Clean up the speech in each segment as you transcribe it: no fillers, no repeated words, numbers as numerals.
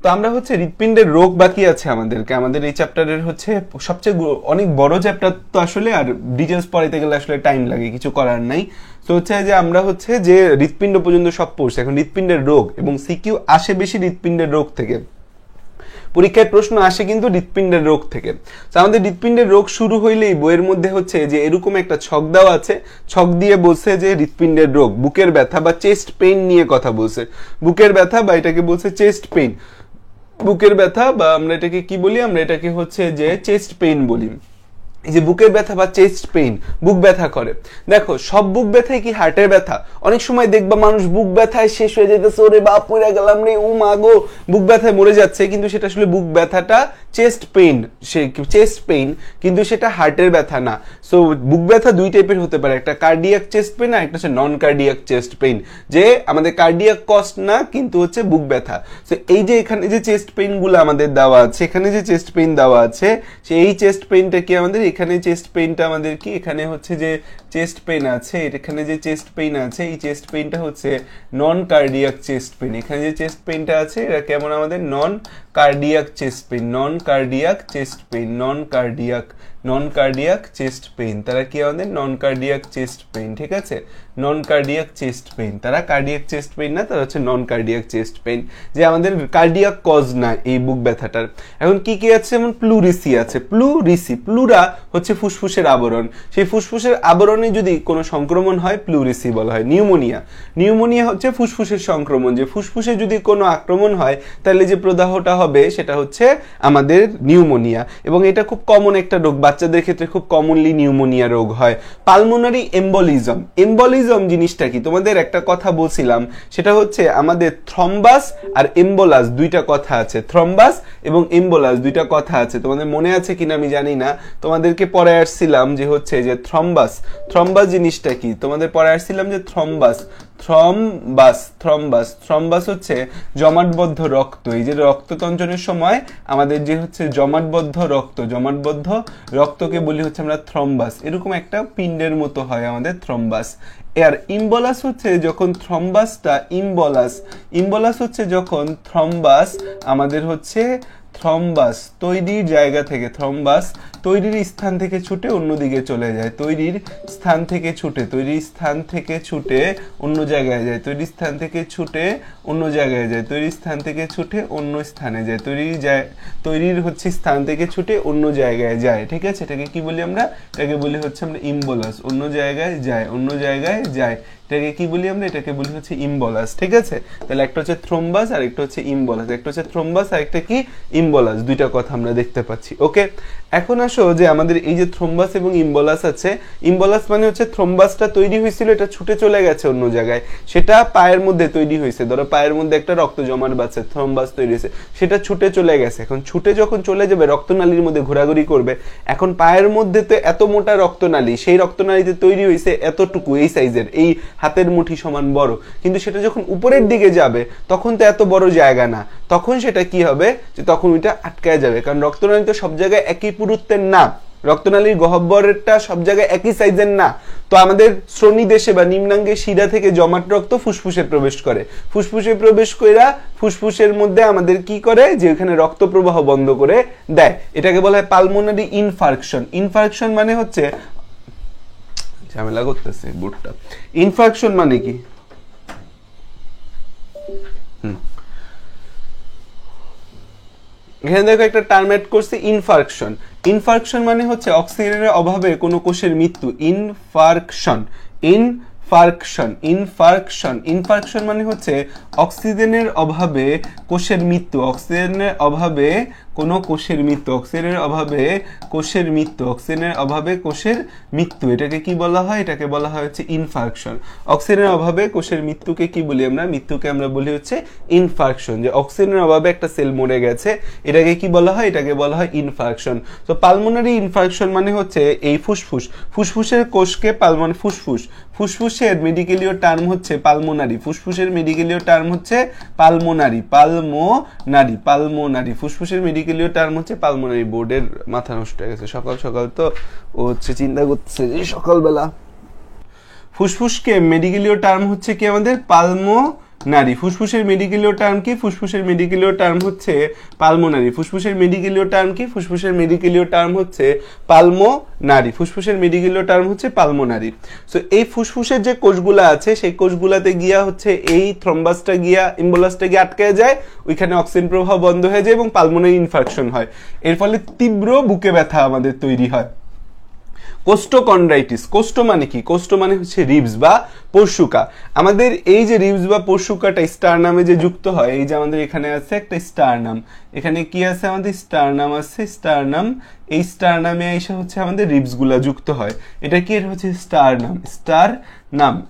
তো আমরা হচ্ছে হৃৎপিণ্ডের রোগ বাকি আছে আমাদের এই চ্যাপ্টারের হচ্ছে সবচেয়ে অনেক বড় চ্যাপ্টার তো আসলে, আর ডিটেলস পড়াইতে গেলে আসলে টাইম লাগে, কিছু করার নাই। তো হচ্ছে যে আমরা হচ্ছে যে হৃৎপিণ্ড পর্যন্ত সব পড়ছি, এখন হৃৎপিণ্ডের রোগ, এবং সিকিউ আসে বেশি হৃৎপিণ্ডের রোগ থেকে, পরীক্ষায় প্রশ্ন আসে কিন্তু হৃৎপিণ্ডের রোগ থেকে। তো আমাদের হৃৎপিণ্ডের রোগ শুরু হইলেই বইয়ের মধ্যে হচ্ছে যে এরকম একটা ছক দেওয়া আছে, ছক দিয়ে বলছে যে হৃৎপিণ্ডের রোগ, বুকের ব্যথা বা চেস্ট পেইন নিয়ে কথা বলছে। বুকের ব্যথা বা এটাকে বলছে চেস্ট পেইন, বুকের ব্যথা বা আমরা এটাকে কি বলি, আমরা এটাকে হচ্ছে যে চেস্ট পেইন বলি। এই যে বুকের ব্যথা বা চেস্ট পেইন, বুক ব্যথা করে, দেখো সব বুক ব্যথাই কি হার্টের ব্যথা? অনেক সময় দেখবা মানুষ বুক ব্যথায় শেষ হয়ে যেতেছে, ওরে বাপ মরে গেলাম রে, ও মা গো, বুক ব্যথায় মরে যাচ্ছে, কিন্তু সেটা আসলে বুক ব্যথাটা চেস্ট পেইন, চেস্ট পেইন, কিন্তু সেটা হার্টের ব্যথা না। সো বুক ব্যথা দুই টাইপের হতে পারে, একটা কার্ডিয়াক চেস্ট পেইন আর একটা হচ্ছে নন কার্ডিয়াক চেস্ট পেইন, যে আমাদের কার্ডিয়াক কস্ট না কিন্তু হচ্ছে বুক ব্যথা। সো এই যে এখানে যে চেস্ট পেইন গুলো আমাদের দেওয়া আছে, এখানে যে চেস্ট পেইন দেওয়া আছে, সেই চেস্ট পেইনটা কি আমাদের, এখানে চেস্ট পেইনটা আমাদের কি, এখানে হচ্ছে যে চেস্ট পেইন আছে, এখানে যে চেস্ট পেইন আছে, এই চেস্ট পেইনটা হচ্ছে নন কার্ডিয়াক চেস্ট পেইন। এখানে যে চেস্ট পেইনটা আছে এটা কেমন আমাদের নন কার্ডিয়াক চেস্ট পেইন, নন কার্ডিয়াক চেস্ট পেইন, নন কার্ডিয়াক চেস্ট পেইন, তারা কি আমাদের নন কার্ডিয়াক চেস্ট পেইন, ঠিক আছে, নন কার্ডিয়াক চেস্ট পেইন, তারা কার্ডিয়াক চেস্ট পেইন না, তারা হচ্ছে নন কার্ডিয়াক চেস্ট পেইন, যে আমাদের কার্ডিয়াক কজ না এই বুক ব্যথাটার। এখন কি কি আছে, যেমন প্লুরিসি আছে, প্লুরা হচ্ছে ফুসফুসের আবরণ, সেই ফুসফুসের আবরণে যদি কোনো সংক্রমণ হয় প্লুরিসি বলা হয়। নিউমোনিয়া হচ্ছে ফুসফুসের সংক্রমণ, যে ফুসফুসে যদি কোনো আক্রমণ হয় তাহলে যে প্রদাহটা হবে সেটা হচ্ছে আমাদের নিউমোনিয়া, এবং এটা খুব কমন একটা রোগ, বাচ্চাদের ক্ষেত্রে খুব কমনলি নিউমোনিয়া রোগ হয়। পালমোনারি এম্বলিজম জিনিসটা কি, তোমাদের একটা কথা বলছিলাম, সেটা হচ্ছে আমাদের থ্রম্বাস আর এম্বোলাস দুইটা কথা আছে, থ্রম্বাস এবং এম্বোলাস দুইটা কথা আছে, তোমাদের মনে আছে কিনা আমি জানি না, তোমাদেরকে পড়ে আসছিলাম যে হচ্ছে যে থ্রম্বাস জিনিসটা কি, তোমাদের পড়ে আসছিলাম যে থ্রম্বাস হচ্ছে জমাটবদ্ধ রক্ত, এই যে রক্ততঞ্চনের সময় আমাদের যে হচ্ছে জমাটবদ্ধ রক্তকে বলি হচ্ছে আমরা থ্রম্বাস, এরকম একটা পিণ্ডের মতো হয় আমাদের থ্রম্বাস। আর ইম্বলাস হচ্ছে যখন ইম্বলাস হচ্ছে যখন থ্রম্বাস আমাদের হচ্ছে থ্রম্বাস তৈরির জায়গা থেকে, থ্রম্বাস তৈরির স্থান থেকে ছুটে অন্যদিকে চলে যায়, তৈরির স্থান থেকে ছুটে অন্য জায়গায় যায়, তৈরির স্থান থেকে ছুটে অন্য স্থানে যায়, তৈরির হচ্ছে স্থান থেকে ছুটে অন্য জায়গায় যায়, ঠিক আছে, এটাকে কি বলি আমরা, এটাকে বলি হচ্ছে আমরা ইম্বলাস, অন্য জায়গায় যায়, এটাকে কি বলি আমরা, এটাকে বলি হচ্ছে ইম্বলাস, ঠিক আছে। তাহলে একটা হচ্ছে থ্রম্বাস আর একটা হচ্ছে ইম্বলাস, একটা হচ্ছে থ্রম্বাস আর একটা কি ইম্বলাস, দুইটা কথা আমরা দেখতে পাচ্ছি। ওকে, এখন আসো যে আমাদের এই যে থ্রম্বাস এবং ইম্বলাস আছে, ইম্বলাস মানে হচ্ছে থ্রম্বাসটা তৈরি হয়েছিল, এটা ছুটে চলে গেছে অন্য জায়গায়, সেটা পায়ের মধ্যে তৈরি হয়েছে, ধরো পায়ের মধ্যে একটা রক্ত জমাট বাঁধছে, থ্রম্বাস তৈরি হয়েছে, সেটা ছুটে চলে গেছে, এখন ছুটে যখন চলে যাবে রক্তনালীর মধ্যে ঘোরাঘুরি করবে, এখন পায়ের মধ্যে তো এত মোটা রক্তনালী, সেই রক্তনালীতে তৈরি হয়েছে এতটুকু, এই সাইজের, এই হাতের মুঠি সমান বড়, কিন্তু সেটা যখন উপরের দিকে যাবে তখন তো এত বড় জায়গা না, তখন সেটা কি হবে, যে তখন ওইটা আটকায় যাবে, কারণ রক্তনালী তো সব জায়গায় একই পুরুত্বের না, রক্তনালীর গহ্বরেরটা সব জায়গায় একই সাইজের না। তো আমাদের শ্রোণীদেশে বা নিম্নাঙ্গের শিরা থেকে জমাট রক্ত ফুসফুসে প্রবেশ করে, ফুসফুসের মধ্যে আমাদের কি করে, যে ওখানে রক্ত প্রবাহ বন্ধ করে দেয়, এটাকে বলা হয় পালমোনারি ইনফার্কশন। মানে হচ্ছে ঝামেলা করতেছে বোর্ডটা, ইনফার্কশন মানে কি, এখানে দেখো একটা টার্ম এড করছে ইনফার্কশন মানে হচ্ছে অক্সিজেনের অভাবে কোনো কোষের মৃত্যু, ইনফার্কশন মানে হচ্ছে অক্সিজেনের অভাবে কোষের মৃত্যু, কোনো কোষের মৃত্যু, এটাকে কি বলা হয়, এটাকে বলা হয় হচ্ছে ইনফার্কশন। অক্সিজেনের অভাবে কোষের মৃত্যুকে কি বলি আমরা, মৃত্যুকে আমরা বলি হচ্ছে ইনফার্কশন, যে অক্সিজেনের অভাবে একটা সেল মরে গেছে, এটাকে কি বলা হয়, এটাকে বলা হয় ইনফার্কশন। তো পালমোনারি ইনফার্কশন মানে হচ্ছে এই ফুসফুসের কোষকে ফুসফুসের মেডিকেলীয় টার্ম হচ্ছে পালমোনারি, ফুসফুসের মেডিকেলীয় টার্ম হচ্ছে পালমোনারি, ফুসফুসের মেডিকেলীয় টার্ম হচ্ছে পালমোনারি। বোর্ডের মাথা নষ্ট হয়ে গেছে, সকাল সকাল তো ও হচ্ছে চিন্তা করছে সকালবেলা। ফুসফুসকে মেডিকেলীয় টার্ম হচ্ছে কি আমাদের নারী। ফুসফুসের মেডিকেলীয় টার্ম কি? ফুসফুসের মেডিকেলীয় টার্ম হচ্ছে পালমোনারি। ফুসফুসের মেডিকেলীয় টার্ম কি? ফুসফুসের মেডিকেলীয় টার্ম হচ্ছে পালমোনারি। ফুসফুসের মেডিকেলীয় টার্ম হচ্ছে পালমোনারি। সো এই ফুসফুসের যে কোষগুলা আছে সেই কোষগুলাতে গিয়া হচ্ছে এই থ্রম্বাসটা গিয়া এম্বোলাসটা গিয়ে আটকে যায়, ওইখানে অক্সিজেন প্রবাহ বন্ধ হয়ে যায় এবং পালমোনারি ইনফার্কশন হয়। এর ফলে তীব্র বুকে ব্যথা আমাদের তৈরি হয়। কোস্টোকন্ড্রাইটিস। কোস্ট মানে কি? কোস্ট মানে হচ্ছে রিবস বা পরশুকা। আমাদের এই যে রিবস বা পরশুকাটা স্টারনামে যে যুক্ত হয়, এই যে আমাদের এখানে আছে একটা স্টারনাম, এখানে কি আছে আমাদের স্টারনাম আছে, স্টারনাম। এই স্টারনামে এসে হচ্ছে আমাদের রিবস গুলা যুক্ত হয়। এটা কি? এটা হচ্ছে স্টারনাম।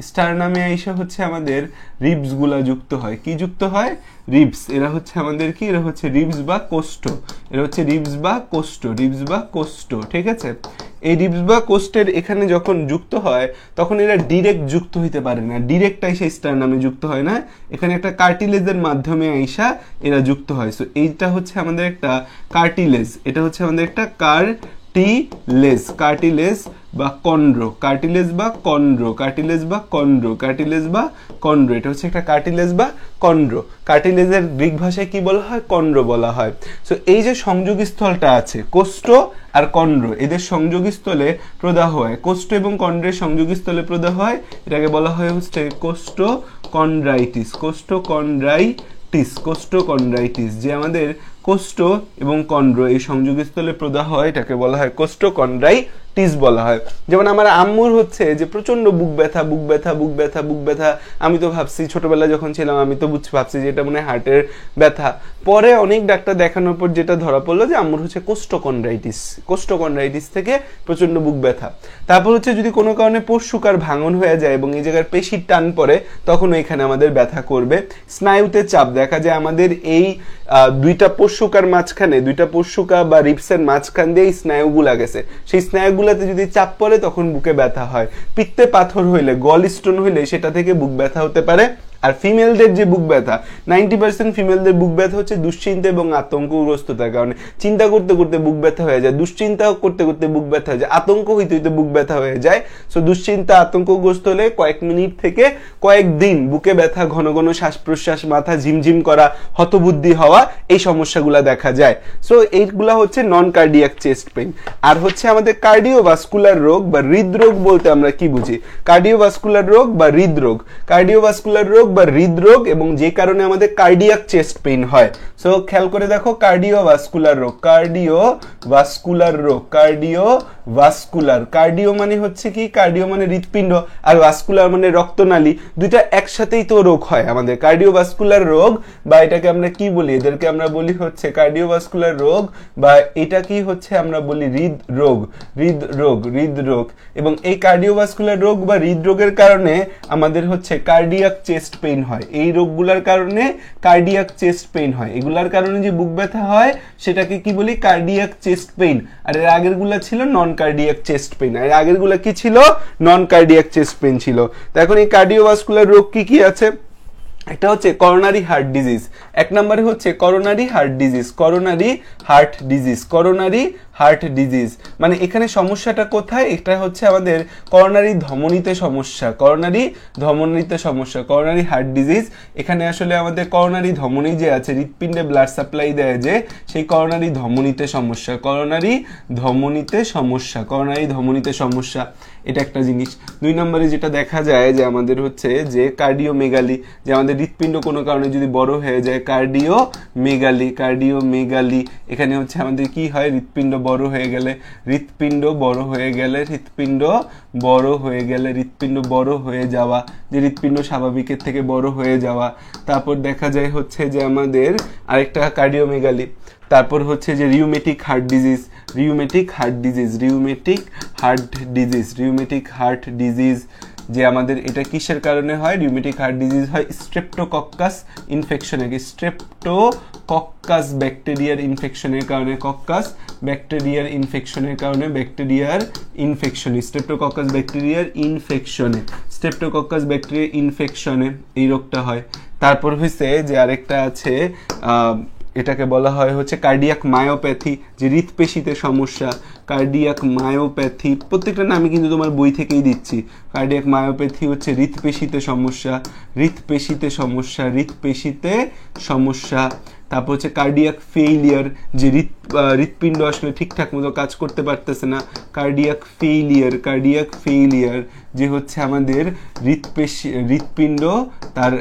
স্টারনামে এসে হচ্ছে আমাদের রিবস গুলা যুক্ত হয়। কি যুক্ত হয়? রিবস। এরা হচ্ছে আমাদের কি? এরা হচ্ছে রিবস বা কোষ্ঠ। এরা হচ্ছে রিবস বা কোষ্ঠ, রিবস বা কোষ্ঠ, ঠিক আছে? এই রিবস বা কোষ্ঠের এখানে যখন যুক্ত হয় তখন এরা ডিরেক্ট যুক্ত হইতে পারে না, ডিরেক্ট আইসা স্টারনামে যুক্ত হয় না, এখানে একটা কার্টিলেজের মাধ্যমে আইসা এরা যুক্ত হয়। সো এইটা হচ্ছে আমাদের একটা কার্টিলেজ, এটা হচ্ছে আমাদের একটা কার্টিলেজ, কার্টিলেজ বা কন্ড্রো, কার্টিলেজ বা কন্ড্রো, কার্টিলেজ বা কন্ড্রো, কার্টিলেজ বা কন্ড্রো, এটা হচ্ছে একটা কার্টিলেজ বা কন্ড্রো। কার্টিলেজের গ্রিক ভাষায় কি বলা হয়? কন্ড্রো বলা হয়। সো এই যে সংযোগস্থলটা আছে কোষ্ঠ আর কন্ড্রো, এদের সংযোগস্থলে প্রদাহ হয়, কোষ্ঠ এবং কন্ড্রের সংযোগস্থলে প্রদাহ হয়, এটাকে বলা হয় হচ্ছে কোস্টোকন্ড্রাইটিস। কোস্টোকন্ড্রাইটিস, কোস্টোকন্ড্রাইটিস, যে আমাদের কোষ্ঠ এবং কন্ড্রো এই সংযোগস্থলে প্রদাহ হয়, এটাকে বলা হয় কোস্টোকন্ড্রাইটিস বলা হয়। যেমন আমার আম্মুর হচ্ছে যে প্রচন্ড বুক ব্যথা, বুক ব্যথা, বুক ব্যথা, বুক ব্যথা। আমি তো ভাবছি ছোটবেলায় যখন ছিলাম আমি তো ভাবছি যে এটা মনে হয় হার্টের ব্যথা। পরে অনেক ডাক্তার দেখানোর পর যেটা ধরা পড়লো যে আম্মুর হচ্ছে কোস্টোকন্ড্রাইটিস, কোস্টোকন্ড্রাইটিস থেকে প্রচন্ড বুক ব্যথা। তারপর হচ্ছে যদি কোনো কারণে পরশুকার ভাঙন হয়ে যায় এবং এই জায়গার পেশির টান পড়ে তখন এখানে আমাদের ব্যথা করবে। স্নায়ুতে চাপ দেখা যায় আমাদের এই দুইটা পরশুকার মাঝখানে, দুইটা পরশুকা বা রিবসের মাঝখান দিয়ে এই স্নায়ুগুলা গেছে, সেই স্নায়ুগুলাতে যদি চাপ পড়ে তখন বুকে ব্যথা হয়। পিত্তে পাথর হইলে, গল স্টোন হইলে সেটা থেকে বুক ব্যথা হতে পারে। আর ফিমেলদের যে বুক ব্যথা, 90% ফিমেলদের বুক ব্যথা হচ্ছে দুশ্চিন্তা এবং আতঙ্কগ্রস্ততার কারণে। চিন্তা করতে করতে বুক ব্যথা হয়ে যায়, দুশ্চিন্তা করতে করতে বুক ব্যথা হয়ে যায়, আতঙ্ক হইতে হইতে বুক ব্যথা হয়ে যায়। সো দুশ্চিন্তা আতঙ্কগ্রস্ত হলে কয়েক মিনিট থেকে কয়েকদিন বুকে ব্যথা, ঘন ঘন শ্বাস প্রশ্বাস, মাথা ঝিমঝিম করা, হতবুদ্ধি হওয়া, এই সমস্যাগুলা দেখা যায়। সো এইগুলা হচ্ছে নন কার্ডিয়াক চেস্ট পেইন। আর হচ্ছে আমাদের কার্ডিওভাস্কুলার রোগ বা হৃদরোগ বলতে আমরা কি বুঝি? কার্ডিওভাস্কুলার রোগ বা হৃদরোগ, কার্ডিওভাস্কুলার রোগ বা হৃদরোগ এবং যে কারণে আমাদের কার্ডিয়াক চেস্ট পেইন হয়। সো খেয়াল করে দেখো, কার্ডিওভাস্কুলার রোগ, কার্ডিওভাস্কুলার রোগ, কার্ডিওভাস্কুলার, কার্ডিও মানে হচ্ছে কি? কার্ডিও মানে হৃৎপিণ্ড, আর ভাস্কুলার মানে রক্তনালী, দুইটা একসাথেই তো রোগ হয় আমাদের। কার্ডিওভাস্কুলার রোগ বা এটাকে আমরা কি বলি? এদেরকে আমরা বলি হচ্ছে কার্ডিওভাস্কুলার রোগ বা এটা কি হচ্ছে আমরা বলি হৃদরোগ, হৃদরোগ, হৃদরোগ। এবং এই কার্ডিওভাস্কুলার রোগ বা হৃদরোগের কারণে আমাদের হচ্ছে কার্ডিয়াক চেস্ট পেইন হয়। এই রোগগুলোর কারণে কার্ডিয়াক চেস্ট পেইন হয়। এগুলার কারণে যে বুক ব্যথা হয় সেটাকে কি বলি? Cardiac chest pain. আর এর আগেরগুলা ছিল নন কার্ডিয়াক চেস্ট পেইন। আর আগেরগুলা কি ছিল? নন কার্ডিয়াক চেস্ট পেইন ছিল। তো এখন এই কার্ডিওভাস্কুলার রোগ কি কি আছে? একটা হচ্ছে করোনারি হার্ট ডিজিজ, এক নম্বরে হচ্ছে coronary heart disease, coronary heart disease, coronary heart disease. মানে এখানে সমস্যাটা কোথায়? এটা হচ্ছে আমাদের করোনারি ধমনীতে সমস্যা, করোনারি ধমনীতে সমস্যা, করোনারি হার্ট ডিজিজ। এখানে আসলে আমাদের করোনারি ধমনী যে আছে, হৃৎপিণ্ডে ব্লাড সাপ্লাই দেয় যে, সেই করোনারি ধমনীতে সমস্যা, করোনারি ধমনীতে সমস্যা, করোনারি ধমনীতে সমস্যা, এটা একটা জিনিস। দুই নম্বরে যেটা দেখা যায় যে আমাদের হচ্ছে যে কার্ডিওমেগালি, যে আমাদের হৃৎপিণ্ড কোনো কারণে যদি বড় হয়ে যায়, কার্ডিওমেগালি, কার্ডিওমেগালি। এখানে হচ্ছে আমাদের কি হয়? হৃৎপিণ্ড বড় হয়ে গেলে, হৃৎপিণ্ড বড় হয়ে গেলে, হৃৎপিণ্ড বড় হয়ে গেলে, হৃৎপিণ্ড বড় হয়ে যাওয়া, যে হৃৎপিণ্ড স্বাভাবিকের থেকে বড় হয়ে যাওয়া। তারপর দেখা যায় হচ্ছে যে আমাদের আরেকটা কার্ডিওমেগালি। তারপর হচ্ছে যে rheumatic heart disease, rheumatic heart disease, rheumatic heart disease, rheumatic heart disease. যে আমাদের এটা কিসের কারণে হয়? রিউমেটিক হার্ট ডিজিজ হয় স্ট্রেপ্টোকক্কাস ইনফেকশনে, স্ট্রেপ্টোকক্কাস ব্যাকটেরিয়ার ইনফেকশনের কারণে, কক্কাস ব্যাকটেরিয়ার ইনফেকশনের কারণে, ব্যাকটেরিয়ার ইনফেকশনে, স্ট্রেপ্টোকক্কাস ব্যাকটেরিয়ার ইনফেকশনে, স্ট্রেপ্টোকক্কাস ব্যাকটেরিয়ার ইনফেকশনে এই রোগটা হয়। তারপর হয়েছে যে আরেকটা আছে এটাকে বলা হয় হচ্ছে কার্ডিয়াক মায়োপ্যাথি, যে হৃৎপেশিতে সমস্যা, কার্ডিয়াক মায়োপ্যাথি, প্রত্যেকটা নামই কিন্তু তোমার বই থেকেই দিচ্ছি। কার্ডিয়াক মায়োপ্যাথি হচ্ছে হৃৎপেশিতে সমস্যা, হৃৎপেশিতে সমস্যা, হৃৎপেশিতে সমস্যা। তারপর হচ্ছে কার্ডিয়াক ফেইলিয়ার, যে হৃৎপিণ্ড আসলে ঠিকঠাক মতো কাজ করতে পারতেছে না, কার্ডিয়াক ফেইলিয়ার, কার্ডিয়াক ফেইলিয়ার, যে হচ্ছে আমাদের হৃৎপিণ্ড তার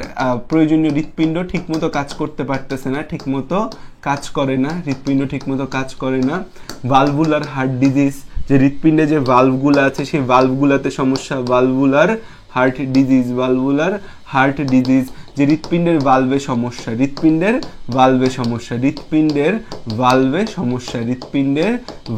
প্রয়োজনীয় হৃৎপিণ্ড ঠিকমতো কাজ করতে পারতেছে না, ঠিকমতো কাজ করে না, হৃৎপিণ্ড ঠিকমতো কাজ করে না। ভালভুলার হার্ট ডিজিজ, যে হৃৎপিণ্ডে যে ভালভগুলো আছে সেই ভালভগুলাতে সমস্যা, valvular heart disease, valvular heart disease, যে হৃৎপিণ্ডের ভালভে সমস্যা, হৃৎপিণ্ডের ভালভে সমস্যা, হৃৎপিণ্ডের ভালভে সমস্যা, হৃৎপিণ্ডের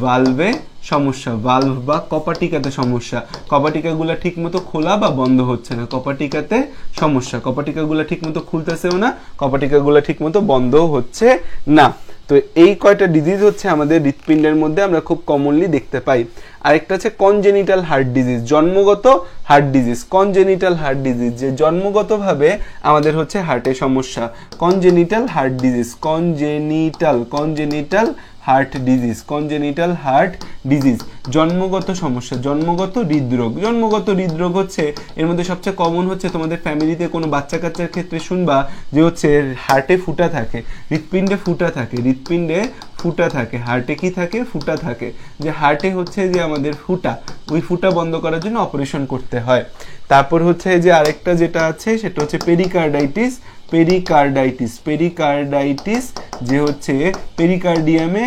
ভালভে সমস্যা, ভালভ বা কপাটিকাতে সমস্যা, কপাটিকাগুলো ঠিকমতো খোলা বা বন্ধ হচ্ছে না, কপাটিকাতে সমস্যা, কপাটিকাগুলো ঠিকমতো খুলতেছেও না, কপাটিকাগুলো ঠিকমতো বন্ধ হচ্ছে না। তো এই কয়টা ডিজিজ হচ্ছে আমাদের হৃৎপিণ্ডের মধ্যে আমরা খুব কমনলি দেখতে পাই। আরেকটা হচ্ছে কনজেনিটাল হার্ট ডিজিজ, জন্মগত heart disease, congenital heart disease, যে জন্মগতভাবে আমাদের হচ্ছে হার্টের সমস্যা, congenital heart disease, congenital heart disease, congenital heart disease, জন্মগত সমস্যা, জন্মগত হৃদরোগ। জন্মগত হৃদরোগ হচ্ছে এর মধ্যে সবচেয়ে কমন হচ্ছে তোমাদের ফ্যামিলিতে কোনো বাচ্চা কাচ্চার ক্ষেত্রে শুনবা যে হচ্ছে হার্টে ফুটা থাকে, হৃৎপিণ্ডে ফুটা থাকে, হৃৎপিণ্ডে ফুটা থাকে, হার্টে কি থাকে, ফুটা থাকে, যে হার্টে হচ্ছে যে আমাদের ফুটা, ওই ফুটা বন্ধ করার জন্য অপারেশন করতে হয়। তারপর হচ্ছে যে আরেকটা যেটা আছে সেটা হচ্ছে পেরিকার্ডাইটিস, পেরিকার্ডাইটিস, পেরিকার্ডাইটিস, যে হচ্ছে পেরিকার্ডিয়ামে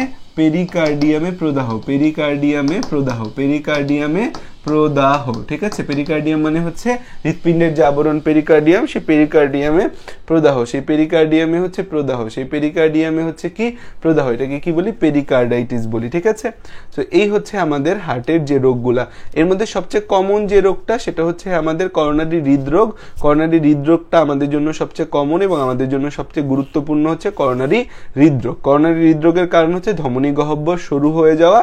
প্রদাহ, পেরিকার্ডিয়ামে প্রদাহ, পেরিকার্ডিয়ামে প্রদাহ, ঠিক আছে। পেরিকার্ডিয়াম মানে হচ্ছে হৃৎপিণ্ডের যে আবরণ পেরিকার্ডিয়াম, সেই পেরিকার্ডিয়ামে প্রদাহ, সেই পেরিকার্ডিয়ামে হচ্ছে প্রদাহ, সেই পেরিকার্ডিয়ামে হচ্ছে কি প্রদাহ, এটাকে কি বলি, পেরিকার্ডাইটিস বলি, ঠিক আছে। তো এই হচ্ছে আমাদের হার্টের যে রোগগুলা। এর মধ্যে সবচেয়ে কমন যে রোগটা সেটা হচ্ছে আমাদের করোনারি হৃদরোগ। করোনারি হৃদরোগটা আমাদের জন্য সবচেয়ে কমন এবং আমাদের জন্য সবচেয়ে গুরুত্বপূর্ণ হচ্ছে করোনারি হৃদরোগ। করোনারি হৃদরোগের কারণ হচ্ছে ধমনী গহ্বর সরু হয়ে যাওয়া।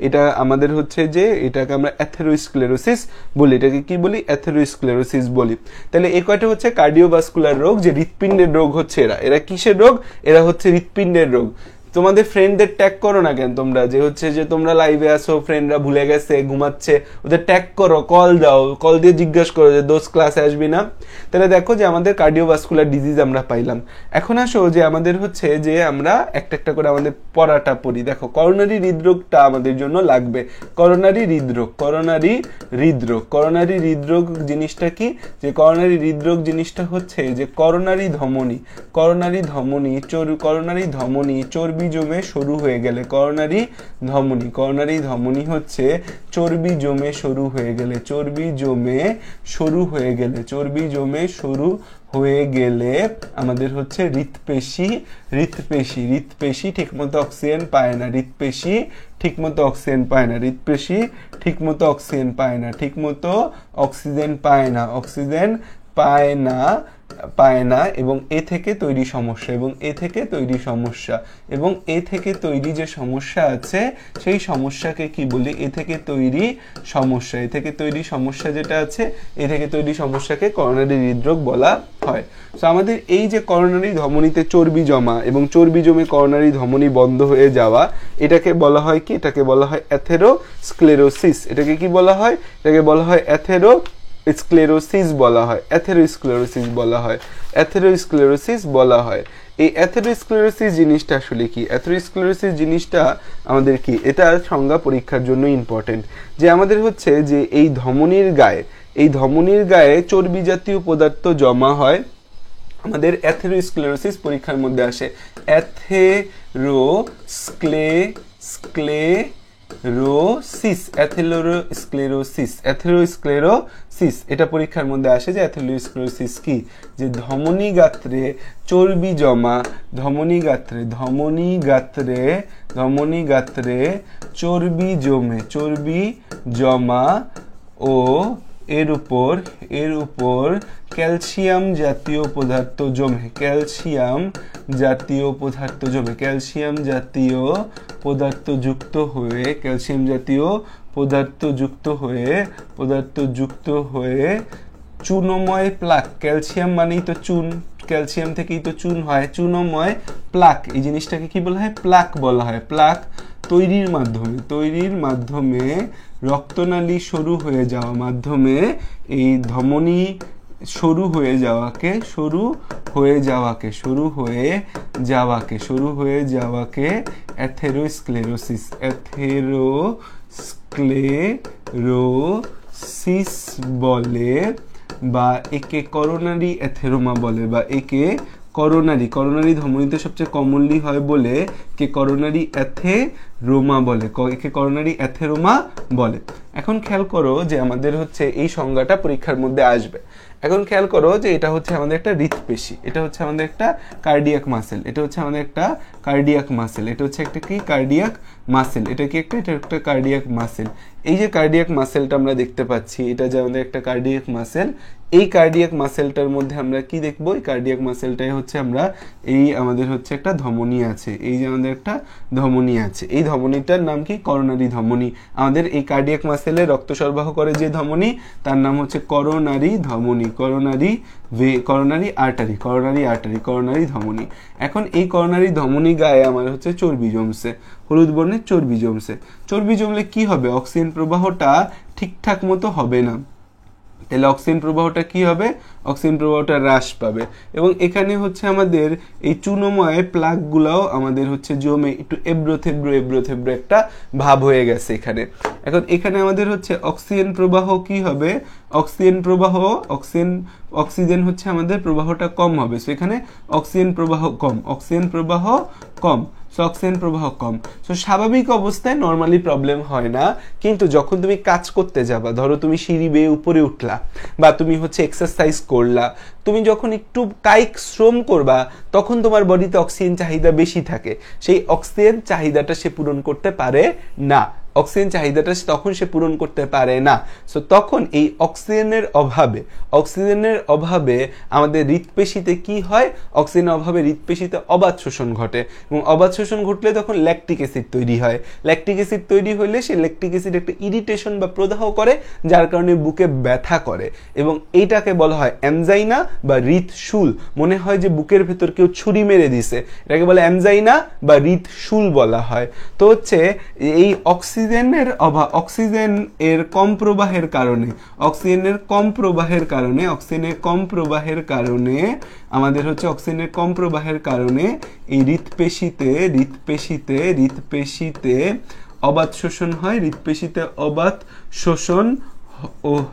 এটা আমাদের হচ্ছে যে এটাকে আমরা অ্যাথেরোস্ক্লেরোসিস বলি, এটাকে কি বলি, অ্যাথেরোস্ক্লেরোসিস বলি। তাহলে এই কয়টা হচ্ছে কার্ডিওভাস্কুলার রোগ, যে হৃৎপিণ্ডের রোগ হচ্ছে এরা। এরা কিসের রোগ? এরা হচ্ছে হৃৎপিণ্ডের রোগ। তোমাদের ফ্রেন্ডদের ট্যাগ করো না কেন তোমরা, যে হচ্ছে যে তোমরা লাইভে আসো, ফ্রেন্ডরা ভুলে গেছে, ঘুমাচ্ছে, ওদের ট্যাগ করো, কল দাও, কল দিয়ে জিজ্ঞাসা করো যে দোস্ত ক্লাসে আসবি না। তাহলে দেখো যে আমাদের কার্ডিওভাস্কুলার ডিজিজ আমরা পাইলাম। এখন আসো যে আমাদের হচ্ছে যে আমরা একটা একটা করে আমাদের পড়াটা পড়ি। দেখো করোনারি হৃদরোগটা আমাদের জন্য লাগবে। করোনারি হৃদরোগ, করোনারি হৃদরোগ, করোনারি হৃদরোগ জিনিসটা কি, যে করোনারি হৃদরোগ জিনিসটা হচ্ছে যে করোনারি ধমনী, করোনারি ধমনী, করোনারি ধমনী চর্বি জমে সরু হয়ে গেলে, করোনারি ধমনী, করোনারি ধমনী হচ্ছে চর্বি জমে সরু হয়ে গেলে, চর্বি জমে সরু হয়ে গেলে, চর্বি জমে সরু হয়ে গেলে আমাদের হচ্ছে হৃৎপেশি, হৃৎপেশি, হৃৎপেশি ঠিকমতো অক্সিজেন পায় না, হৃৎপেশি ঠিকমতো অক্সিজেন পায় না, হৃৎপেশি ঠিকমতো অক্সিজেন পায় না, ঠিকমতো অক্সিজেন পায় না, অক্সিজেন পায় না, পায় না, এবং এ থেকে তৈরি সমস্যা, এবং এ থেকে তৈরি সমস্যা, এবং এ থেকে তৈরি যে সমস্যা আছে সেই সমস্যাকে কি বলি, এ থেকে তৈরি সমস্যা, এ থেকে তৈরি সমস্যা যেটা আছে, এ থেকে তৈরি সমস্যাকে করোনারি হৃদরোগ বলা হয়। তো আমাদের এই যে করোনারি ধমনীতে চর্বি জমা এবং চর্বি জমে করোনারি ধমনী বন্ধ হয়ে যাওয়া, এটাকে বলা হয় কি, এটাকে বলা হয় অ্যাথেরোস্ক্লেরোসিস। এটাকে কি বলা হয়, এটাকে বলা হয় অ্যাথেরোস্ক্লেরোসিস বলা হয়, অ্যাথেরোস্ক্লেরোসিস বলা হয়, অ্যাথেরোস্ক্লেরোসিস বলা হয়। এই অ্যাথেরোস্ক্লেরোসিস জিনিসটা আসলে কি, অ্যাথেরোস্ক্লেরোসিস জিনিসটা আমাদের কি, এটা সংজ্ঞা পরীক্ষার জন্য ইম্পর্টেন্ট। যে আমাদের হচ্ছে যে এই ধমনীর গায়ে, এই ধমনীর গায়ে চর্বি জাতীয় পদার্থ জমা হয়, আমাদের অ্যাথেরোস্ক্লেরোসিস পরীক্ষার মধ্যে আসে। অ্যাথেরোস্ক্লেরোসিস, অ্যাথেরোস্ক্লেরোসিস, অ্যাথেরোস্ক্লেরোসিস, এটা পরীক্ষার মধ্যে আসে যে অ্যাথেরোস্ক্লেরোসিস কি, যে ধমনী গাত্রে চর্বি জমা, ধমনী গাত্রে, ধমনী গাত্রে, ধমনী গাত্রে চর্বি জমে, চর্বি জমা ও এর উপর ক্যালসিয়াম জাতীয় পদার্থ জমে, ক্যালসিয়াম জাতীয় পদার্থ জমে, ক্যালসিয়াম জাতীয় পদার্থ যুক্ত হয়ে, ক্যালসিয়াম জাতীয় পদার্থ যুক্ত হয়ে, পদার্থ যুক্ত হয়ে চুনময় প্লাক, ক্যালসিয়াম মানেই তো চুন, ক্যালসিয়াম থেকেই তো চুন হয়, চুনময় প্লাক, এই জিনিসটাকে কি বলা হয়? প্লাক বলা হয়। প্লাক তৈরির মাধ্যমে রক্তনালী সরু হয়ে যাওয়া, মাধ্যমে এই ধমনী সরু হয়ে যাওয়াকে অ্যাথেরোস্ক্লেরোসিস বলে, বা একে করোনারি অ্যাথেরোমা বলে, বা একে করোনারি ধমনীতে সবচেয়ে কমনলি হয় বলে কে করোনারি অ্যাথেরোমা বলে, একে করোনারি অ্যাথেরোমা বলে। এখন খেয়াল করো যে আমাদের হচ্ছে এই সংজ্ঞাটা পরীক্ষার মধ্যে আসবে। এখন খেয়াল করো যে এটা হচ্ছে আমাদের একটা হৃৎপেশি, এটা হচ্ছে আমাদের একটা কার্ডিয়াক মাসেল, এটা হচ্ছে আমাদের একটা কার্ডিয়াক মাসেল, এটা হচ্ছে একটা কি কার্ডিয়াক মাসেল, এটা কি একটা, এটা একটা কার্ডিয়াক মাসেল। এই যে কার্ডিয়াক মাসেলটা আমরা দেখতে পাচ্ছি, এটা যে আমাদের একটা কার্ডিয়াক মাসেল, এই কার্ডিয়াক মাসেলটার মধ্যে আমরা কি দেখবো? এই কার্ডিয়াক মাসেলটাই হচ্ছে আমরা এই আমাদের হচ্ছে একটা ধমনী আছে, এই যে আমাদের একটা ধমনী আছে, এই ধমনীটার নাম কি? করোনারি ধমনী। আমাদের এই কার্ডিয়াক মাসেলে রক্ত সরবরাহ করে যে ধমনী, তার নাম হচ্ছে করোনারি ধমনী, করোনারি ধমনী। এখন এই করোনারি ধমনী গায়ে আমার হচ্ছে চর্বি জমছে, হলুদ বর্ণের চর্বি জমছে। চর্বি জমলে কি হবে? অক্সিজেন প্রবাহটা ঠিকঠাক মতো হবে না, তাহলে অক্সিজেন প্রবাহটা কি হবে? অক্সিজেন প্রবাহটা হ্রাস পাবে, এবং এখানে হচ্ছে আমাদের এই চুনময় প্লাকগুলাও আমাদের হচ্ছে জমে একটু এবড়ো থেবড়ো একটা ভাব হয়ে গেছে এখানে। এখন এখানে আমাদের হচ্ছে অক্সিজেন প্রবাহ কি হবে? অক্সিজেন হচ্ছে আমাদের প্রবাহটা কম হবে, সো এখানে অক্সিজেন প্রবাহ কম, সো স্বাভাবিক অবস্থায় নর্মালি প্রবলেম হয় না, কিন্তু যখন তুমি কাজ করতে যাবা, ধরো তুমি সিঁড়ি বেয়ে উপরে উঠলা, বা তুমি হচ্ছে এক্সারসাইজ করলা, তুমি যখন একটু কায়িক শ্রম করবা, তখন তোমার বডিতে অক্সিজেন চাহিদা বেশি থাকে, সেই অক্সিজেন চাহিদাটা সে পূরণ করতে পারে না, তখন সে পূরণ করতে পারে না। সো তখন এই অক্সিজেনের অভাবে আমাদের হৃৎপেশিতে কি হয়? অক্সিজেনের অভাবে হৃৎপেশিতে অবাত শোষণ ঘটে, এবং অবাত শোষণ ঘটলে তখন ল্যাকটিক অ্যাসিড তৈরি হয়। ল্যাকটিক অ্যাসিড তৈরি হলে সেই ল্যাকটিক অ্যাসিড একটা ইরিটেশন বা প্রদাহ করে, যার কারণে বুকে ব্যথা করে, এবং এইটাকে বলা হয় অ্যানজাইনা বা হৃৎশুল। মনে হয় যে বুকের ভেতর কেউ ছুরি মেরে দিছে, এটাকে বলে অ্যানজাইনা বা হৃৎশুল বলা হয়। তো হচ্ছে এই অক্সিজেনের কম প্রবাহের কারণে আমাদের হচ্ছে অক্সিজেনের কম প্রবাহের কারণে এই হৃৎপেশিতে অবাত শোষণ হয়, হৃৎপেশিতে অবাত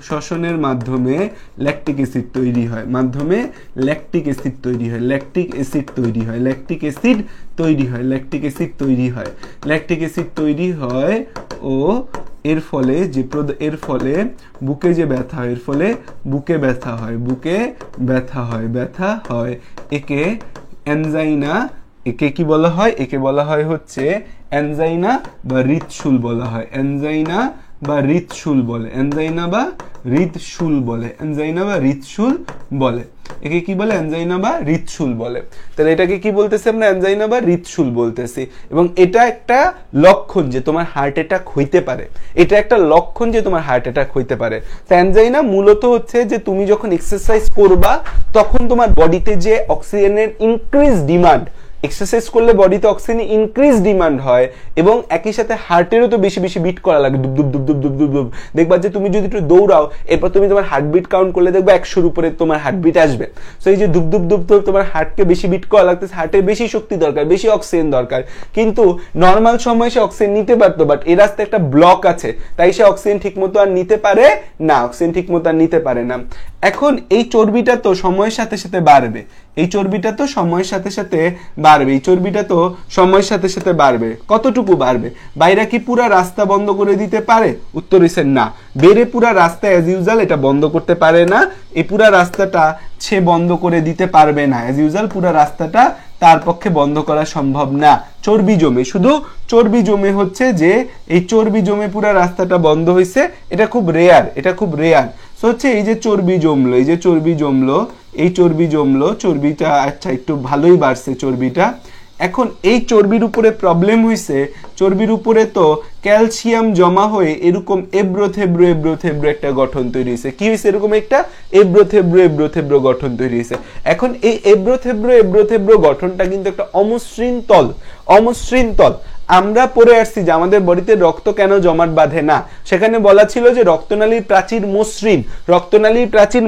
শ্বসনের মাধ্যমে ল্যাকটিক অ্যাসিড তৈরি হয়, ল্যাকটিক অ্যাসিড তৈরি হয়, ও এর ফলে বুকে যে ব্যথা হয়, বুকে ব্যথা হয়, একে কি বলা হয়? একে বলা হয় হচ্ছে অ্যানজাইনা বা হৃৎশুল বলা হয়, অ্যানজাইনা বা হৃৎশুল বলে, একে কি বলে? অ্যানজাইনা বা হৃৎশুল বলে। তাহলে এটাকে কি বলতেছি আমরা? অ্যানজাইনা বা হৃৎশুল বলতেছি, এবং এটা একটা লক্ষণ যে তোমার হার্ট অ্যাটাক হইতে পারে, অ্যানজাইনা মূলত হচ্ছে যে তুমি যখন এক্সারসাইজ করবা, তখন তোমার বডিতে যে অক্সিজেনের ইনক্রিজ ডিমান্ড, এক্সারসাইজ করলে বডিতে অক্সিজেন ইনক্রিজ ডিমান্ড হয়, এবং একই সাথে হার্টেরও তো বেশি বিট করা লাগে, দুব। দেখবা যে তুমি যদি একটু দৌড়াও, এরপর তুমি তোমার হার্টবিট কাউন্ট করলে দেখবা 100-র উপরে তোমার হার্টবিট আসবে। সো এই যে দুব তোমার হার্টকে বেশি বিট করা লাগতেছে, হার্টের বেশি শক্তি দরকার, বেশি অক্সিজেন দরকার, কিন্তু নর্মাল সময় সে অক্সিজেন নিতে পারতো, বাট এই রাস্তায় একটা ব্লক আছে, তাই সে অক্সিজেন ঠিক মতো আর নিতে পারে না, এখন এই চর্বিটা তো সময়ের সাথে সাথে বাড়বে, কতটুকু বাড়বে? বাইরে কি পুরা রাস্তা বন্ধ করে দিতে পারে? উত্তর হইছে না, বেড়ে পুরা রাস্তা অ্যাজ ইউজুয়াল এটা বন্ধ করতে পারে না, এই পুরা রাস্তাটা সে বন্ধ করে দিতে পারবে না, অ্যাজ ইউজুয়াল পুরা রাস্তাটা তার পক্ষে বন্ধ করা সম্ভব না। চর্বি জমে হচ্ছে যে এই চর্বি জমে পুরা রাস্তাটা বন্ধ হয়েছে, এটা খুব রেয়ার। সো হচ্ছে এই যে চর্বি জমলো, চর্বিটা আচ্ছা একটু ভালোই বাড়ছে চর্বিটা, এখন এই চর্বির উপরে প্রবলেম হয়েছে, চর্বির উপরে তো ক্যালসিয়াম জমা হয়ে এরকম এব্রোথেব্রো একটা গঠন তৈরি হয়েছে। কি হয়েছে? এরকম একটা এব্রোথেব্রো গঠন তৈরি হয়েছে। এখন এই এব্রোথেব্রো গঠনটা কিন্তু একটা অমসৃণ তল। আমরা পড়ে আসছি যে আমাদের বডিতে রক্ত কেন জমাট বাঁধে না, সেখানে বলা ছিল যে রক্তনালীর প্রাচীর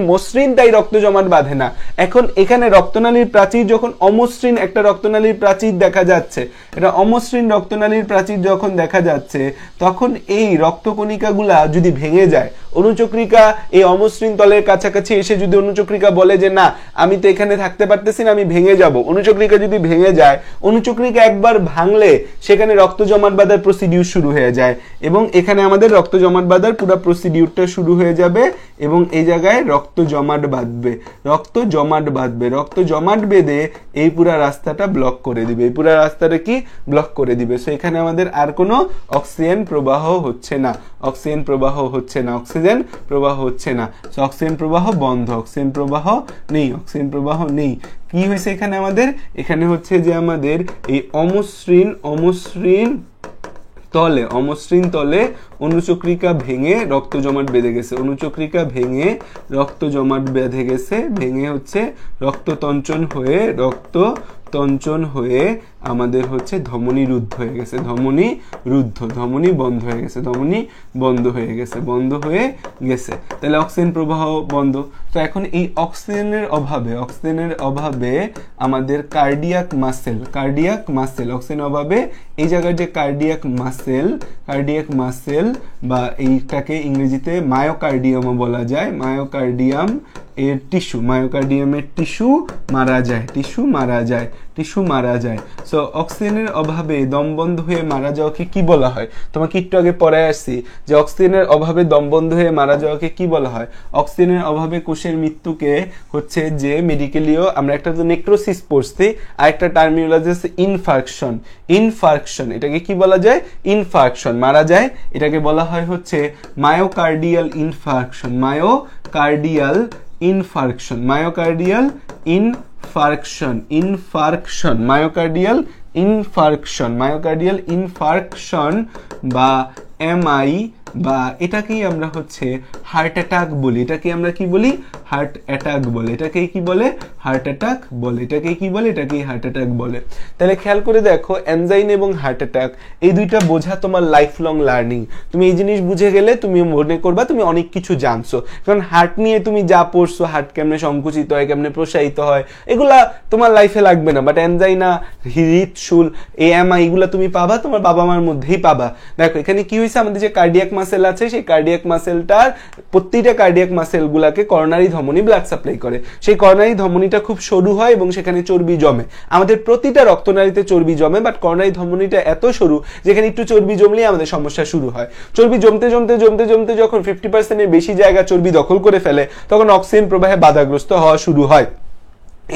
মসৃণ, তাই রক্ত জমাট বাঁধে না। এখন এখানে রক্তনালীর প্রাচীর যখন অমসৃণ একটা রক্তনালীর প্রাচীর দেখা যাচ্ছে, এটা অমসৃণ রক্তনালীর প্রাচীর যখন দেখা যাচ্ছে, তখন এই রক্তকণিকাগুলা যদি ভেঙে যায়, অনুচক্রিকা এই অমসৃণ তলের কাছাকাছি এসে যদি অনুচক্রিকা বলে যে না আমি তো এখানে থাকতে পারতেছি না, আমি ভেঙে যাব, অনুচক্রিকা যদি ভেঙে যায়, অনুচক্রিকা একবার ভাঙলে সেখানে রক্ত জমাট বাঁধার প্রসিডিউর শুরু হয়ে যায়, এবং এখানে আমাদের রক্ত জমাট বাঁধার পুরো প্রসিডিউরটা শুরু হয়ে যাবে, এবং এই জায়গায় রক্ত জমাট বেঁধে এই পুরো রাস্তাটা ব্লক করে দিবে, এই পুরো রাস্তাটা কি ব্লক করে দিবে। সো এখানে আমাদের আর কোনো অক্সিজেন প্রবাহ হচ্ছে না, সো অক্সিজেন প্রবাহ বন্ধ, অক্সিজেন প্রবাহ নেই। কি হয়েছে এখানে আমাদের? এখানে হচ্ছে যে আমাদের এই অমসৃণ তলে অনুচক্রিকা ভেঙে রক্ত জমাট বেঁধে গেছে, ভেঙে হচ্ছে রক্ততঞ্চন হয়ে আমাদের হচ্ছে ধমনী রুদ্ধ হয়ে গেছে, ধমনী বন্ধ হয়ে গেছে। তাহলে অক্সিজেন প্রবাহ বন্ধ। তো এখন এই অক্সিজেনের অভাবে আমাদের কার্ডিয়াক মাসেল অক্সিজেন অভাবে এই জায়গার যে কার্ডিয়াক মাসেল বা এইটাকে ইংরেজিতে মায়োকার্ডিয়ামও বলা যায়, মায়োকার্ডিয়ামের টিস্যু মারা যায়। সো অক্সিজেনের অভাবে দম বন্ধ হয়ে মারা যাওয়াকে কি বলা হয়? তোমাকে একটু আগে পড়ায় আসছি যে অক্সিজেনের অভাবে দম বন্ধ হয়ে মারা যাওয়াকে কি বলা হয়? অক্সিজেনের অভাবে কোষের মৃত্যুকে হচ্ছে যে মেডিকেলিও আমরা একটা তো নেক্রোসিস পড়ছি, আর একটা টার্মিনোলজি আছে ইনফার্কশন। এটাকে কি বলা যায়? ইনফার্কশন, মারা যায়। এটাকে বলা হয় হচ্ছে মায়োকার্ডিয়াল ইনফার্কশন বা এমআই, বা এটাকেই আমরা হচ্ছে হার্ট অ্যাটাক বলি। এটাকেই আমরা কি বলি? হার্ট অ্যাটাক বলে। এটাকেই হার্ট অ্যাটাক বলে। তাহলে খেয়াল করে দেখো, এনজাইন এবং হার্ট অ্যাটাক এই দুইটা বোঝা তোমার লাইফ লং লার্নিং। তুমি এই জিনিস বুঝে গেলে তুমি মনে করবা তুমি অনেক কিছু জানছো, কারণ হার্ট নিয়ে তুমি যা পড়ছো, হার্ট কেমনে সংকুচিত হয়, কেমনে প্রসারিত হয়, এগুলা তোমার লাইফে লাগবে না। বাট এনজাইনা, হৃদশুল, এএমআই এগুলা তুমি পাবা তোমার বাবা মার মধ্যেই পাবা। দেখো এখানে কি হয়েছে, আমাদের যে কার্ডিয়াক মাসেল আছে, সেই কার্ডিয়াক মাসেলটার প্রত্যেকটা কার্ডিয়াক মাসেল গুলাকে করোনারি ধমনী ব্লাড সাপ্লাই করে। সেই করোনারি ধমনীটা খুব সরু হয় এবং সেখানে চর্বি জমে। আমাদের প্রতিটা রক্তনালীতে চর্বি জমে, বাট করোনারি ধমনীটা এত সরু যেখানে একটু চর্বি জমলেই আমাদের সমস্যা শুরু হয়। চর্বি জমতে যখন 50% এর বেশি জায়গা চর্বি দখল করে ফেলে, তখন অক্সিজেন প্রবাহে বাধাগ্রস্ত হওয়া শুরু হয়।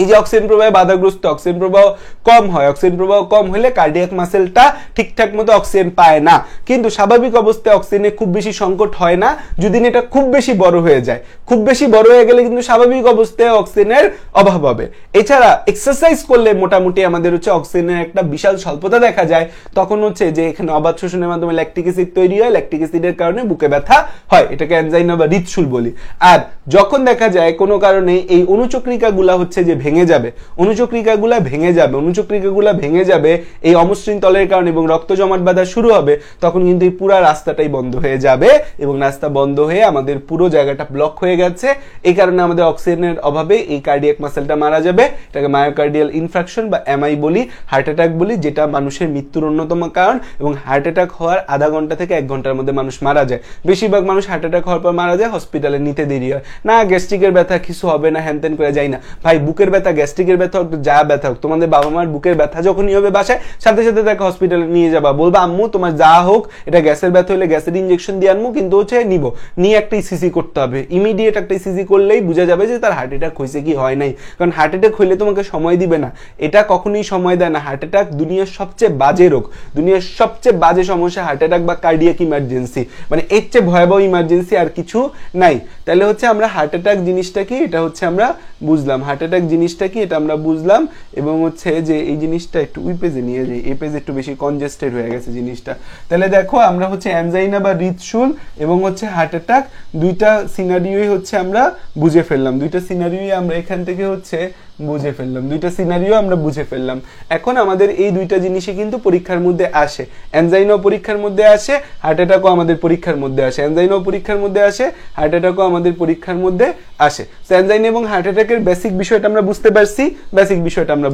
এই যে অক্সিজেন প্রবাহে বাধাগ্রস্ত, অক্সিজেন প্রবাহ কম হয়, অক্সিজেন প্রবাহ কম হলে কার্ডিয়াক মাসেলটা ঠিকঠাক মতো অক্সিজেন পায় না। কিন্তু স্বাভাবিক অবস্থায় অক্সিজেনের খুব বেশি সংকট হয় না, যদি এটা খুব বেশি বড় হয়ে যায়। খুব বেশি বড় হয়ে গেলে কিন্তু স্বাভাবিক অবস্থায় অক্সিজেনের অভাব হবে। এছাড়া এক্সারসাইজ করলে মোটামুটি আমাদের হচ্ছে অক্সিজেনের একটা বিশাল স্বল্পতা দেখা যায়। তখন হচ্ছে যে এখানে অবাধ শোষণের মাধ্যমে ল্যাকটিক অ্যাসিড তৈরি হয়, ল্যাকটিক অ্যাসিডের কারণে বুকে ব্যথা হয়, এটাকে এনজাইনা বা হৃদশুল বলি। আর যখন দেখা যায় কোনো কারণে এই অনুচক্রিকাগুলা হচ্ছে যে ভেঙে যাবে, অনুচক্রিকাগুলা ভেঙে যাবে এই অমসৃণ তলের কারণে এবং রক্ত জমাট বাঁধা শুরু হবে, তখন কিন্তু এই পুরো রাস্তাটাই বন্ধ হয়ে যাবে এবং রাস্তা বন্ধ হয়ে আমাদের পুরো জায়গাটা ব্লক হয়ে গেছে। এই কারণে আমাদের অক্সিজেনের অভাবে এই কার্ডিয়াক মাসেলটা মারা যাবে। এটাকে মায়োকার্ডিয়াল ইনফ্রাকশন বা এমআই বলি, হার্ট অ্যাটাক বলি, যেটা মানুষের মৃত্যুর অন্যতম কারণ। এবং হার্ট অ্যাটাক হওয়ার আধা ঘন্টা থেকে 1 ঘন্টার মধ্যে মানুষ মারা যায়। বেশিরভাগ মানুষ হার্ট অ্যাটাক হওয়ার পর মারা যায়, হসপিটালে নিতে দেরি হয়। না গ্যাস্ট্রিকের ব্যথা কিছু হবে না, হ্যান ত্যান করে যাই না। ভাই বুকের ব্যথা, গ্যাস্ট্রিকের ব্যথা হোক, যা ব্যথা হোক, তোমাদের বাবা মার বুকের ব্যথা যখনই হবে বাসায় সাথে সাথে তাকে হসপিটালে নিয়ে যাবা, বলবা আম্মু তোমার যা হোক, এটা গ্যাসের ব্যথা হলে গ্যাসের ইনজেকশন দিয়ে আনবো, কিন্তু হচ্ছে নিয়ে একটা ইসিজি করতে হবে। ইমিডিয়েট একটা ইসিজি করলেই বোঝা যাবে যে তার হার্ট অ্যাটাক হয়েছে কি হয় নাই। কারণ হার্ট অ্যাটাক হইলে তোমাকে সময় দিবে না, এটা কখনোই সময় দেয় না। হার্ট অ্যাটাক দুনিয়ার সবচেয়ে বাজে রোগ, দুনিয়ার সবচেয়ে বাজে সমস্যা হার্ট অ্যাটাক বা কার্ডিয়াক ইমার্জেন্সি, মানে এর চেয়ে ভয়াবহ ইমার্জেন্সি আর কিছু নাই। তাহলে হচ্ছে আমরা হার্ট অ্যাটাক জিনিসটা কি, এটা হচ্ছে আমরা বুঝলাম, হার্ট অ্যাটাক জিনিসটা কি এটা আমরা বুঝলাম। এবং হচ্ছে যে এই জিনিসটা একটু ওই পেজে নিয়ে যাই, এই পেজে একটু বেশি কনজেস্টেড হয়ে গেছে জিনিসটা। তাহলে দেখো আমরা হচ্ছে অ্যানজাইনা বা হৃদশুল এবং হচ্ছে হার্ট অ্যাটাক দুইটা সিনারিওই হচ্ছে আমরা বুঝে ফেললাম, দুইটা সিনারিওই আমরা এখান থেকে হচ্ছে বুঝে ফেললাম, দুইটা সিনারিও আমরা বুঝে ফেললাম। এখন আমাদের এই দুইটা জিনিসই কিন্তু পরীক্ষার মধ্যে আসে, অ্যানজাইনাও পরীক্ষার মধ্যে আসে, হার্ট অ্যাটাকও আমাদের পরীক্ষার মধ্যে আসে, অ্যানজাইনাও পরীক্ষার মধ্যে আসে, হার্ট অ্যাটাকও আমাদের পরীক্ষার মধ্যে আসে। তো অ্যানজাইনা এবং হার্ট অ্যাটাকের বেসিক বিষয়টা আমরা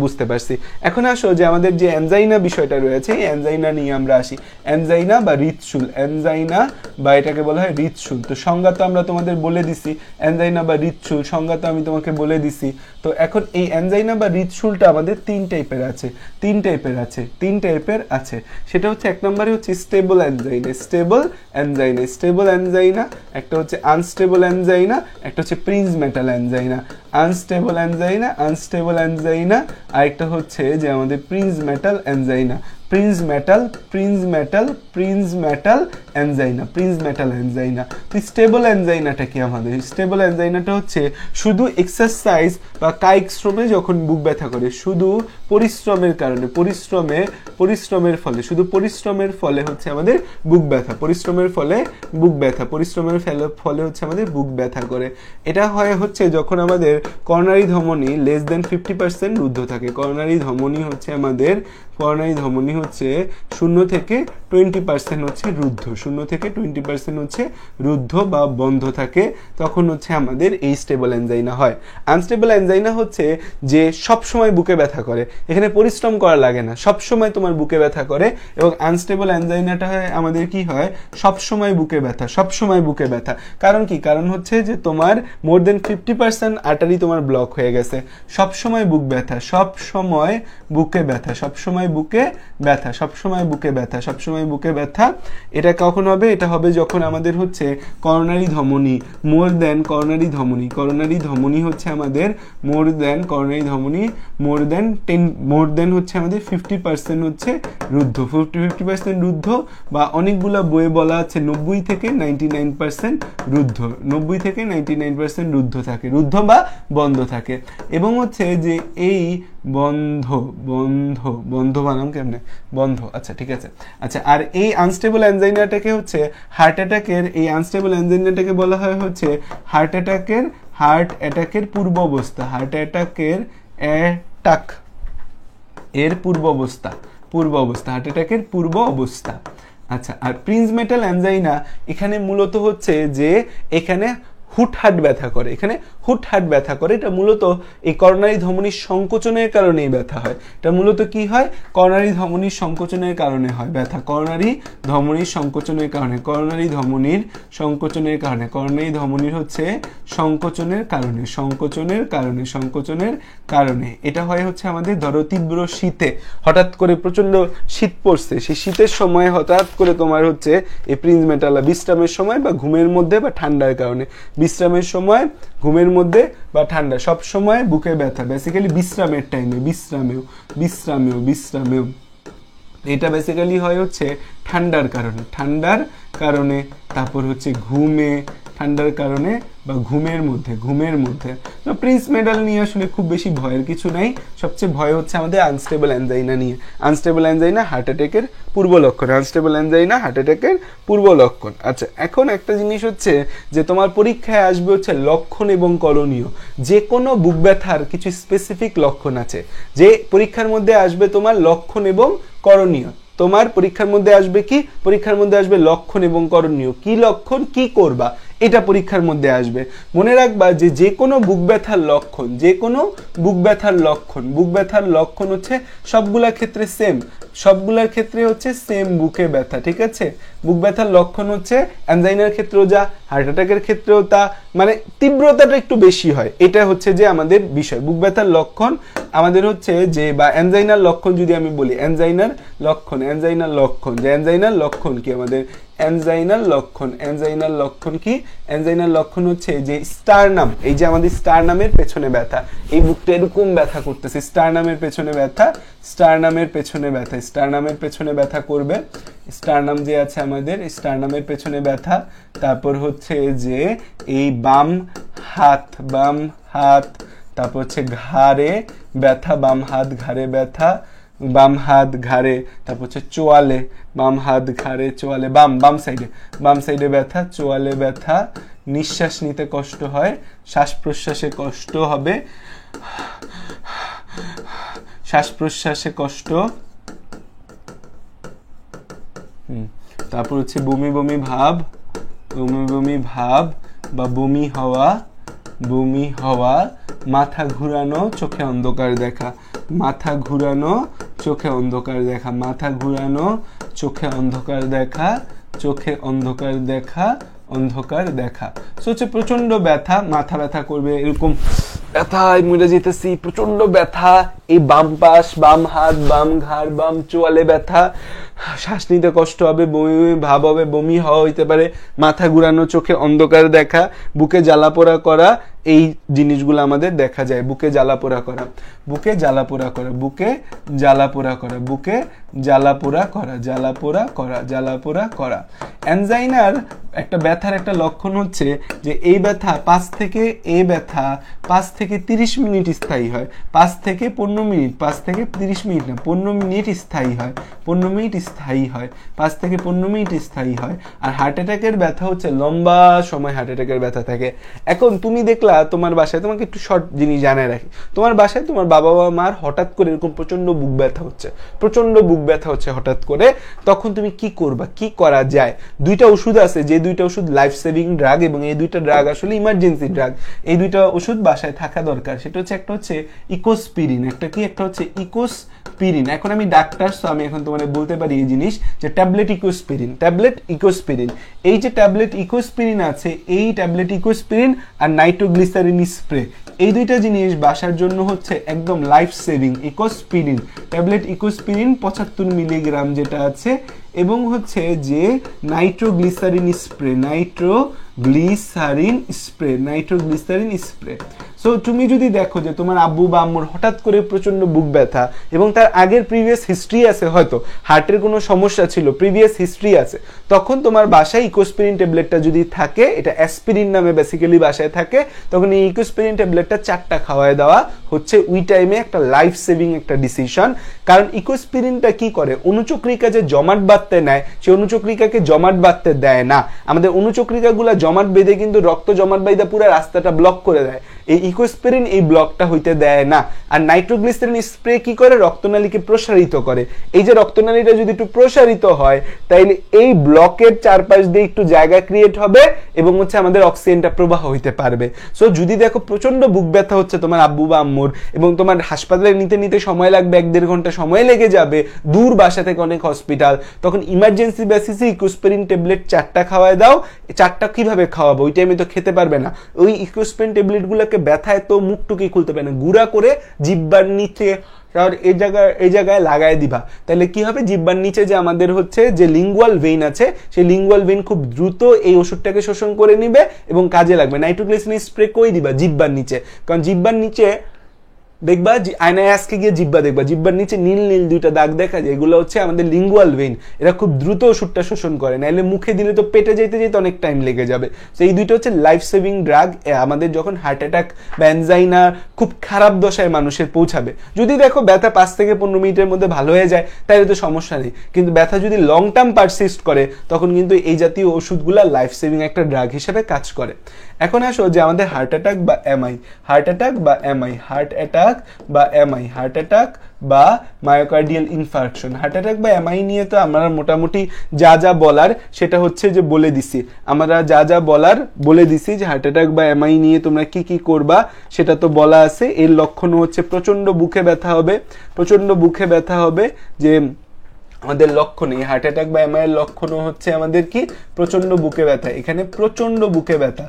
বুঝতে পারছি, এখন আসো যে আমাদের যে অ্যানজাইনা বিষয়টা রয়েছে, এই অ্যানজাইনা নিয়ে আমরা আসি। অ্যানজাইনা বা হৃদশুল, অ্যানজাইনা বা এটাকে বলা হয় হৃদশুল। তো সংজ্ঞা তো আমরা তোমাদের বলে দিছি, অ্যানজাইনা বা হৃদশুল সংজ্ঞা তো আমি তোমাকে বলে দিছি। তো এখন এই অ্যানজাইনা বা হৃদশুলটা আমাদের তিন টাইপের আছে, সেটা হচ্ছে এক নম্বরে হচ্ছে স্টেবল অ্যানজাইনা, একটা হচ্ছে আনস্টেবল অ্যানজাইনা, একটা হচ্ছে Prince metal angina. Unstable angina আরেকটা হচ্ছে যে আমাদের Prince metal angina. Prince metal angina. তো স্টেবল অ্যানজাইনাটা কি আমাদের? স্টেবল অ্যানজাইনাটা হচ্ছে শুধু এক্সারসাইজ বা কায়িক শ্রমে যখন বুক ব্যথা করে, শুধু পরিশ্রমের কারণে, পরিশ্রমের ফলে হচ্ছে আমাদের বুক ব্যথা, পরিশ্রমের ফলে হচ্ছে আমাদের বুক ব্যথা করে। এটা হয় হচ্ছে যখন আমাদের করোনারি ধমনী লেস দেন 50% রুদ্ধ থাকে। করোনারি ধমনী হচ্ছে 0 থেকে 20% হচ্ছে রুদ্ধ বা বন্ধ থাকে, তখন হচ্ছে আমাদের এই স্টেবল অ্যানজাইনা হয়। আনস্টেবল অ্যানজাইনা হচ্ছে যে সব সময় বুকে ব্যথা করে, এখানে পরিশ্রম করা লাগে না, সব সময় তোমার বুকে ব্যথা করে। এবং আনস্টেবল অ্যানজাইনাটা হয় আমাদের কি হয়, সব সময় বুকে ব্যথা। কারণ কি? কারণ হচ্ছে যে তোমার মোর দেন 50% আর্টারি তোমার ব্লক হয়ে গেছে, সব সময় বুকে ব্যথা। এটা কখন হবে? এটা হবে যখন আমাদের হচ্ছে করোনারি ধমনী হচ্ছে আমাদের মোর দেন হচ্ছে আমাদের 50% হচ্ছে রুদ্ধ, 50% রুদ্ধ, বা অনেকগুলা বইয়ে বলা আছে 90 থেকে 99% রুদ্ধ থাকে, রুদ্ধ বা বন্ধ থাকে। এবং হচ্ছে যে এই বন্ধ বানাম কেমনে? বন্ধ, আচ্ছা ঠিক আছে। আচ্ছা, আর এই আনস্টেবল অ্যানজাইনাটাকে হচ্ছে হার্ট অ্যাটাকের বলা হয় হচ্ছে হার্ট অ্যাটাকের পূর্ব অবস্থা, হার্ট অ্যাটাকের পূর্ব অবস্থা। আচ্ছা, আর প্রিন্স মেটাল অ্যানজাইনা এখানে মূলত হচ্ছে যে এখানে হুটহাট ব্যথা করে, এটা মূলত এই করোনারি ধমনীর সংকোচনের কারণেই ব্যথা হয়। এটা মূলত কি হয়? করোনারি ধমনীর সংকোচনের কারণে হয় ব্যথা, করোনারি ধমনীর হচ্ছে সংকোচনের কারণে এটা হয় হচ্ছে আমাদের, ধরো তীব্র শীতে হঠাৎ করে প্রচন্ড শীত পড়ছে, সেই শীতের সময় হঠাৎ করে তোমার হচ্ছে এই প্রিন্স মেটাল বিশ্রামের সময় বা ঘুমের মধ্যে বা ঠান্ডার কারণে, বিশ্রামের সময়, ঘুমের মধ্যে বা ঠান্ডা, সব সময় বুকে ব্যথা, বেসিক্যালি বিশ্রামের টাইমে, বিশ্রামেও এটা বেসিক্যালি হয় হচ্ছে ঠান্ডার কারণে, তারপর হচ্ছে ঠান্ডার কারণে বা ঘুমের মধ্যে। তো প্রিন্স মেটাল নিয়ে আসলে খুব বেশি ভয়ের কিছু নাই, সবচেয়ে ভয় হচ্ছে আমাদের আনস্টেবল অ্যানজাইনা নিয়ে। আনস্টেবল অ্যানজাইনা হার্ট অ্যাটাকের পূর্ব লক্ষণ। আচ্ছা, এখন একটা জিনিস হচ্ছে যে তোমার পরীক্ষায় আসবে হচ্ছে লক্ষণ এবং করণীয়। যে কোনো বুক ব্যথার কিছু স্পেসিফিক লক্ষণ আছে, যে পরীক্ষার মধ্যে আসবে তোমার লক্ষণ এবং করণীয়। তোমার পরীক্ষার মধ্যে আসবে লক্ষণ এবং করণীয়। কি লক্ষণ, কি করবা, এটা পরীক্ষার মধ্যে আসবে। মনে রাখবা যে কোনো বুক ব্যথার লক্ষণ হচ্ছে সবগুলার ক্ষেত্রে হচ্ছে সেম বুকে ব্যথা, ঠিক আছে? বুক ব্যথার লক্ষণ হচ্ছে অ্যানজাইনার ক্ষেত্রেও যা, হার্ট অ্যাটাকের ক্ষেত্রেও তা, মানে তীব্রতাটা একটু বেশি হয়। এটা হচ্ছে যে আমাদের বিষয়। বুক ব্যথার লক্ষণ আমাদের হচ্ছে যে, বা অ্যানজাইনার লক্ষণ যদি আমি বলি, অ্যানজাইনার লক্ষণ কি আমাদের? অ্যানজাইনার লক্ষণ হচ্ছে যে স্টারনাম, এই যে আমাদের স্টারনামের পেছনে ব্যথা, এই বুকটা এরকম ব্যথা করতেছে, স্টারনামের পেছনে ব্যথা করবে, স্টারনাম যে আছে আমাদের, স্টারনামের পেছনে ব্যথা। তারপর হচ্ছে যে এই বাম হাত তারপর হচ্ছে ঘাড়ে ব্যথা, বাম হাত ঘাড়ে ব্যথা, বাম হাত ঘাড়ে, তারপর হচ্ছে চোয়ালে, বাম হাত ঘাড়ে চোয়ালে, বাম সাইডে ব্যথা, চোয়ালে ব্যথা, নিঃশ্বাস নিতে কষ্ট হয়, শ্বাস প্রশ্বাসে কষ্ট হবে, শ্বাস প্রশ্বাসে কষ্ট, তারপর হচ্ছে বমি বমি ভাব বা বমি হওয়া, মাথা ঘুরানো, চোখে অন্ধকার দেখা, মাথা ঘুরানো, চোখে অন্ধকার দেখা, মাথা ঘুরানো, চোখে অন্ধকার দেখা, চোখে অন্ধকার দেখা, অন্ধকার দেখা। সো হচ্ছে প্রচন্ড ব্যথা, মাথা ব্যথা করবে, এরকম ব্যথায় মরে যেতেছি, প্রচন্ড ব্যথা, এই বাম পাশ, বাম হাত, বাম ঘাড়, বাম চোয়ালে ব্যথা, শ্বাস নিতে কষ্ট হবে, বমি বমি ভাব হবে, বমি হওয়া হইতে পারে, মাথা ঘুরানো, চোখে অন্ধকার দেখা, বুকে জ্বালাপোড়া করা, এই জিনিসগুলো আমাদের দেখা যায়। বুকে জ্বালাপোড়া করা, বুকে জ্বালাপোড়া করা, বুকে জ্বালাপোড়া করা, বুকে জ্বালাপোড়া করা, জ্বালাপোড়া করা। অ্যানজাইনার একটা ব্যথার একটা লক্ষণ হচ্ছে যে এই ব্যথা 5 থেকে 30 মিনিট স্থায়ী হয়, 5 থেকে 15 মিনিট, 5 থেকে 30 মিনিট না, 15 মিনিট স্থায়ী হয়, 15 মিনিট স্থায়ী হয়, 5 থেকে 15 মিনিট স্থায়ী হয়। আর হার্ট অ্যাটাকের ব্যথা হচ্ছে লম্বা সময় হার্ট অ্যাটাকের ব্যথা থাকে। এখন তুমি দেখলা তোমার বাসায়, তোমাকে একটু শর্ট জিনিস জানায় রাখি, তোমার বাসায় তোমার বাবা বা মার হঠাৎ করে এরকম প্রচন্ড বুক ব্যথা হচ্ছে হঠাৎ করে, তখন তুমি কি করবা, কি করা যায়? দুইটা ওষুধ আছে, যে দুইটা ওষুধ লাইফ সেভিং ড্রাগ, এবং এই দুইটা ড্রাগ আসলে ইমার্জেন্সি ড্রাগ। এই দুইটা ওষুধ বাসায় থাকা দরকার। সেটা হচ্ছে, একটা হচ্ছে ইকোস্পিরিন, একটা হচ্ছে ইকোস্পিরিন। এখন আমি ডাক্তার, তো আমি এখন তোমাদের বলতে পারি এই জিনিস যে ট্যাবলেট ইকোস্পিরিন। এই যে ট্যাবলেট ইকোস্পিরিন আছে, এই ট্যাবলেট ইকোস্পিরিন আর নাইট্রোগ্লিসারিন স্প্রে, এই দুইটা জিনিস বাসার জন্য হচ্ছে একদম life saving. Ecosprin, tablet Ecosprin 75 milligram যেটা আছে, এবং হচ্ছে যে নাইট্রোগ্লিসারিন স্প্রে। সো তুমি যদি দেখো যে তোমার আব্বু বা আম্মুর হঠাৎ করে প্রচন্ড বুক ব্যথা, এবং তার আগের প্রিভিয়াস হিস্ট্রি আছে, হয়তো হার্টের কোনো সমস্যা ছিল, প্রিভিয়াস হিস্ট্রি আছে, তখন তোমার বাসায় ইকোস্পিরিন ট্যাবলেটটা যদি থাকে, এটা অ্যাসপিরিন নামে বেসিক্যালি বাসায় থাকে, তখন এই ইকোস্পিরিন ট্যাবলেটটা 4টা খাওয়ায় দেওয়া হচ্ছে ওই টাইমে একটা লাইফ সেভিং একটা ডিসিশন। কারণ ইকোস্পিরিনটা কি করে, অনুচক্রিকা যে জমাট বাঁধতে নেয়, সেই অনুচক্রিকাকে জমাট বাঁধতে দেয় না। আমাদের অনুচক্রিকাগুলা জমাট বেঁধে কিন্তু রক্ত জমাট বাঁধা পুরো রাস্তাটা ব্লক করে দেয়, এই ইকোস্পিরিন এই ব্লকটা হইতে দেয় না। আর নাইট্রোগ্লিসারিন স্প্রে কি করে, রক্তনালীকে প্রসারিত করে। এই যে রক্তনালীটা যদি একটু প্রসারিত হয়, তাইলে এই ব্লকের চারপাশ দিয়ে একটু জায়গা ক্রিয়েট হবে, এবং হচ্ছে আমাদের অক্সিজেনটা প্রবাহ হইতে পারবে। সো যদি দেখো প্রচন্ড বুক ব্যথা হচ্ছে তোমার আব্বু বা আম্মুর, এবং তোমার হাসপাতালে নিতে সময় লাগবে, 1-1.5 ঘন্টা সময় লেগে যাবে, দূর বাসা থেকে অনেক হসপিটাল, তখন ইমার্জেন্সি বেসিসে ইকোস্পিরিন ট্যাবলেট 4টা খাওয়ায় দাও। 4টা কিভাবে খাওয়াবো, ওই টাইমে তো খেতে পারবে না। ওই ইকোস্পিরিন ট্যাবলেটগুলোকে ব্যথায় তো মুখটুকি খুলতে পারে না, গুঁড়া করে জিহ্বার নিচে এই জায়গায় লাগায় দিবা। তাহলে কি হবে, জিহ্বার নিচে যে আমাদের হচ্ছে যে লিঙ্গুয়াল ভেইন আছে, সেই লিঙ্গুয়াল ভেইন খুব দ্রুত এই ওষুধটাকে শোষণ করে নিবে এবং কাজে লাগবে। নাইট্রোগ্লিসারিন স্প্রে কই দিবা, জিহ্বার নিচে, কারণ জিহ্বার নিচে দেখবা, আয়নায় আজকে গিয়ে জিহ্বা দেখবা, জিহ্বার নিচে নীল নীল 2টা দাগ দেখা যায়, এগুলো হচ্ছে আমাদের লিঙ্গুয়াল ভেইন, এরা খুব দ্রুত ওষুধটা শোষণ করে, নাইলে মুখে দিলে তো পেটে যেতে অনেক টাইম লেগে যাবে। তো এই 2টা হচ্ছে লাইফ সেভিং ড্রাগ, আমাদের যখন হার্ট অ্যাটাক বা অ্যানজাইনা খুব খারাপ দশায় মানুষের পৌঁছাবে। যদি দেখো ব্যথা 5 থেকে 15 মিনিটের মধ্যে ভালো হয়ে যায়, তাহলে তো সমস্যা নেই, কিন্তু ব্যথা যদি লং টার্ম পারসিস্ট করে, তখন কিন্তু এই জাতীয় ওষুধগুলা লাইফ সেভিং একটা ড্রাগ হিসেবে কাজ করে। এখন আসো যে আমাদের হার্ট অ্যাটাক বা মায়োকার্ডিয়াল ইনফার্কশন, হার্ট অ্যাটাক বা এমআই নিয়ে তো আমরা মোটামুটি যা বলার সেটা হচ্ছে যে বলে দিছি, আমরা যা বলার বলে দিছি, যে হার্ট অ্যাটাক বা এমআই নিয়ে তোমরা কি করবা সেটা তো বলা আছে। এর লক্ষণ হচ্ছে প্রচন্ড বুকে ব্যথা হবে, যে আমাদের লক্ষণ, এই হার্ট অ্যাটাক বা এমআই এর লক্ষণ হচ্ছে আমাদের কি, প্রচন্ড বুকে ব্যথা। এখানে প্রচন্ড বুকে ব্যথা,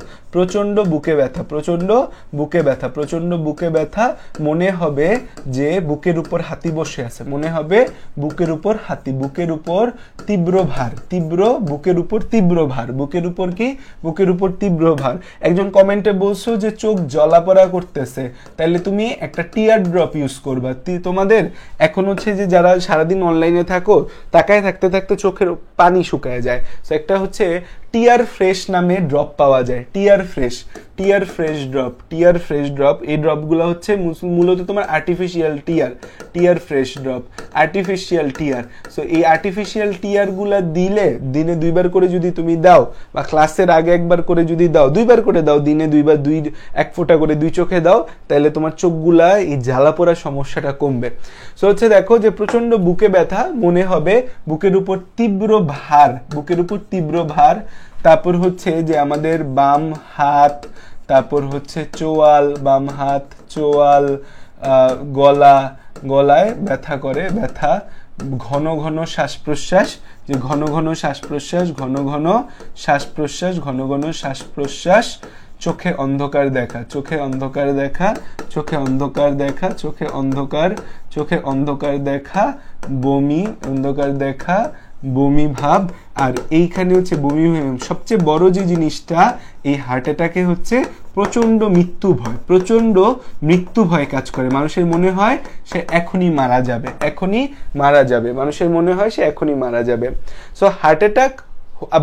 মনে হবে যে বুকের উপর হাতি বসে আছে, বুকের উপর তীব্র ভার। একজন কমেন্টে বলছো যে চোখ জ্বলাপোড়া করতেছে, তাহলে তুমি একটা টিয়ার ড্রপ ইউজ করবা। তোমাদের এখন হচ্ছে যে যারা সারাদিন অনলাইনে থাকো, তাকায় থাকতে চোখের পানি শুকায় যায়, তো একটা হচ্ছে টিয়ার ফ্রেশ নামে ড্রপ পাওয়া যায়। টিয়ার ফ্রেশ ড্রপ, এই ড্রপগুলো হচ্ছে মূলত তোমার আর্টিফিশিয়াল টিয়ার ফ্রেশ ড্রপ, আর্টিফিশিয়াল টিয়ার। সো এই আর্টিফিশিয়াল টিয়ারগুলো দিলে দিনে 2 বার করে যদি তুমি দাও, বা ক্লাসের আগে 1 বার করে যদি দাও, 2 বার করে দাও, দিনে 2 বার 1 ফোঁটা করে 2 চোখে দাও, তাহলে তোমার চোখগুলা এই জ্বালা পোড়া সমস্যাটা কমবে। সো হচ্ছে দেখো যে প্রচন্ড বুকে ব্যথা মনে হবে, বুকের উপর তীব্র ভার, তারপর হচ্ছে যে আমাদের বাম হাত, তারপর হচ্ছে চোয়াল, বাম হাত, চোয়াল, গলায় ব্যথা করে, ঘন ঘন শ্বাস প্রশ্বাস, যে ঘন ঘন শ্বাস প্রশ্বাস, চোখে অন্ধকার দেখা, বমি ভাব। আর এইখানে হচ্ছে বমি, সবচেয়ে বড় যে জিনিসটা, এই হার্ট অ্যাটাকে হচ্ছে প্রচন্ড মৃত্যু ভয় কাজ করে। মানুষের মনে হয় সে এখনই মারা যাবে, সো হার্ট অ্যাটাক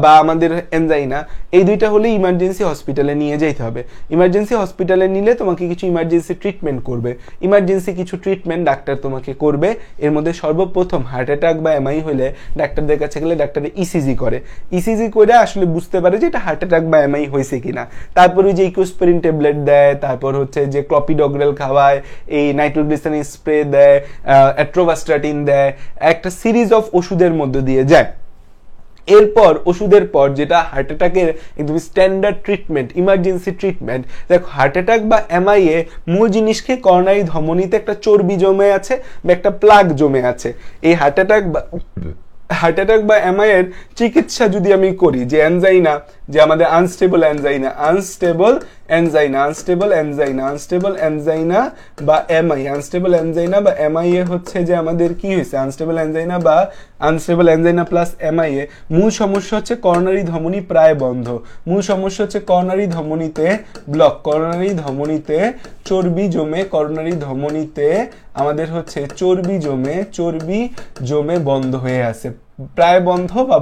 বা আমাদের এনজাইনা, এই দুইটা হলে ইমার্জেন্সি হসপিটালে নিয়ে যেতে হবে। ইমার্জেন্সি হসপিটালে নিলে তোমাকে কিছু ইমার্জেন্সি ট্রিটমেন্ট করবে, ডাক্তার তোমাকে করবে। এর মধ্যে সর্বপ্রথম হার্ট অ্যাটাক বা এমআই হলে ডাক্তারদের কাছে গেলে ডাক্তার ইসিজি করে আসলে বুঝতে পারে যে এটা হার্ট অ্যাটাক বা এমআই হয়েছে কিনা। তারপরে যে ইকোস্পেরিন ট্যাবলেট দেয়, তারপর হচ্ছে যে ক্লপিডগ্রেল খাওয়ায়, এই নাইট্রোগ্লিসারিন স্প্রে দেয়, অ্যাট্রোভাস্টাটিন দেয়, একটা সিরিজ অফ ওষুধের মধ্যে দিয়ে যায়। এরপর ওষুধের পর যেটা হার্ট অ্যাটাকের একদম স্ট্যান্ডার্ড ট্রিটমেন্ট, ইমার্জেন্সি ট্রিটমেন্ট, দেখো হার্ট অ্যাটাক বা এমআই এ মূল জিনিসকে করোনারি ধমনীতে একটা চর্বি জমে আছে বা একটা প্লাগ জমে আছে। এই হার্ট অ্যাটাক বা এমআই এর চিকিৎসা যদি আমি করি, যে এনজাইনা, যে আমাদের আনস্টেবল এনজাইনা বা এমআই এ হচ্ছে যে আমাদের কি হয়েছে, আনস্টেবল এনজাইনা প্লাস এমআই এ মূল সমস্যা হচ্ছে করোনারি ধমনী প্রায় বন্ধ, মূল সমস্যা হচ্ছে করোনারি ধমনীতে ব্লক, করোনারি ধমনীতে চর্বি জমে, করোনারি ধমনীতে আমাদের হচ্ছে চর্বি জমে বন্ধ হয়ে আছে, প্রায় বন্ধ বা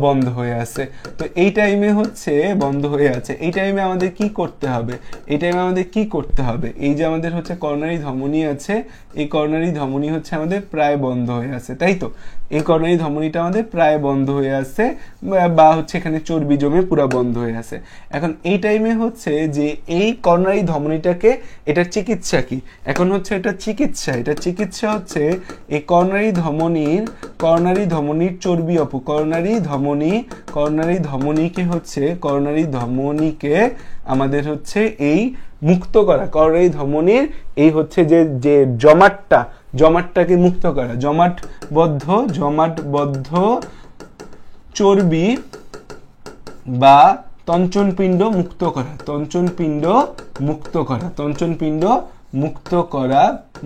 বন্ধ হয়ে আছে। তো এই টাইমে হচ্ছে বন্ধ হয়ে আছে, এই টাইমে আমাদের কি করতে হবে, এই যে আমাদের হচ্ছে করোনারি ধমনী আছে, এই করোনারি ধমনী হচ্ছে আমাদের প্রায় বন্ধ হয়ে আছে, তাই তো? এই করোনারি ধমনীটা আমাদের প্রায় বন্ধ হয়ে আছে, বা হচ্ছে এখানে চর্বি জমে পুরো বন্ধ হয়ে আছে। এখন এই টাইমে হচ্ছে যে এই করোনারি ধমনীটাকে, এটার চিকিৎসা কি? এখন হচ্ছে এটা চিকিৎসা হচ্ছে এই করোনারি ধমনীর চর্বি করোনারি ধমনীকে আমাদের হচ্ছে এই মুক্ত করা, করোনারি ধমনীর এই হচ্ছে যে জমাটটাকে মুক্ত করা, জমাটবদ্ধ চর্বি বা তঞ্চনপিণ্ড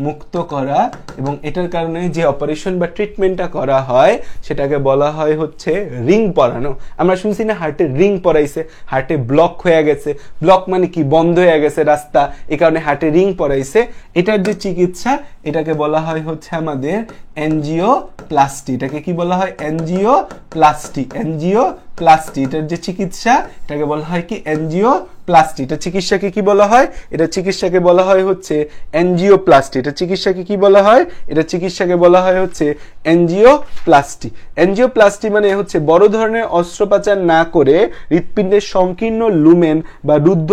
মুক্ত করা, এবং এটার কারণে যে অপারেশন বা ট্রিটমেন্টটা করা হয় সেটাকে বলা হয় হচ্ছে রিং পরানো। আমরা শুনছি না হার্টে রিং পরাইছে, হার্টে ব্লক হয়ে গেছে, ব্লক মানে কি, বন্ধ হয়ে গেছে রাস্তা, এই কারণে হার্টে রিং পরাইছে। এটার যে চিকিৎসা, এটাকে বলা হয় হচ্ছে আমাদের এনজিওপ্লাস্টি। এটাকে কি বলা হয়? এনজিওপ্লাস্টি। এটার যে চিকিৎসা, এটাকে বলা হয় কি এনজিওপ্লাস্টি। এটা চিকিৎসাকে কি বলা হয়? এটা চিকিৎসাকে বলা হয় হচ্ছে এনজিওপ্লাস্টি। এটা চিকিৎসাকে কি বলা হয়? এটা চিকিৎসাকে বলা হয় হচ্ছে এনজিওপ্লাস্টি। এনজিওপ্লাস্টি মানে হচ্ছে বড় ধরনের অস্ত্রোপচার না করে হৃৎপিণ্ডের সংকীর্ণ লুমেন বা রুদ্ধ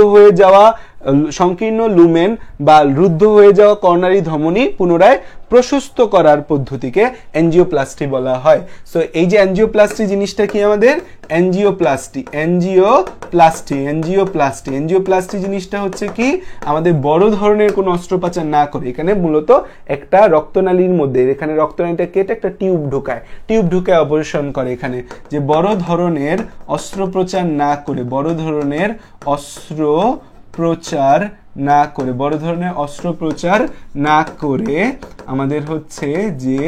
হয়ে যাওয়া করোনারি ধমনী পুনরায় প্রশস্ত করার পদ্ধতিকে এনজিওপ্লাস্টি বলা হয়। সো এই যে এনজিওপ্লাস্টি জিনিসটা কি আমাদের? এনজিওপ্লাস্টি জিনিসটা হচ্ছে কি, আমাদের বড় ধরনের কোনো অস্ত্রোপচার না করে, এখানে মূলত একটা রক্তনালীর মধ্যে, এখানে রক্তনালীটা কেটে একটা টিউব ঢুকায় অপারেশন করে। এখানে যে বড় ধরনের অস্ত্রোপচার না করে আমাদের হচ্ছে যে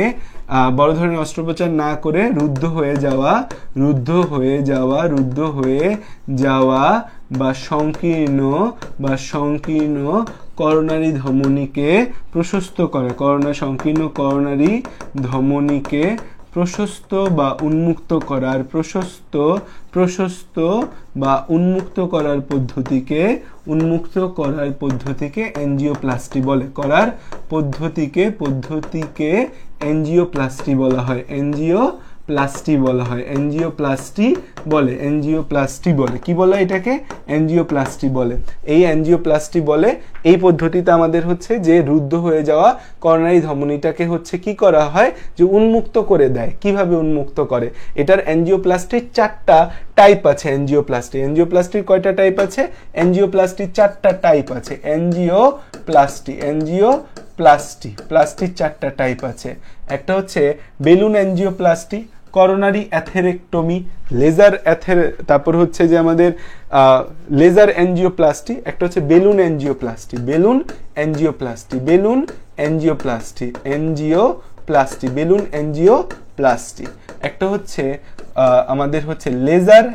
না করে রুদ্ধ হয়ে যাওয়া বা সংকীর্ণ করোনারি ধমনীকে প্রশস্ত করা, সংকীর্ণ করোনারি ধমনীকে প্রশস্ত বা উন্মুক্ত করার প্রশস্ত বা উন্মুক্ত করার পদ্ধতিকে এনজিওপ্লাস্টি বলে। করার পদ্ধতিকে এনজিওপ্লাস্টি বলা হয়। এনজিওপ্লাস্টি বলে। কি বলে এটাকে? এনজিওপ্লাস্টি বলে। এই এনজিওপ্লাস্টি বলে। এই পদ্ধতিতে আমাদের হচ্ছে যে রুদ্ধ হয়ে যাওয়া করোনারি ধমনীটাকে হচ্ছে কি করা হয়, যে উন্মুক্ত করে দেয়। কিভাবে উন্মুক্ত করে? এটার এনজিওপ্লাস্টির 4টা টাইপ আছে। এনজিওপ্লাস্টির কয়টা টাইপ আছে? এনজিওপ্লাস্টির 4টা টাইপ আছে। প্লাস্টির 4টা টাইপ আছে। একটা হচ্ছে বেলুন এনজিওপ্লাস্টি, করোনারি অ্যাথেরেক্টমি, তারপর হচ্ছে যে আমাদের লেজার এনজিওপ্লাস্টি, একটা হচ্ছে বেলুন এনজিওপ্লাস্টি, একটা হচ্ছে আমাদের হচ্ছে লেজার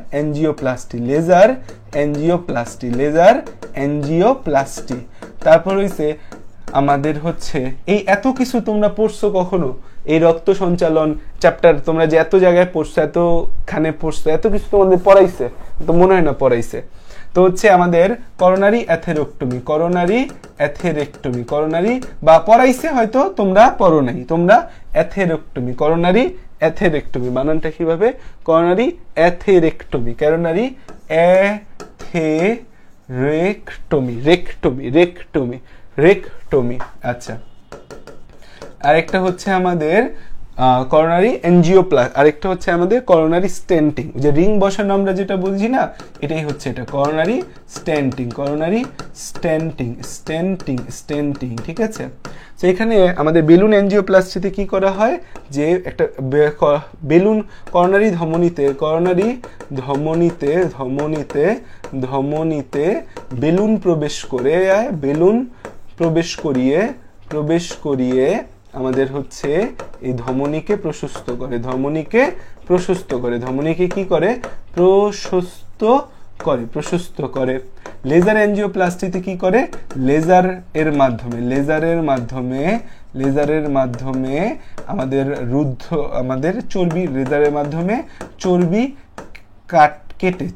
এনজিওপ্লাস্টি। তারপর হইছে আমাদের হচ্ছে এই এত কিছু তোমরা পড়ছো কখনো? এই রক্ত সঞ্চালন চ্যাপ্টার তোমরা যে এত জায়গায় পড়ছো, এতখানে পড়ছো, এত কিছু তোমাদের পড়াইছে? তো মনে হয় না পড়াইছে। তো হচ্ছে আমাদের করোনারি বা পড়াইছে, হয়তো তোমরা পড়ো নাই। তোমরা করোনারি অ্যাথেরেক্টমি বানানটা কিভাবে? Coronary atherectomy, rectomy. আচ্ছা, আরেকটা হচ্ছে আমাদের করোনারি আরেকটা হচ্ছে আমাদের করোনারি স্টেন্টিং, যে রিং বসানো আমরা যেটা বলছি না, এটাই হচ্ছে এটা করোনারি স্টেন্টিং। ঠিক আছে? তো এখানে আমাদের বেলুন এনজিওপ্লাস্টিতে কি করা হয়, যে একটা বেলুন করোনারি ধমনীতে বেলুন প্রবেশ করিয়ে আমাদের হচ্ছে এই ধমনীকে প্রশস্ত করে। ধমনীকে কি করে? প্রশস্ত করে। লেজার এনজিওপ্লাস্টিতে কি করে? লেজারের মাধ্যমে আমাদের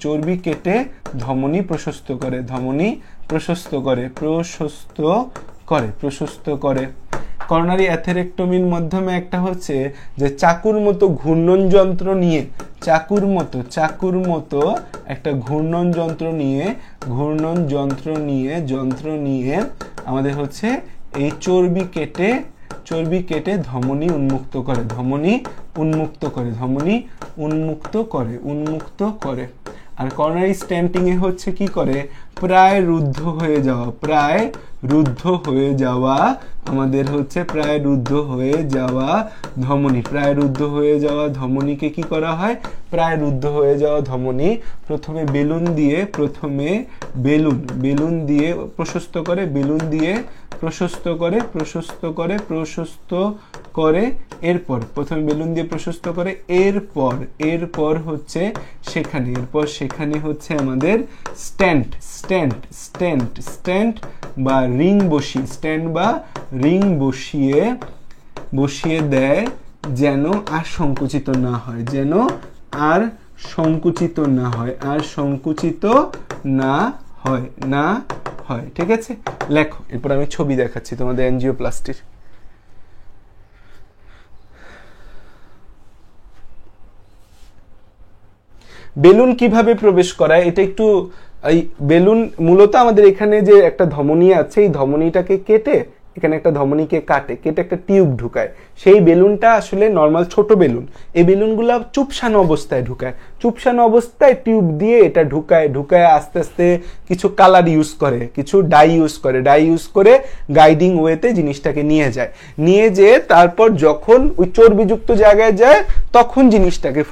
চর্বি কেটে ধমনী প্রশস্ত করে। করোনারি অ্যাথেরেক্টমির মাধ্যমে একটা হচ্ছে যে চাকুর মতো ঘূর্ণন যন্ত্র একটা ঘূর্ণন যন্ত্র নিয়ে আমাদের হচ্ছে এই চর্বি কেটে ধমনী উন্মুক্ত করে। আর করোনারি স্ট্যান্টিং এ হচ্ছে কি করে? প্রায় রুদ্ধ হয়ে যাওয়া আমাদের হচ্ছে ধমনীকে কি করা হয়? প্রায় রুদ্ধ হয়ে যাওয়া ধমনী প্রথমে বেলুন দিয়ে প্রশস্ত করে। এরপর প্রথমে বেলুন দিয়ে প্রশস্ত করে, এরপর হচ্ছে সেখানে হচ্ছে আমাদের স্ট্যান্ড বা রিং বসিয়ে দেয়, যেন আর সংকুচিত না হয়। ঠিক আছে? লেখো। এরপর আমি ছবি দেখাচ্ছি তোমাদের এনজিওপ্লাস্টির। বেলুন কিভাবে প্রবেশ করায় এটা একটু, এই বেলুন মূলত আমাদের এখানে যে একটা ধমনী আছে, এই ধমনীটাকে কেটে এখানে একটা ধমনীকে কেটে একটা টিউব ঢুকায়। সেই বেলুনটা আসলে নর্মাল ছোট বেলুন। এই বেলুনগুলো চুপসানো অবস্থায় টিউব দিয়ে এটা ঢুকায় আস্তে আস্তে কিছু কালার ইউজ করে, কিছু ডাই ইউজ করে গাইডিং ওয়েতে জিনিসটাকে নিয়ে যেয়ে তারপর যখন ওই চর্বিযুক্ত জায়গায় যায় তখন জিনিসটাকে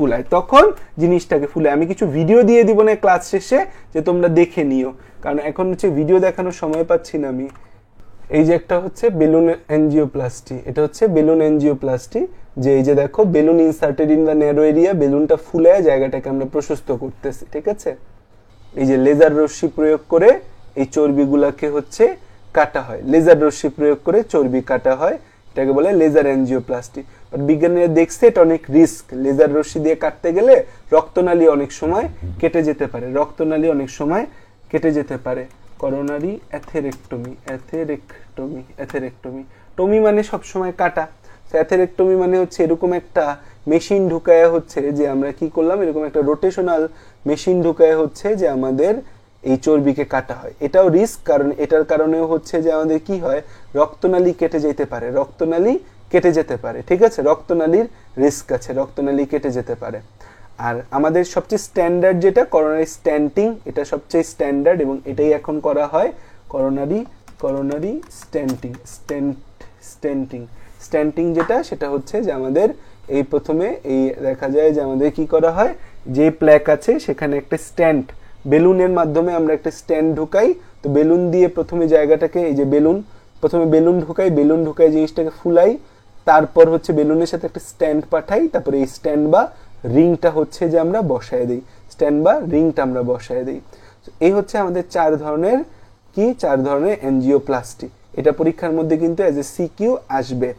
ফুলায়। আমি কিছু ভিডিও দিয়ে দিব না ক্লাস শেষে, যে তোমরা দেখে নিও, কারণ এখন হচ্ছে ভিডিও দেখানোর সময় পাচ্ছি না আমি। এই যে একটা হচ্ছে বেলুন এনজিওপ্লাস্টি, এটা হচ্ছে বেলুন এনজিওপ্লাস্টি, যে এই যে দেখো balloon inserted in the narrow area, বেলুনটা ফুলে জায়গাটাকে আমরা প্রশস্ত করতেছি। ঠিক আছে? এই যে লেজার রশ্মি প্রয়োগ করে এই চর্বিগুলাকে হচ্ছে কাটা হয়, এটাকে বলে লেজার এনজিওপ্লাস্টি। বিজ্ঞানীরা দেখছে এটা অনেক রিস্ক, লেজার রশ্মি দিয়ে কাটতে গেলে রক্তনালী অনেক সময় কেটে যেতে পারে, রক্তনালী অনেক সময় কেটে যেতে পারে। করোনারি অ্যাথেরেক্টমি, অ্যাথেরেক্টমি, অ্যাথেরেক্টমি, টমি মানে সবসময় কাটা, অ্যাথেরেক্টমি মানে হচ্ছে এরকম একটা মেশিন ঢুকায় হচ্ছে যে আমরা কি করলাম, এরকম একটা রোটেশনাল মেশিন ঢুকায় হচ্ছে যে আমাদের এই চর্বিকে কাটা হয়। এটাও রিস্ক, কারণ এটার কারণেও হচ্ছে যে আমাদের কি হয়, রক্তনালী কেটে যেতে পারে, রক্তনালী কেটে যেতে পারে, ঠিক আছে, রক্তনালীর রিস্ক আছে, রক্তনালী কেটে যেতে পারে। আর আমাদের সবচেয়ে স্ট্যান্ডার্ড যেটা করোনারি স্ট্যান্টিং, এটা সবচেয়ে স্ট্যান্ডার্ড এবং এটাই এখন করা হয়, করোনারি স্ট্যান্টিং, স্ট্যান্টিং, স্ট্যান্টিং যেটা সেটা হচ্ছে যে আমাদের এই প্রথমে এই দেখা যায় যে আমাদের কি করা হয়, যে প্ল্যাক আছে সেখানে একটা স্ট্যান্ড, বেলুনের মাধ্যমে আমরা একটা স্ট্যান্ড ঢুকাই, তো বেলুন দিয়ে প্রথমে জায়গাটাকে, এই যে বেলুন, প্রথমে বেলুন ঢুকাই জিনিসটাকে ফুলাই, তারপর হচ্ছে বেলুনের সাথে একটা স্ট্যান্ড পাঠাই, তারপরে এই স্ট্যান্ড বা রিংটা হচ্ছে যে আমরা বসায় দিই, স্ট্যান্ড বা রিংটা আমরা বসায় দিই। এই হচ্ছে আমাদের চার ধরনের এনজিওপ্লাস্টি। এটা পরীক্ষার মধ্যে কিন্তু অ্যাজ এ সিকিউ আসবে।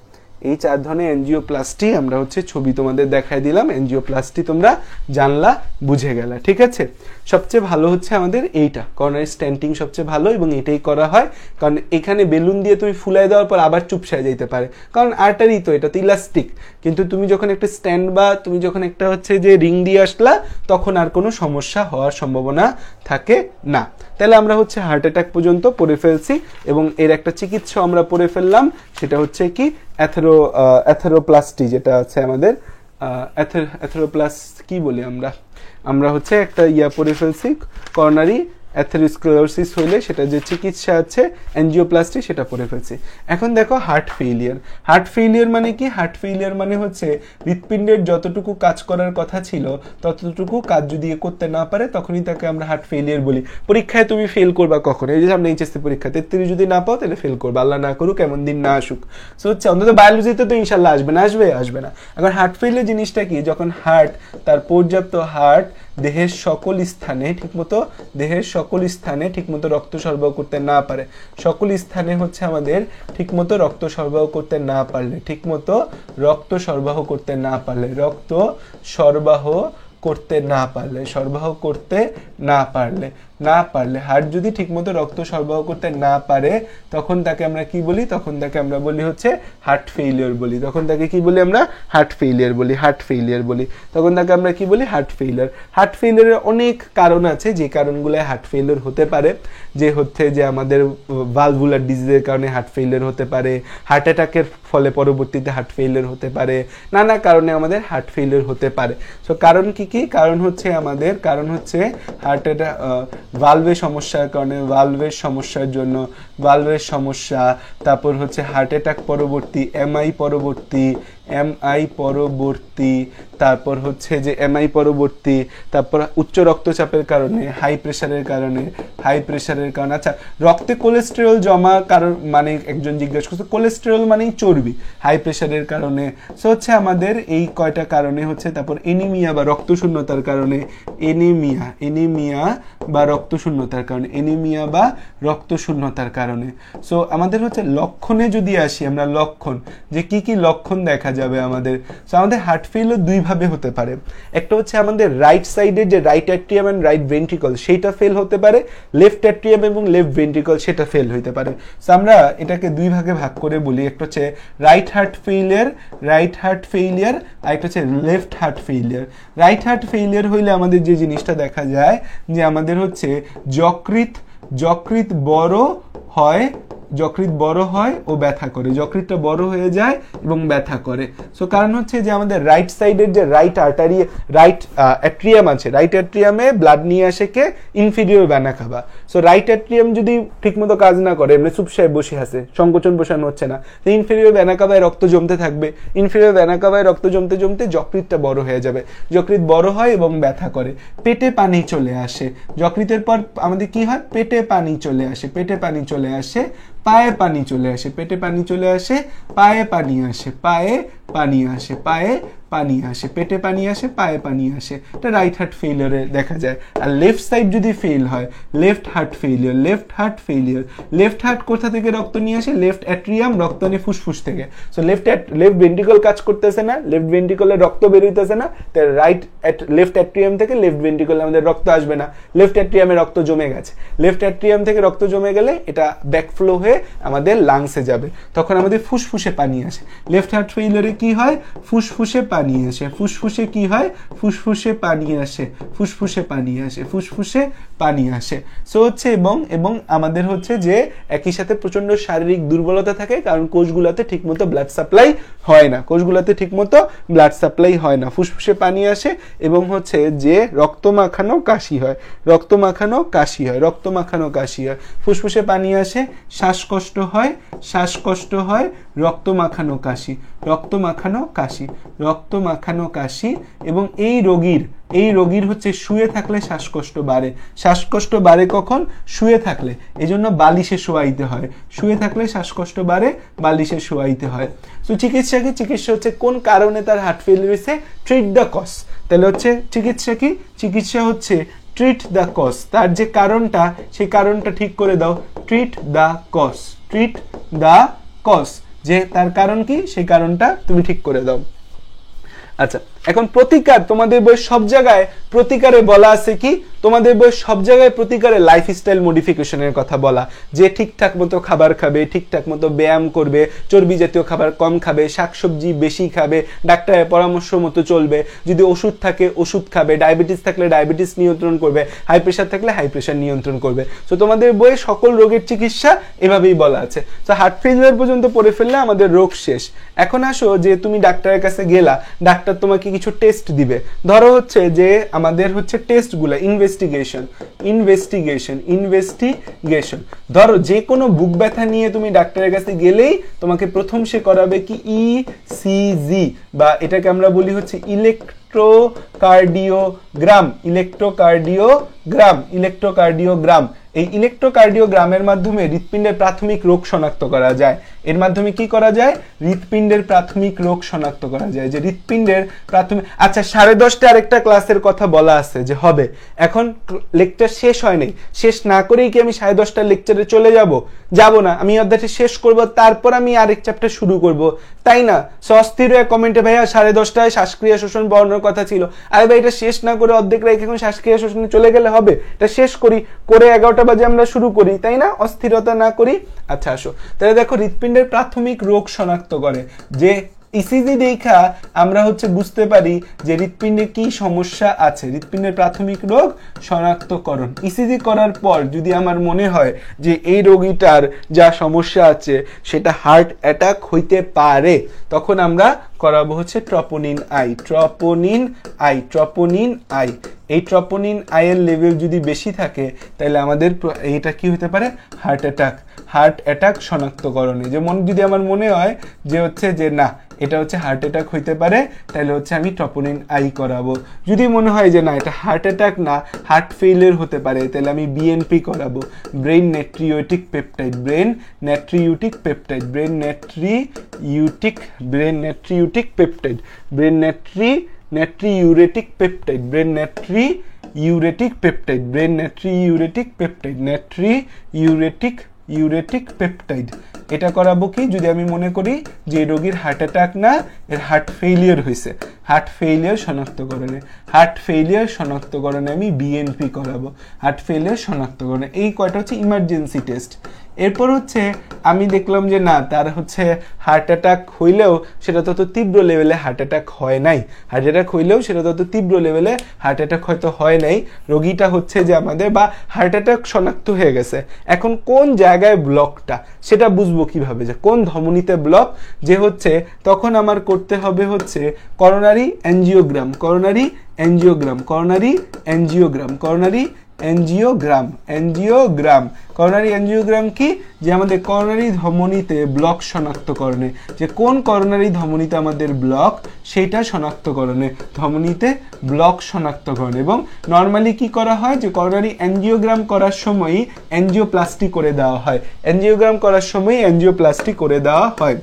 এই চার ধরনের এনজিওপ্লাস্টি আমরা হচ্ছে ছবি তোমাদের দেখায় দিলাম, এনজিওপ্লাস্টি তোমরা জানলা, বুঝে গেলা, ঠিক আছে। সবচেয়ে ভালো হচ্ছে আমাদের এইটা করোনারি স্ট্যান্টিং সবচেয়ে ভালো, এবং এটাই করা হয় কারণ এখানে বেলুন দিয়ে তুমি ফুলাই দেওয়ার পর আবার চুপসায় যেতে পারে, কারণ আর্টারি তো, এটা তো ইলাস্টিক। কিন্তু তুমি যখন একটা স্ট্যান্ড বা তুমি যখন একটা হচ্ছে যে রিং দিয়ে আসলা, তখন আর কোনো সমস্যা হওয়ার সম্ভাবনা থাকে না। তাহলে আমরা হচ্ছে হার্ট অ্যাটাক পর্যন্ত পড়ে ফেলছি, এবং এর একটা চিকিৎসা আমরা পড়ে ফেললাম, সেটা হচ্ছে কি অ্যাথেরোপ্লাস্টি, যেটা আছে আমাদের অ্যাথেরোপ্লাস্ট কি বলি আমরা হচ্ছে একটা পড়ে ফেলছি, করোনারি অ্যাথেরোস্ক্লেরোসিস হইলে সেটা যে চিকিৎসা আছে এনজিওপ্লাস্টি, সেটা পড়ে ফেলছি। এখন দেখো হার্ট ফেইলিয়ার মানে কি? হার্ট ফেইলিয়ার মানে হচ্ছে হৃৎপিণ্ডের যতটুকু কাজ করার কথা ছিল ততটুকু কাজ যদি করতে না পারে, তখনই তাকে আমরা হার্ট ফেইলিয়ার বলি। পরীক্ষায় তুমি ফেল করবা কখন? এই যে সামনে এইচএসসি পরীক্ষা 33 যদি না পাও তাহলে ফেল করবা, আল্লাহ না করুক, এমন দিন না আসুক। সো হচ্ছে অন্তত বায়োলজিতে তো ইনশাল্লাহ আসবে না। এখন হার্ট ফেইলিয়ার জিনিসটা কি? যখন হার্ট তার পর্যাপ্ত দেহের সকল স্থানে ঠিকমতো রক্ত সরবরাহ করতে না পারে, সকল স্থানে হচ্ছে আমাদের ঠিকমতো রক্ত সরবরাহ করতে না পারলে হার্ট যদি ঠিকমতো রক্ত সরবরাহ করতে না পারে, তখন তাকে আমরা কি বলি? তখন তাকে আমরা বলি হচ্ছে হার্ট ফেইলিয়ার বলি। তখন তাকে হার্ট ফেইলিয়ারের অনেক কারণ আছে, যে কারণগুলো হার্ট ফেইলিয়ার হতে পারে, যে হচ্ছে যে আমাদের ভালভুলার ডিজিজের কারণে হার্ট ফেইলিয়ার হতে পারে, হার্ট অ্যাটাকের ফলে পরবর্তীতে হার্ট ফেইলিয়ার হতে পারে, নানা কারণে আমাদের হার্ট ফেইলিয়ার হতে পারে। সো কারণ কি? কারণ হচ্ছে হার্ট অ্যাটাক, ভালভের সমস্যার কারণে, ভালভের সমস্যা, তারপর হচ্ছে হার্ট অ্যাটাক পরবর্তী, এমআই পরবর্তী, তারপর হচ্ছে যে তারপর উচ্চ রক্তচাপের কারণে, হাই প্রেশারের কারণে। আচ্ছা, রক্তে কোলেস্টেরল জমা কারণ মানে একজন জিজ্ঞাসা করছে, কোলেস্টেরল মানেই চর্বি, হাই প্রেশারের কারণে। সো হচ্ছে আমাদের এই কয়টা কারণে হচ্ছে। তারপর এনিমিয়া বা রক্তশূন্যতার কারণে, সো আমাদের হচ্ছে লক্ষণে যদি আসি আমরা, লক্ষণ যে কি লক্ষণ দেখা যাবে আমাদের। সো আমাদের হার্ট ফেইলিয়ার দুই ভাবে হতে পারে। একটা হচ্ছে আমাদের রাইট সাইডের যে right atrium and right ventricle, সেইটা ফেল হতে পারে, লেফট অ্যাট্রিয়াম এবং লেফট ভেন্ট্রিকল সেটা ফেল হতে পারে। সো আমরা এটাকে দুই ভাগে ভাগ করে বলি, একটা হচ্ছে রাইট হার্ট ফেইলিয়ার, আর একটা হচ্ছে left heart failure. Right heart failure হইলে আমাদের যে জিনিসটা দেখা যায় যে আমাদের হচ্ছে যকৃৎ বড় হয় ও ব্যথা করে, যকৃৎটা বড় হয়ে যায় এবং ব্যথা করে। সো কারণ হচ্ছে যে আমাদের রাইট সাইডের যে রাইট অ্যাট্রিয়াম আছে, রাইট অ্যাট্রিয়ামে ব্লাড নিয়ে আসে কে? Inferior vena cava. So right atrium যদি ঠিকমতো কাজ না করে, এমনি চুপসায় বসে আছে, সংকোচন বসানো হচ্ছে না, তো ইনফিরিয়র ভেনা কাভায় রক্ত জমতে থাকবে, ইনফিরিয়র ভেনা কাভায় রক্ত জমতে যকৃৎটা বড় হয়ে যাবে, যকৃৎ বড় হয় এবং ব্যথা করে, পেটে পানি চলে আসে। যকৃতের পর আমাদের কি হয়? পেটে পানি চলে আসে, পায়ে পানি চলে আসে, পেটে পানি চলে আসে, পায়ে পানি আসে, পানি আসে, পেটে পানি আসে, পায়ে পানি আসে, এটা রাইট হার্ট ফেলিওরে দেখা যায়। আর লেফট সাইড যদি ফেল হয়, left heart failure, left heart failure. Left heart কোথা থেকে রক্ত নিয়ে আসে? লেফট অ্যাট্রিয়াম, রক্ত নিয়ে ফুসফুস থেকে। সো লেফট ভেন্ট্রিকল কাজ করতেছে না, লেফট ভেন্ট্রিকলে রক্ত বেরোইতেছে না, তাই লেফট অ্যাট্রিয়াম থেকে লেফট ভেন্ট্রিকলে আমাদের রক্ত আসবে না, লেফট অ্যাট্রিয়ামে রক্ত জমে গেছে। লেফট অ্যাট্রিয়াম থেকে রক্ত জমে গেলে এটা ব্যাকফ্লো হয়ে আমাদের লাংসে যাবে, তখন আমাদের ফুসফুসে পানি আসে। লেফট হার্ট ফেলিওরে কি হয়? ফুসফুসে পানি আসে। ফুসফুসে কি হয়? ফুসফুসে পানি আসে, ফুসফুসে পানি আসে, ফুসফুসে পানি আসে। সো হচ্ছে এবং আমাদের হচ্ছে যে একই সাথে প্রচন্ড শারীরিক দুর্বলতা থাকে, কারণ কোষগুলোতে ঠিকমতো ব্লাড সাপ্লাই হয় না, কোষগুলোতে ঠিকমতো ব্লাড সাপ্লাই হয় না। ফুসফুসে পানি আসে এবং হচ্ছে যে রক্ত মাখানো কাশি হয়, রক্ত মাখানো কাশি হয়, রক্ত মাখানো কাশি হয়। ফুসফুসে পানি আসে, শ্বাসকষ্ট হয়, শ্বাসকষ্ট হয়, রক্ত মাখানো কাশি, রক্ত মাখানো কাশি, রক্ত মাখানো কাশি। এবং এই রোগীর হচ্ছে শুয়ে থাকলে শ্বাসকষ্ট বাড়ে। শ্বাসকষ্ট বাড়ে কখন? শুয়ে থাকলে, এই জন্য বালিশে শোয়াইতে হয়। শুয়ে থাকলে শ্বাসকষ্ট বাড়ে, বালিশে শোয়াইতে হয়। তো চিকিৎসা কি? চিকিৎসা হচ্ছে কোন কারণে তার হার্ট ফেলিওর হয়েছে, ট্রিট দ্য কজ। তাহলে হচ্ছে চিকিৎসা কি? চিকিৎসা হচ্ছে ট্রিট দ্য কজ, তার যে কারণটা সেই কারণটা ঠিক করে দাও। Treat the cause, treat the cause, যে তার কারণ কি সেই কারণটা তুমি ঠিক করে দাও। আচ্ছা, এখন প্রতিকার, তোমাদের বই সব জায়গায় প্রতিকারে বলা আছে কি? তোমাদের বই সব জায়গায় প্রতিকারে লাইফস্টাইল মডিফিকেশনের কথা বলা, যে ঠিকঠাক মতো খাবার খাবে, ঠিকঠাক মতো ব্যায়াম করবে, চর্বি জাতীয় খাবার কম খাবে, শাকসবজি বেশি খাবে, ডাক্তারের পরামর্শ মতো চলবে, যদি ওষুধ থাকে ওষুধ খাবে, ডায়াবেটিস থাকলে ডায়াবেটিস নিয়ন্ত্রণ করবে, হাই প্রেশার থাকলে হাই প্রেশার নিয়ন্ত্রণ করবে। তো তোমাদের বইয়ে সকল রোগের চিকিৎসা এভাবেই বলা আছে। তো হার্ট ফেলিওর পর্যন্ত পড়ে ফেললে আমাদের রোগ শেষ। এখন আসো যে তুমি ডাক্তারের কাছে গেলা, ডাক্তার তোমাকে কিছু টেস্ট দিবে। ধরো হচ্ছে যে আমাদের হচ্ছে টেস্টগুলো ইনভেস্টিগেশন। ধরো যে কোনো বুক ব্যথা নিয়ে তুমি ডাক্তারের কাছে গেলেই তোমাকে প্রথম সে করাবে কি? ইসিজি, বা এটাকে আমরা বলি হচ্ছে ইলেকট্রোকার্ডিওগ্রাম। এই ইলেকট্রোকার্ডিওগ্রামের মাধ্যমে হৃৎপিণ্ডের প্রাথমিক রোগ শনাক্ত করা যায়। এর মাধ্যমে কি করা যায়? হৃৎপিণ্ডের প্রাথমিক রোগ শনাক্ত করা যায়, যে হৃৎপিণ্ডের প্রাথমিক। আচ্ছা, 10:30 আরেকটা ক্লাসের কথা বলা আছে যে হবে। এখন লেকচার শেষ হয় নাই, শেষ না করেই কি আমি 10:30 লেকচারে চলে যাব না। আমি অধ্যায়টা শেষ করব, তারপর আমি আরেক চ্যাপ্টার শুরু করব, তাই না? অস্থির হয়ে কমেন্টে ভাইয়া 10:30 শ্বাসক্রিয়া শোষণ পড়ানোর কথা ছিল। আরে ভাই, এটা শেষ না করে অর্ধেক রেখে এখন শ্বাসক্রিয়া শোষণে চলে গেলে হবে? এটা শেষ করি, করে 11টা বাজে আমরা শুরু করি, তাই না? অস্থিরতা না করি। আচ্ছা আসো, তাহলে দেখো হৃৎপিণ্ডের প্রাথমিক রোগ শনাক্ত করে যে ইসিজি দেখা আমরা হচ্ছে বুঝতে পারি যে হৃৎপিণ্ডে কি সমস্যা আছে। হৃৎপিণ্ডের প্রাথমিক রোগ শনাক্তকরণ, ইসিজি করার পর যদি আমার মনে হয় যে এই রোগীটার যা সমস্যা আছে সেটা হার্ট অ্যাটাক হইতে পারে, তখন আমরা করাবো হচ্ছে ট্রপোনিন আই। এই ট্রপোনিন আই এর লেভেল যদি বেশি থাকে তাহলে আমাদের এটা কি হতে পারে? হার্ট অ্যাটাক শনাক্তকরণে। যেমন যদি আমার মনে হয় যে হচ্ছে যে না, এটা হচ্ছে হার্ট অ্যাটাক হইতে পারে, তাহলে হচ্ছে আমি ট্রপোনিন আই করাবো। যদি মনে হয় যে না, এটা হার্ট অ্যাটাক না, হার্ট ফেলিওর হতে পারে, তাহলে আমি বিএনপি করাবো, brain natriuretic peptide, brain natriuretic peptide, brain natriuretic peptide, brain natriuretic peptide, brain natriuretic peptide, brain natriuretic peptide, natriuretic peptide. এটা করাবো কি? যদি আমি মনে করি যে রোগীর হার্ট অ্যাটাক না, এর হার্ট ফেলিওর হয়েছে, হার্ট ফেলিওর শনাক্তকরণে আমি বিএনপি করাবো, হার্ট ফেলিওর শনাক্তকরণে। এই কয়টা হচ্ছে ইমার্জেন্সি টেস্ট। এরপর হচ্ছে আমি দেখলাম যে না, তার হচ্ছে হার্ট অ্যাটাক হইলেও সেটা তত তীব্র লেভেলে হার্ট অ্যাটাক হয় নাই, হার্ট অ্যাটাক হইলেও সেটা তত তীব্র লেভেলে হার্ট অ্যাটাক হয়তো হয় নাই। রোগীটা হচ্ছে যে আমাদের বা হার্ট অ্যাটাক শনাক্ত হয়ে গেছে, এখন কোন জায়গায় ব্লকটা সেটা বুঝবো কিভাবে, যে কোন ধমনীতে ব্লক যে হচ্ছে, তখন আমার করতে হবে হচ্ছে করোনারি অ্যাঞ্জিওগ্রাম কি? যে আমাদের করোনারি ধমনীতে ব্লক শনাক্তকরণে, যে কোন করোনারি ধমনীতে আমাদের ব্লক সেটা শনাক্তকরণে, ধমনীতে ব্লক শনাক্তকরণ। এবং নর্মালি কি করা হয়, যে করোনারি অ্যাঞ্জিওগ্রাম করার সময় অ্যাঞ্জিওপ্লাস্টি করে দেওয়া হয়।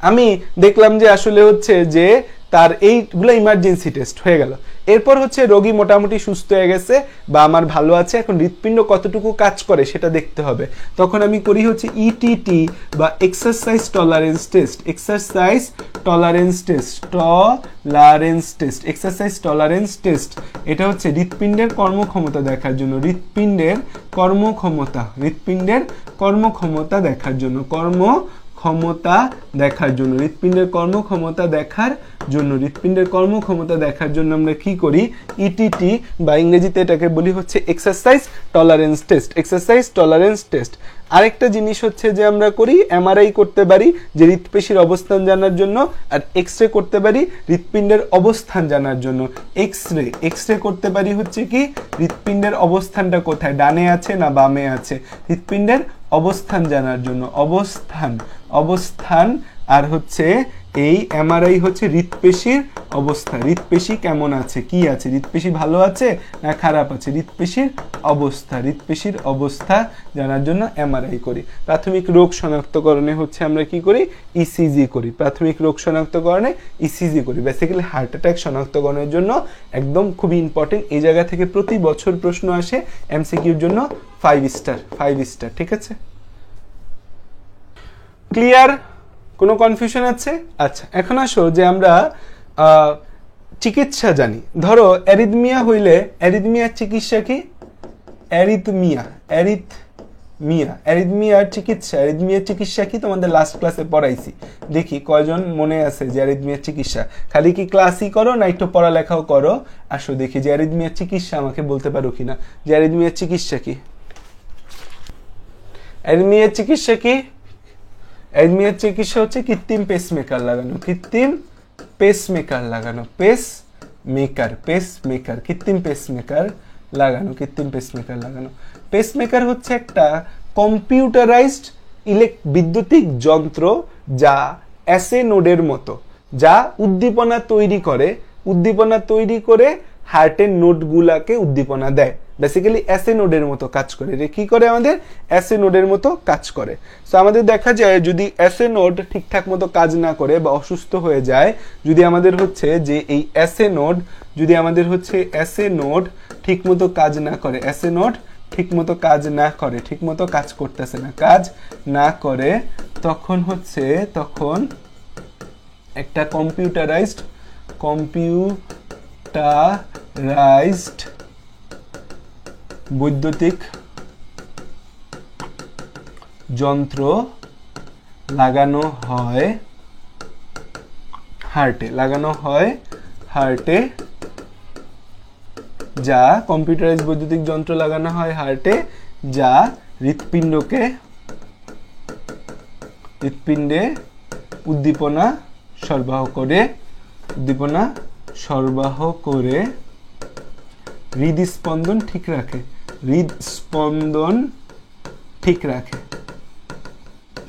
আমি দেখলাম যে আসলে হচ্ছে যে তার এইগুলো ইমার্জেন্সি টেস্ট হয়ে গেল। এরপর হচ্ছে রোগী মোটামুটি সুস্থ হয়ে গেছে বা আমার ভালো আছে, এখন হৃৎপিণ্ড কতটুকু কাজ করে সেটা দেখতে হবে। তখন আমি করি হচ্ছে ইটিটি বা exercise tolerance test. Exercise tolerance test, tolerance test, exercise tolerance test. এটা হচ্ছে হৃৎপিণ্ডের কর্মক্ষমতা দেখার জন্য, হৃৎপিণ্ডের কর্মক্ষমতা, হৃৎপিণ্ডের কর্মক্ষমতা দেখার জন্য, কর্মক্ষমতা দেখার জন্য, হৃৎপিণ্ডের কর্মক্ষমতা দেখার জন্য, হৃৎপিণ্ডের কর্মক্ষমতা দেখার জন্য আমরা কি করি, ইটিটি বা ইংরেজিতে এটাকে বলি হচ্ছে exercise tolerance test, exercise tolerance test. আরেকটা জিনিস হচ্ছে যে আমরা করি এমআরআই করতে পারি যে হৃৎপেশির অবস্থান জানার জন্য, আর এক্সরে করতে পারি হৃৎপিণ্ডের অবস্থান জানার জন্য। এক্সরে, এক্সরে করতে পারি হচ্ছে কি হৃৎপিণ্ডের অবস্থানটা কোথায়, ডানে আছে না বামে আছে, হৃৎপিণ্ডের অবস্থান জানার জন্য, অবস্থান, অবস্থান। আর হচ্ছে এই এমআরআই হচ্ছে হৃৎপেশির অবস্থা, হৃৎপেশি কেমন আছে, কি আছে, হৃৎপেশি ভালো আছে না খারাপ আছে, হৃৎপেশির অবস্থা, হৃৎপেশির অবস্থা জানার জন্য এমআরআই করি। প্রাথমিক রোগ শনাক্তকরণে হচ্ছে আমরা কি করি, ইসিজি করি। প্রাথমিক রোগ শনাক্তকরণে ইসিজি করি। বেসিক্যালি হার্ট অ্যাটাক শনাক্তকরণের জন্য একদম খুবই ইম্পর্টেন্ট। এই জায়গা থেকে প্রতি বছর প্রশ্ন আসে এমসিকিউর জন্য 5 স্টার, 5 স্টার। ঠিক আছে, ক্লিয়ার? কোনো কনফিউশন আছে? আচ্ছা, এখন আসো যে আমরা চিকিৎসা জানি। ধরো অ্যারিথমিয়া হইলে অ্যারিথমিয়ার চিকিৎসা কি, অ্যারিথমিয়া, অ্যারিথমিয়া, অ্যারিথমিয়ার চিকিৎসা, অ্যারিথমিয়ার চিকিৎসা কি তোমাদের লাস্ট ক্লাসে পড়াইছি। দেখি কয়জন মনে আছে যে অ্যারিথমিয়ার চিকিৎসা, খালি কি ক্লাসই করো না একটু পড়ালেখাও করো? আসো দেখি যে অ্যারিথমিয়ার চিকিৎসা আমাকে বলতে পারো কিনা যে অ্যারিথমিয়ার চিকিৎসা কি। অ্যারিথমিয়ার চিকিৎসা কি? অ্যারিথমিয়ার চিকিৎসা হচ্ছে কৃত্রিম পেসমেকার লাগানো, কৃত্রিম পেসমেকার লাগানো, পেসমেকার, পেসমেকার, কৃত্রিম পেসমেকার লাগানো, কৃত্রিম পেসমেকার লাগানো। পেসমেকার হচ্ছে একটা কম্পিউটারাইজড বিদ্যুতিক যন্ত্র যা অ্যাসে নোডের মতো, যা উদ্দীপনা তৈরি করে, উদ্দীপনা তৈরি করে হার্টের নোডগুলাকে উদ্দীপনা দেয়। বেসিক্যালি অ্যাসে নোডের মতো কাজ করে। এটা কি করে আমাদের? অ্যাসে নোডের মতো কাজ করে। সো আমাদের দেখা যায় যদি অ্যাসে নোড ঠিকঠাক মতো কাজ না করে বা অসুস্থ হয়ে যায়, যদি আমাদের হচ্ছে যে এই অ্যাসে নোড, যদি আমাদের হচ্ছে অ্যাসে নোড ঠিক মতো কাজ না করে, অ্যাসে নোড ঠিক মতো কাজ না করে, ঠিক মতো কাজ করতেছে না, কাজ না করে, তখন হচ্ছে তখন একটা কম্পিউটারাইজড বৈদ্যুতিক যন্ত্র লাগানো হয় হার্টে, লাগানো হয় হার্টে, যা কম্পিউটারাইজড বৈদ্যুতিক যন্ত্র লাগানো হয় হার্টে, যা হৃৎপিণ্ডে উদ্দীপনা সরবরাহ করে, উদ্দীপনা সরবরাহ করে হৃদস্পন্দন ঠিক রাখে, হৃদস্পন্দন ঠিক রাখে।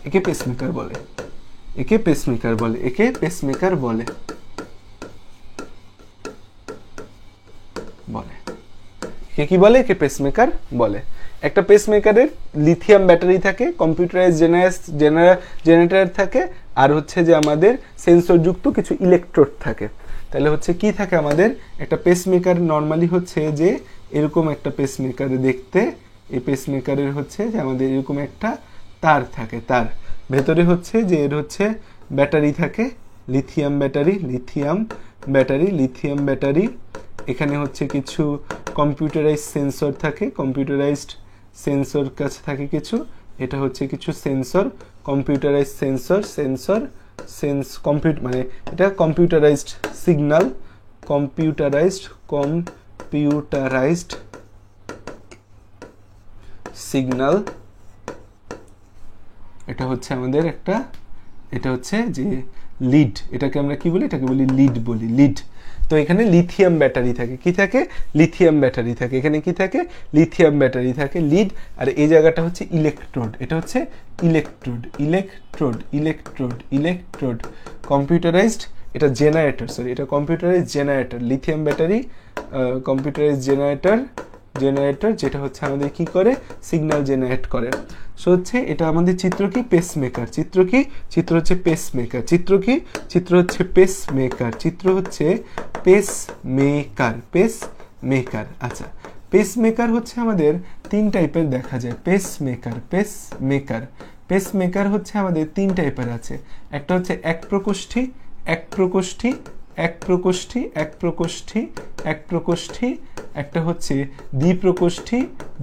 একে পেসমেকার বলে, একে পেসমেকার বলে, একে পেসমেকার বলে, বলে একে কি বলে? একে পেসমেকার বলে। একটা পেসমেকারের লিথিয়াম ব্যাটারি থাকে, কম্পিউটারাইজ জেনারেটর থাকে, আর হচ্ছে যে আমাদের সেন্সরযুক্ত কিছু ইলেকট্রোড থাকে। তাহলে হচ্ছে কি থাকে আমাদের? একটা পেসমেকার নর্মালি হচ্ছে যে এরকম একটা পেসমেকার দেখতে, এই পেসমেকারের হচ্ছে যে আমাদের এরকম একটা তার থাকে, তার ভেতরে হচ্ছে যে এর হচ্ছে ব্যাটারি থাকে, lithium battery, lithium battery, lithium battery. এখানে হচ্ছে কিছু কম্পিউটারাইজ সেন্সর থাকে, কম্পিউটারাইজড সেন্সর কাছে থাকে কিছু, এটা হচ্ছে কিছু সেন্সর, কম্পিউটারাইজ সেন্সর, মানে এটা কম্পিউটারাইজড সিগন্যাল, কম্পিউটারাইজড সিগন্যাল। এটা হচ্ছে আমাদের একটা, এটা হচ্ছে যে লিড, এটাকে আমরা কি বলি? এটাকে বলি লিড বলি, লিড। তো এখানে লিথিয়াম ব্যাটারি থাকে, কি থাকে? লিথিয়াম ব্যাটারি থাকে। এখানে কি থাকে? লিথিয়াম ব্যাটারি থাকে, লিড। আর এই জায়গাটা হচ্ছে ইলেকট্রোড, এটা হচ্ছে electrode, electrode, electrode, electrode. Computerised, এটা জেনারেটর, সরি এটা computerised generator, lithium battery, computerised generator, generator, যেটা হচ্ছে আমাদের কি করে, সিগন্যাল জেনারেট করে। সো হচ্ছে এটা আমাদের চিত্র কি, পেসমেকার। চিত্র কি, চিত্র হচ্ছে পেসমেকার। চিত্র কি, চিত্র হচ্ছে পেসমেকার। চিত্র হচ্ছে পেসমেকার, পেসমেকার। আচ্ছা, পেসমেকার হচ্ছে আমাদের 3 টাইপের দেখা যায়। পেসমেকার, পেসমেকার, পেসমেকার হচ্ছে আমাদের 3 টাইপের আছে। একটা হচ্ছে এক প্রকোষ্ঠী, এক প্রকোষ্ঠী, এক প্রকোষ্ঠী, এক প্রকোষ্ঠী, এক প্রকোষ্ঠী। একটা হচ্ছে দ্বিপ্রকোষ্ঠী,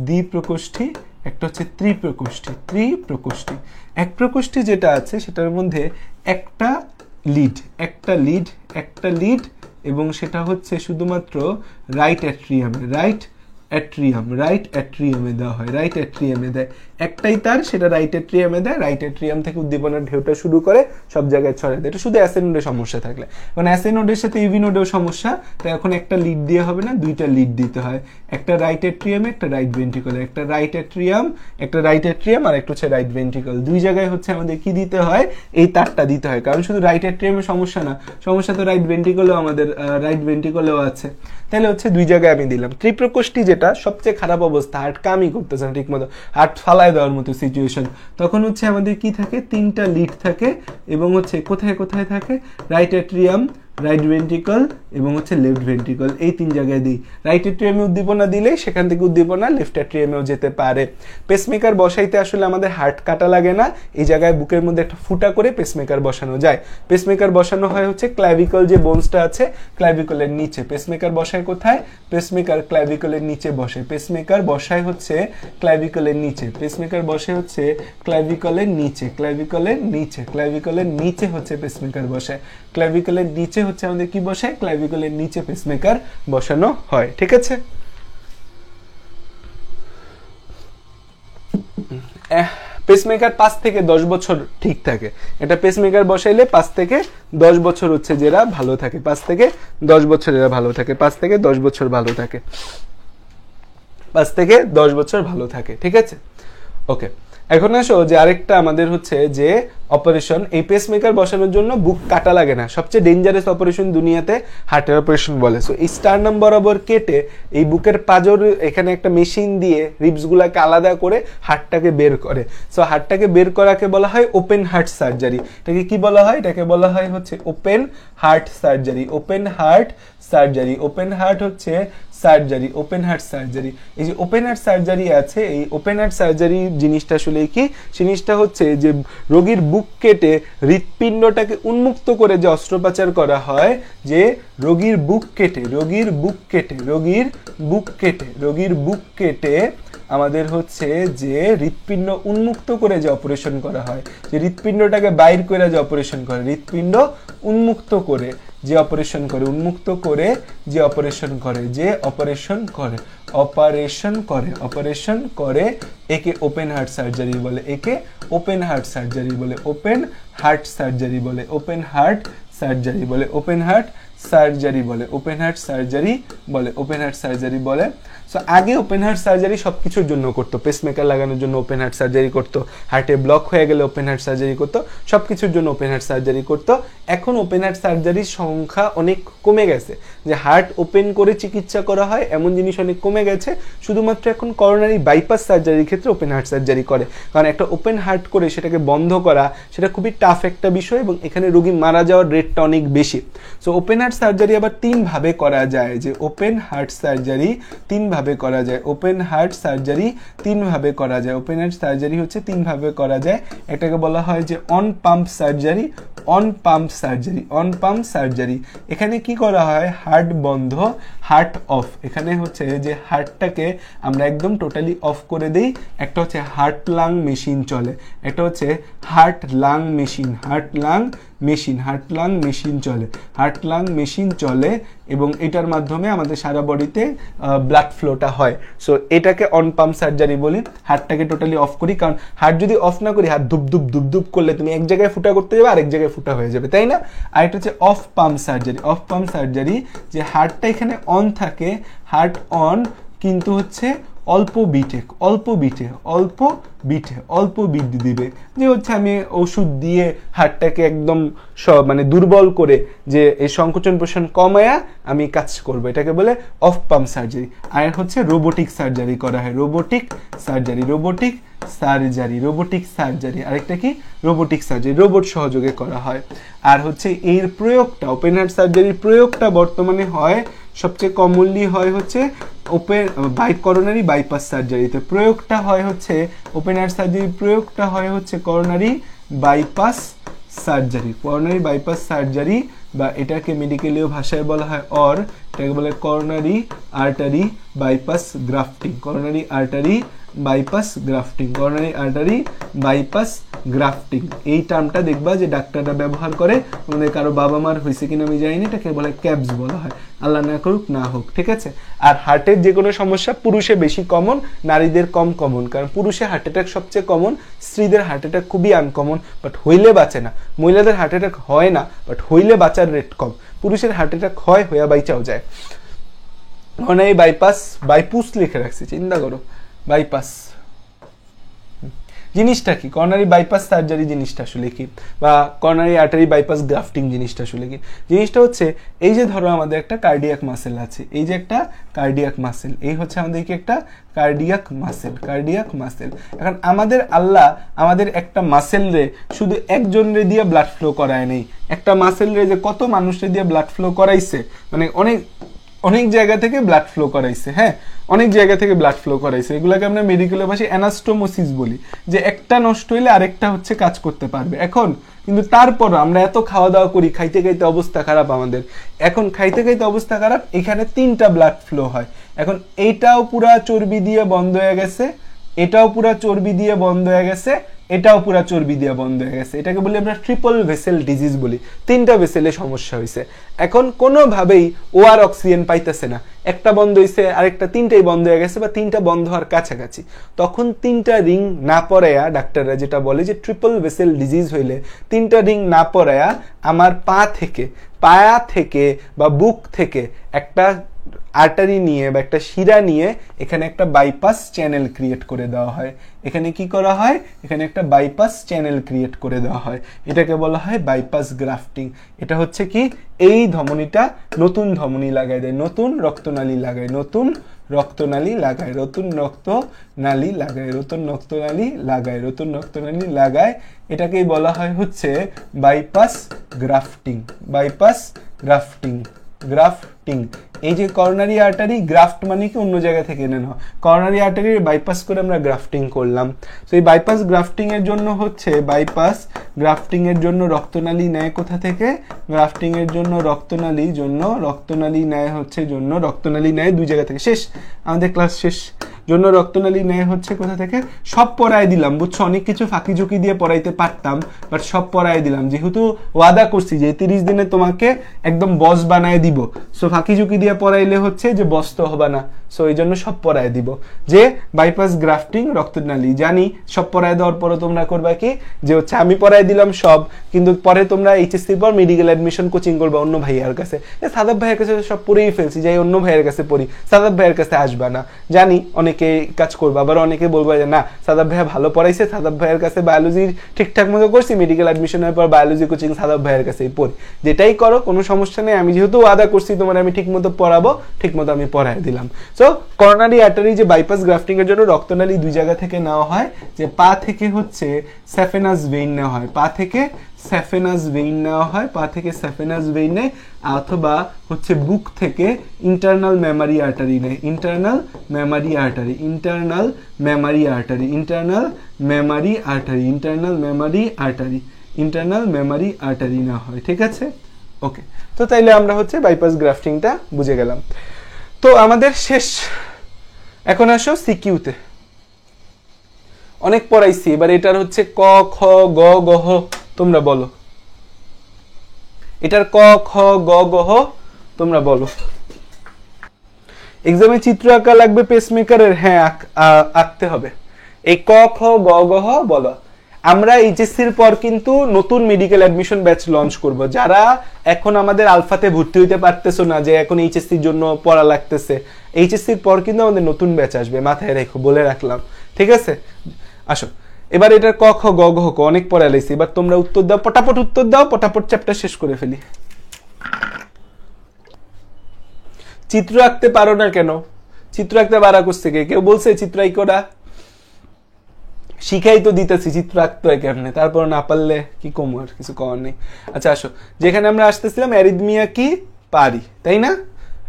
দ্বিপ্রকোষ্ঠী। একটা হচ্ছে ত্রিপ্রকোষ্ঠী, ত্রিপ্রকোষ্ঠী। এক প্রকোষ্ঠী যেটা আছে সেটার মধ্যে একটা লিড, একটা লিড, একটা লিড, এবং সেটা হচ্ছে শুধুমাত্র রাইট অ্যাট্রিয়ামে, রাইট অ্যাট্রিয়াম, রাইট অ্যাট্রিয়ামে দেওয়া হয়, রাইট অ্যাট্রিয়ামে দেয়। একটাই তার, সেটা রাইট অ্যাট্রিয়ামে দেয়। রাইট অ্যাট্রিয়াম থেকে উদ্দীপনার ঢেউটা শুরু করে সব জায়গায় ছড়ায় দেয়। এটা শুধু অ্যাসে নোডে সমস্যা থাকলে, কারণ অ্যাসে নোডের সাথে ইভি নোডেও সমস্যা, তাই এখন একটা লিড দিয়ে হবে না, 2টা লিড দিতে হয়। একটা রাইট অ্যাট্রিয়ামে, একটা রাইট ভেন্ট্রিকলে, একটা রাইট অ্যাট্রিয়াম, একটা রাইট অ্যাট্রিয়াম, আর একটা হচ্ছে রাইট ভেন্ট্রিকল। 2 জায়গায় হচ্ছে আমাদের কি দিতে হয়, এই তারটা দিতে হয়। কারণ শুধু রাইট অ্যাট্রিয়ামে সমস্যা না, সমস্যা তো রাইট ভেন্ট্রিকলেও, আমাদের রাইট ভেন্ট্রিকলেও আছে। তাহলে হচ্ছে 2 জায়গায় আমি দিলাম। ত্রিপ্রকোষ্ঠী যেটা সবচেয়ে খারাপ অবস্থা, হার্ট কামই করতেছে না ঠিক মতো, হার্ট ফালায় দেওয়ার মতো সিচুয়েশন, তখন হচ্ছে আমাদের কি থাকে, 3টা লিড থাকে, এবং হচ্ছে কোথায় কোথায় থাকে, রাইট অ্যাট্রিয়াম, রাইট ভেন্ট্রিকল এবং হচ্ছে লেফট ভেন্ট্রিকল, এই 3 জায়গায় দিই। রাইট অ্যাট্রিয়ামে উদ্দীপনা দিলে সেখান থেকে উদ্দীপনা লেফট অ্যাট্রিয়ামেও যেতে পারে। পেসমেকার বসাইতে আসলে আমাদের হার্ট কাটা লাগে না, এই জায়গায় বুকের মধ্যে একটা ফুটা করে পেসমেকার বসানো যায়। পেসমেকার বসানো হয় হচ্ছে ক্ল্যাভিকল যে বোনসটা আছে, ক্ল্যাভিকলের নিচে। পেসমেকার বসায় কোথায়, পেসমেকার ক্ল্যাভিকলের নিচে বসে। পেসমেকার বসায় হচ্ছে ক্ল্যাভিকলের নিচে, পেসমেকার বসে হচ্ছে ক্ল্যাভিকলের নিচে, ক্ল্যাভিকলের নিচে, ক্ল্যাভিকলের নিচে হচ্ছে পেসমেকার বসায়। ক্ল্যাভিকলের নিচে হচ্ছে আমাদের কি বসে, ক্ল্যাভিকলের নিচে পেসমেকার বসানো হয়। ঠিক আছে, পেসমেকার 5 থেকে 10 বছর ঠিক থাকে। এটা পেসমেকার বসাইলে 5 থেকে 10 বছর হচ্ছে যারা ভালো থাকে, 5 থেকে 10 বছর এরা ভালো থাকে, 5 থেকে 10 বছর ভালো থাকে, 5 থেকে 10 বছর ভালো থাকে। ঠিক আছে, ওকে। এখন আসো যে আরেকটা আমাদের হচ্ছে যে অপারেশন, এই পেসমেকার বসানোর জন্য বুক কাটা লাগে না, সবচেয়ে ডেঞ্জারাস অপারেশন দুনিয়াতে হার্টের অপারেশন বলে। সো এই স্টার্নাম বরাবর কেটে এই বুকের পাঁজর, এখানে একটা মেশিন দিয়ে রিবসগুলোকে আলাদা করে হার্টটাকে বের করে। সো হার্টটাকে বের করাকে বলা হয় ওপেন হার্ট সার্জারি। এটাকে কি বলা হয়, এটাকে বলা হয় হচ্ছে open heart surgery, open heart surgery, open heart হচ্ছে সার্জারি, ওপেন হার্ট সার্জারি। এই যে ওপেন হার্ট সার্জারি আছে, এই ওপেন হার্ট সার্জারি জিনিসটা আসলে কি, জিনিসটা হচ্ছে যে রোগীর বুক কেটে হৃৎপিণ্ডটাকে উন্মুক্ত করে যে অস্ত্রোপচার করা হয়, যে রোগীর বুক কেটে, রোগীর বুক কেটে, রোগীর বুক কেটে, রোগীর বুক কেটে আমাদের হচ্ছে যে হৃৎপিণ্ড উন্মুক্ত করে যে অপারেশন করা হয়, যে হৃৎপিণ্ডটাকে বাইর করে যে অপারেশন করে, হৃৎপিণ্ড উন্মুক্ত করে যে অপারেশন করে, উন্মুক্ত করে যে অপারেশন করে, যে অপারেশন করে, অপারেশন করে, অপারেশন করে, একে ওপেন হার্ট সার্জারি বলে, একে ওপেন হার্ট সার্জারি বলে, ওপেন হার্ট সার্জারি বলে, ওপেন হার্ট সার্জারি বলে, ওপেন হার্ট সার্জারি বলে, ওপেন হার্ট সার্জারি বলে, ওপেন হার্ট সার্জারি বলে। সো আগে ওপেন হার্ট সার্জারি সব কিছুর জন্য করতো, পেসমেকার লাগানোর জন্য ওপেন হার্ট সার্জারি করতো, হার্টে ব্লক হয়ে গেলে ওপেন হার্ট সার্জারি করতো, সব কিছুর জন্য ওপেন হার্ট সার্জারি করতো। এখন ওপেন হার্ট সার্জারির সংখ্যা অনেক কমে গেছে, যে হার্ট ওপেন করে চিকিৎসা করা হয় এমন জিনিস অনেক কমে গেছে। শুধুমাত্র এখন করোনারি বাইপাস সার্জারির ক্ষেত্রে ওপেন হার্ট সার্জারি করে, কারণ একটা ওপেন হার্ট করে সেটাকে বন্ধ করা সেটা খুবই টাফ একটা বিষয়, এবং এখানে রোগী মারা যাওয়ার রেটটা অনেক বেশি। সো ওপেন হার্ট সার্জারি আবার 3 ভাবে করা যায়, যে ওপেন হার্ট সার্জারি 3 ভাবে করা যায়, ওপেন হার্ট সার্জারি 3 ভাবে করা যায়, ওপেন হার্ট সার্জারি হচ্ছে 3 ভাবে করা যায়। এটাকে বলা হয় যে on pump surgery, on pump surgery, on pump surgery. এখানে কি করা হয়, হার্ট বন্ধ, হার্ট অফ। এখানে হচ্ছে যে হার্টটাকে আমরা একদম টোটালি অফ করে দেই। একটা হচ্ছে হার্ট লাং মেশিন চলে, একটা হচ্ছে heart lung machine, heart lung machine, heart lung machine চলে, হার্ট লাং মেশিন চলে, এবং এটার মাধ্যমে আমাদের সারা বডিতে ব্লাড ফ্লোটা হয়। সো এটাকে অন পাম্প সার্জারি বলি। হার্টটাকে টোটালি অফ করি, কারণ হার্ট যদি অফ না করি, হার্ট ধুপ ধুপ ধুপ ধুপ করলে তুমি এক জায়গায় ফুটা করতে যাবে, আরেক জায়গায় ফুটা হয়ে যাবে, তাই না? আর এটা হচ্ছে of pump surgery, of pump surgery, যে হার্টটা এখানে অন থাকে, হার্ট অন, কিন্তু হচ্ছে অল্প বিট দিবে, যে হচ্ছে আমি ওষুধ দিয়ে হার্টটাকে একদম মানে দুর্বল করে যে এই সংকোচন প্রসারণ কমায়া আমি কাজ করবো, এটাকে বলে অফ পাম্প সার্জারি। আর হচ্ছে রোবোটিক সার্জারি করা হয়, রোবোটিক সার্জারি, আরেকটা কি রোবোটিক সার্জারি, রোবট সহযোগে করা হয়। আর হচ্ছে এর প্রয়োগটা, ওপেন হার্ট সার্জারির প্রয়োগটা বর্তমানে হয় সবচেয়ে কমনলি হয় হচ্ছে করোনারি বাইপাস সার্জারিতে। প্রয়োগটা হয় হচ্ছে ওপেন হার্ট সার্জারির প্রয়োগটা হয় হচ্ছে করোনারি বাইপাস সার্জারি, বা এটাকে মেডিকেলীয় ভাষায় বলা হয় এটাকে বলে করোনারি আর্টারি বাইপাস গ্রাফটিং। এই টার্মটা দেখবা যে ডাক্তাররা ব্যবহার করে, আমাদের কারো বাবা মার হয়েছে কিনা আমি জানি না, এটাকে বলে ক্যাবস বলা হয়, আল্লাহ না করুক না হোক, ঠিক আছে। আর হার্টের যে কোনো সমস্যা পুরুষে বেশি কমন, নারীদের কম কমন, কারণ পুরুষে হার্ট অ্যাটাক সবচেয়ে কমন, স্ত্রীদের হার্ট অ্যাটাক খুবই আনকমন, বাট হইলে বাঁচে না। মহিলাদের হার্ট অ্যাটাক হয় না, বাট হইলে বাঁচার রেট কম। পুরুষের হার্ট অ্যাটাক হয়, হইয়া বাইচাও যায়। মানে এই বাইপুস লিখে রাখছি, চিন্তা করো, বাইপাস জিনিসটা কি, করোনারি বাইপাস সার্জারি জিনিসটা আসলে কি, বা করোনারি আর্টারি বাইপাস গ্রাফটিং জিনিসটা আসলে কি। জিনিসটা হচ্ছে এই যে ধরো আমাদের একটা কার্ডিয়াক মাসেল আছে, এই যে একটা কার্ডিয়াক মাসেল, এই হচ্ছে আমাদের কি একটা কার্ডিয়াক মাসেল। এখন আল্লাহ আমাদের একটা মাসেল রে শুধু একজন রে দিয়ে ব্লাড ফ্লো করায় নেই, একটা মাসেল রে যে কত মানুষরে দিয়ে ব্লাড ফ্লো করাইছে, মানে অনেক জায়গা থেকে ব্লাড ফ্লো করাইছে, হ্যাঁ অনেক জায়গা থেকে ব্লাড ফ্লো করাইছে। এগুলোকে আমরা মেডিকেল ভাষায় অ্যানাস্টোমোসিস বলি, যে একটা নষ্ট হইলে আরেকটা হচ্ছে কাজ করতে পারবে। এখন কিন্তু তারপর আমরা এত খাওয়া দাওয়া করি, খাইতে খাইতে অবস্থা খারাপ আমাদের, এখন খাইতে খাইতে অবস্থা খারাপ, এখানে 3টা ব্লাড ফ্লো হয়। এখন এইটাও পুরা চর্বি দিয়ে বন্ধ হয়ে গেছে, এটাও পুরা চর্বি দিয়ে বন্ধ হয়ে গেছে, এটাও পুরা চর্বি দিয়ে বন্ধ হয়ে গেছে, এটাকে বলি আমরা ট্রিপল ভেসেল ডিজিজ বলি। 3টা ভেসেলে সমস্যা হয়েছে, এখন কোনোভাবেই ও আর অক্সিজেন পাইতেছে না, একটা বন্ধ হয়েছে, আরেকটা 3টাই বন্ধ হয়ে গেছে, বা 3টা বন্ধ হওয়ার কাছাকাছি। তখন 3টা রিং না পরায়া, ডাক্তাররা যেটা বলে যে ট্রিপল ভেসেল ডিজিজ হইলে 3টা রিং না পরায়া আমার পায়া থেকে বা বুক থেকে একটা আর্টারি নিয়ে বা একটা শিরা নিয়ে এখানে একটা বাইপাস চ্যানেল ক্রিয়েট করে দেওয়া হয়। এখানে কি করা হয়, এখানে একটা বাইপাস চ্যানেল ক্রিয়েট করে দেওয়া হয়, এটাকে বলা হয় বাইপাস গ্রাফটিং। এটা হচ্ছে কি, এই ধমনীটা নতুন ধমনী লাগাই দেয়, নতুন রক্তনালী লাগায়, এটাকেই বলা হয় হচ্ছে বাইপাস গ্রাফটিং। এই যে করোনারি আর্টারি, গ্রাফট মানে কি অন্য জায়গা থেকে এনে নেওয়া, করোনারি আর্টারি বাইপাস করে আমরা গ্রাফটিং করলাম। তো এই বাইপাস গ্রাফটিং এর জন্য হচ্ছে, বাইপাস গ্রাফটিং এর জন্য রক্তনালী নেয় কোথা থেকে, গ্রাফটিং এর জন্য রক্তনালী নেয় 2 জায়গা থেকে। শেষ, আমাদের ক্লাস শেষ। জন্য রক্তনালী নেয় হচ্ছে কোথা থেকে, সব পড়ায় দিলাম, বুঝছো, অনেক কিছু ফাঁকি ঝুঁকি দিয়ে পড়াইতে পারতাম, বাট সব পড়ায় দিলাম, যেহেতু ওয়াদা করছি যে 30 দিনে তোমাকে একদম বস বানায় দিব, সো ফাঁকি ঝুঁকি দিয়ে পড়াইলে হচ্ছে যে বস তো হবে না, সো এই জন্য সব পড়ায় দিব। যে বাইপাস গ্রাফটিং রক্তনালী জানি, সব পড়ায় দেওয়ার পরে তোমরা করবা কি, যে হচ্ছে আমি পড়ায় দিলাম সব, কিন্তু পরে তোমরা এইচএসসির পর মেডিকেল অ্যাডমিশন কোচিং করবা অন্য ভাইয়ার কাছে, সাদাব ভাইয়ের কাছে সব পড়েই ফেলছি, যাই অন্য ভাইয়ের কাছে পড়ি, সাদাব ভাইয়ের কাছে আসবা না, জানি অনেকে কাজ করবা, আবার অনেকে বলবা যে না সাদাব ভাইয়া ভালো পড়াইছে, সাদাব ভাইয়ের কাছে বায়োলজি ঠিকঠাক মতো করছি, মেডিকেল অ্যাডমিশনের পর বায়োলজি কোচিং সাদাব ভাইয়ের কাছেই পড়ি, যেটাই করো কোনো সমস্যা নেই, আমি যেহেতু ওয়াদা করছি তোমার আমি ঠিক মতো পড়াবো, ঠিক মতো আমি পড়াই দিলাম। সো করোনারি আর্টারি যে বাইপাস গ্রাফটিং এর জন্য রক্তনালী 2 জায়গা থেকে নেওয়া হয়, যে পা থেকে হচ্ছে স্যাফেনাস ভেইন নেওয়া হয়, পা থেকে স্যাফেনাস ভেইন নেয়, অথবা হচ্ছে বুক থেকে ইন্টারনাল মেমারি আর্টারি নেয়, ইন্টারনাল মেমারি আর্টারি নেওয়া হয়, ঠিক আছে। ওকে, তো তাইলে আমরা হচ্ছে বাইপাস গ্রাফটিংটা বুঝে গেলাম। তো আমাদের শেষ, এখন আসো সিকিউতে। অনেক পড়াইছি, এবার এটার হচ্ছে ক খ গ গ হ, তোমরা বলো, এটার ক খ গ গ হ তোমরা বলো। এক্সামে চিত্র আঁকা লাগবে পেসমেকারের, হ্যাঁ আঁকতে হবে। এই ক খ গ গ হ বলো। আমরা এইচএসসির পর কিন্তু নতুন মেডিকেল অ্যাডমিশন ব্যাচ লঞ্চ করব। যারা এখন আমাদের আলফাতে ভর্তি হইতে পারতেছো না, যে এখন এইচএসসির জন্য পড়া লাগতেছে, এইচএসসির পর কিন্তু আমাদের নতুন ব্যাচ আসবে, মাথায় রেখো, বলে রাখলাম, ঠিক আছে? আসো এবার এটার ক খ গ ঘ ক অনেক পড়া লাইছি, এবার তোমরা উত্তর দাও, পটাপট উত্তর দাও, পটাপট চ্যাপ্টার শেষ করে ফেলি। চিত্র আঁকতে পারো না কেন? চিত্র আঁকতে বারা করছে কে? কেউ বলছে চিত্র আঁকোরা? শিখাই তো দিতেছি চিত্র আঁকতে হয় কেমনে, তারপর না পারলে কি কম, আর কিছু করার নেই। আচ্ছা আসো, যেখানে আমরা আসতেছিলাম, অ্যারিদমিয়া কি? পারি, তাই না?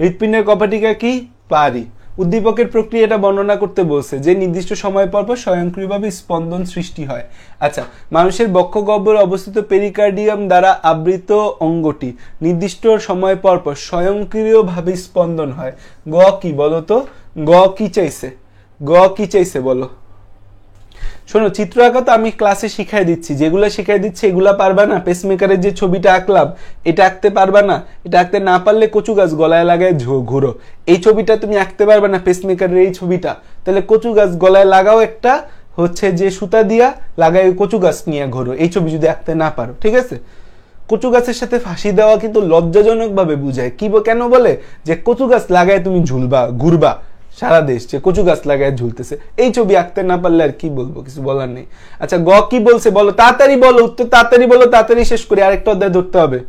হৃৎপিণ্ডের কপাটিকা কি? পারি। উদ্দীপকের প্রক্রিয়াটা বর্ণনা করতে বলছে, যে নির্দিষ্ট সময় পর পর স্বয়ংক্রিয়ভাবে স্পন্দন সৃষ্টি হয়। আচ্ছা, মানুষের বক্ষগহ্বরে অবস্থিত পেরিকার্ডিয়াম দ্বারা আবৃত অঙ্গটি নির্দিষ্ট সময় পর পর স্বয়ংক্রিয়ভাবে স্পন্দন হয়। গ কি বলো তো? গ কি চাইছে? গ কি চাইছে বলো? শোনো, চিত্র আঁকা তো আমি ক্লাসে শিখাই দিচ্ছি, যেগুলো শিখাই দিচ্ছি এগুলা পারবা না? পেসমেকারের যে ছবিটা আঁকলাম, এটা আঁকতে পারবা না? এটা আঁকতে না পারলে কচু গাছ গলায় লাগায় ঘুরো, এই ছবিটা তুমি আঁকতে পারবা না? পেসমেকারের এই ছবিটা, তাহলে কচু গাছ গলায় লাগাও একটা, হচ্ছে যে সুতা দিয়া লাগায় কচু গাছ নিয়ে ঘোরো, এই ছবি যদি আঁকতে না পারো, ঠিক আছে? কচু গাছের সাথে ফাঁসি দেওয়া কিন্তু লজ্জাজনক ভাবে বুঝায়। কি কেন বলে? যে কচু গাছ লাগায় তুমি ঝুলবা, ঘুরবা সারা দেশ, যে কচু গাছ লাগায় ঝুলতেছে, এই ছবি আঁকতে না পারলে আর কি বলবো, কিছু বলার নেই। আচ্ছা, গ কি বলছে বলো? তাড়াতাড়ি বলো, উত্তর তাড়াতাড়ি বলো, তাড়াতাড়ি শেষ করি, আরেকটা অধ্যায় ধরতে হবে।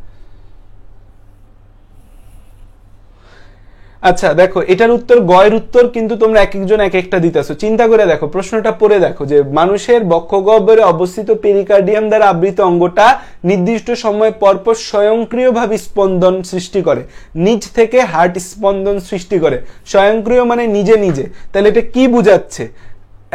আচ্ছা দেখো, এটার উত্তর, গয়ের উত্তর কিন্তু তোমরা এক একজন এক একটা দিতেছো। চিন্তা করে দেখো, প্রশ্নটা পড়ে দেখো, যে মানুষের বক্ষগহ্বরে অবস্থিত পেরিকার্ডিয়াম দ্বারা আবৃত অঙ্গটা নির্দিষ্ট সময় পরপর স্বয়ংক্রিয়ভাবে স্পন্দন সৃষ্টি করে, নিজ থেকে হার্ট স্পন্দন সৃষ্টি করে। স্বয়ংক্রিয় মানে নিজে নিজে, তাহলে এটা কি বুঝাচ্ছে?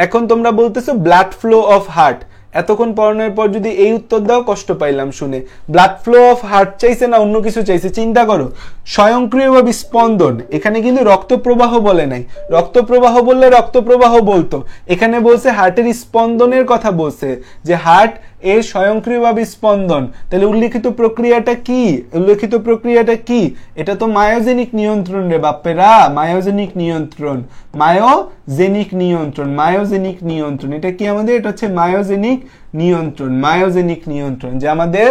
এখন তোমরা বলতেছো ব্লাড ফ্লো অফ হার্ট, এতক্ষণ পড়ানোর পর যদি এই উত্তর দাও, কষ্ট পাইলাম শুনে। ব্লাড ফ্লো অফ হার্ট চাইছে না অন্য কিছু চাইছে? চিন্তা করো, স্বয়ংক্রিয়ভাবে স্পন্দন, এখানে কিন্তু রক্ত প্রবাহ বলে নাই। রক্ত প্রবাহ বললে রক্ত প্রবাহ বলতো, এখানে বলছে হার্টের স্পন্দনের কথা বলছে, যে হার্ট এর স্বয়ংক্রিয়ভাবে স্পন্দন। তাহলে উল্লেখিত প্রক্রিয়াটা কি? উল্লেখিত প্রক্রিয়াটা কি? এটা তো মায়োজেনিক নিয়ন্ত্রণ রে বাপ্পেরা, মায়োজেনিক নিয়ন্ত্রণ, মায়োজেনিক নিয়ন্ত্রণ, মায়োজেনিক নিয়ন্ত্রণ। এটা কি আমাদের? এটা হচ্ছে মায়োজেনিক নিয়ন্ত্রণ, মায়োজেনিক নিয়ন্ত্রণ, যে আমাদের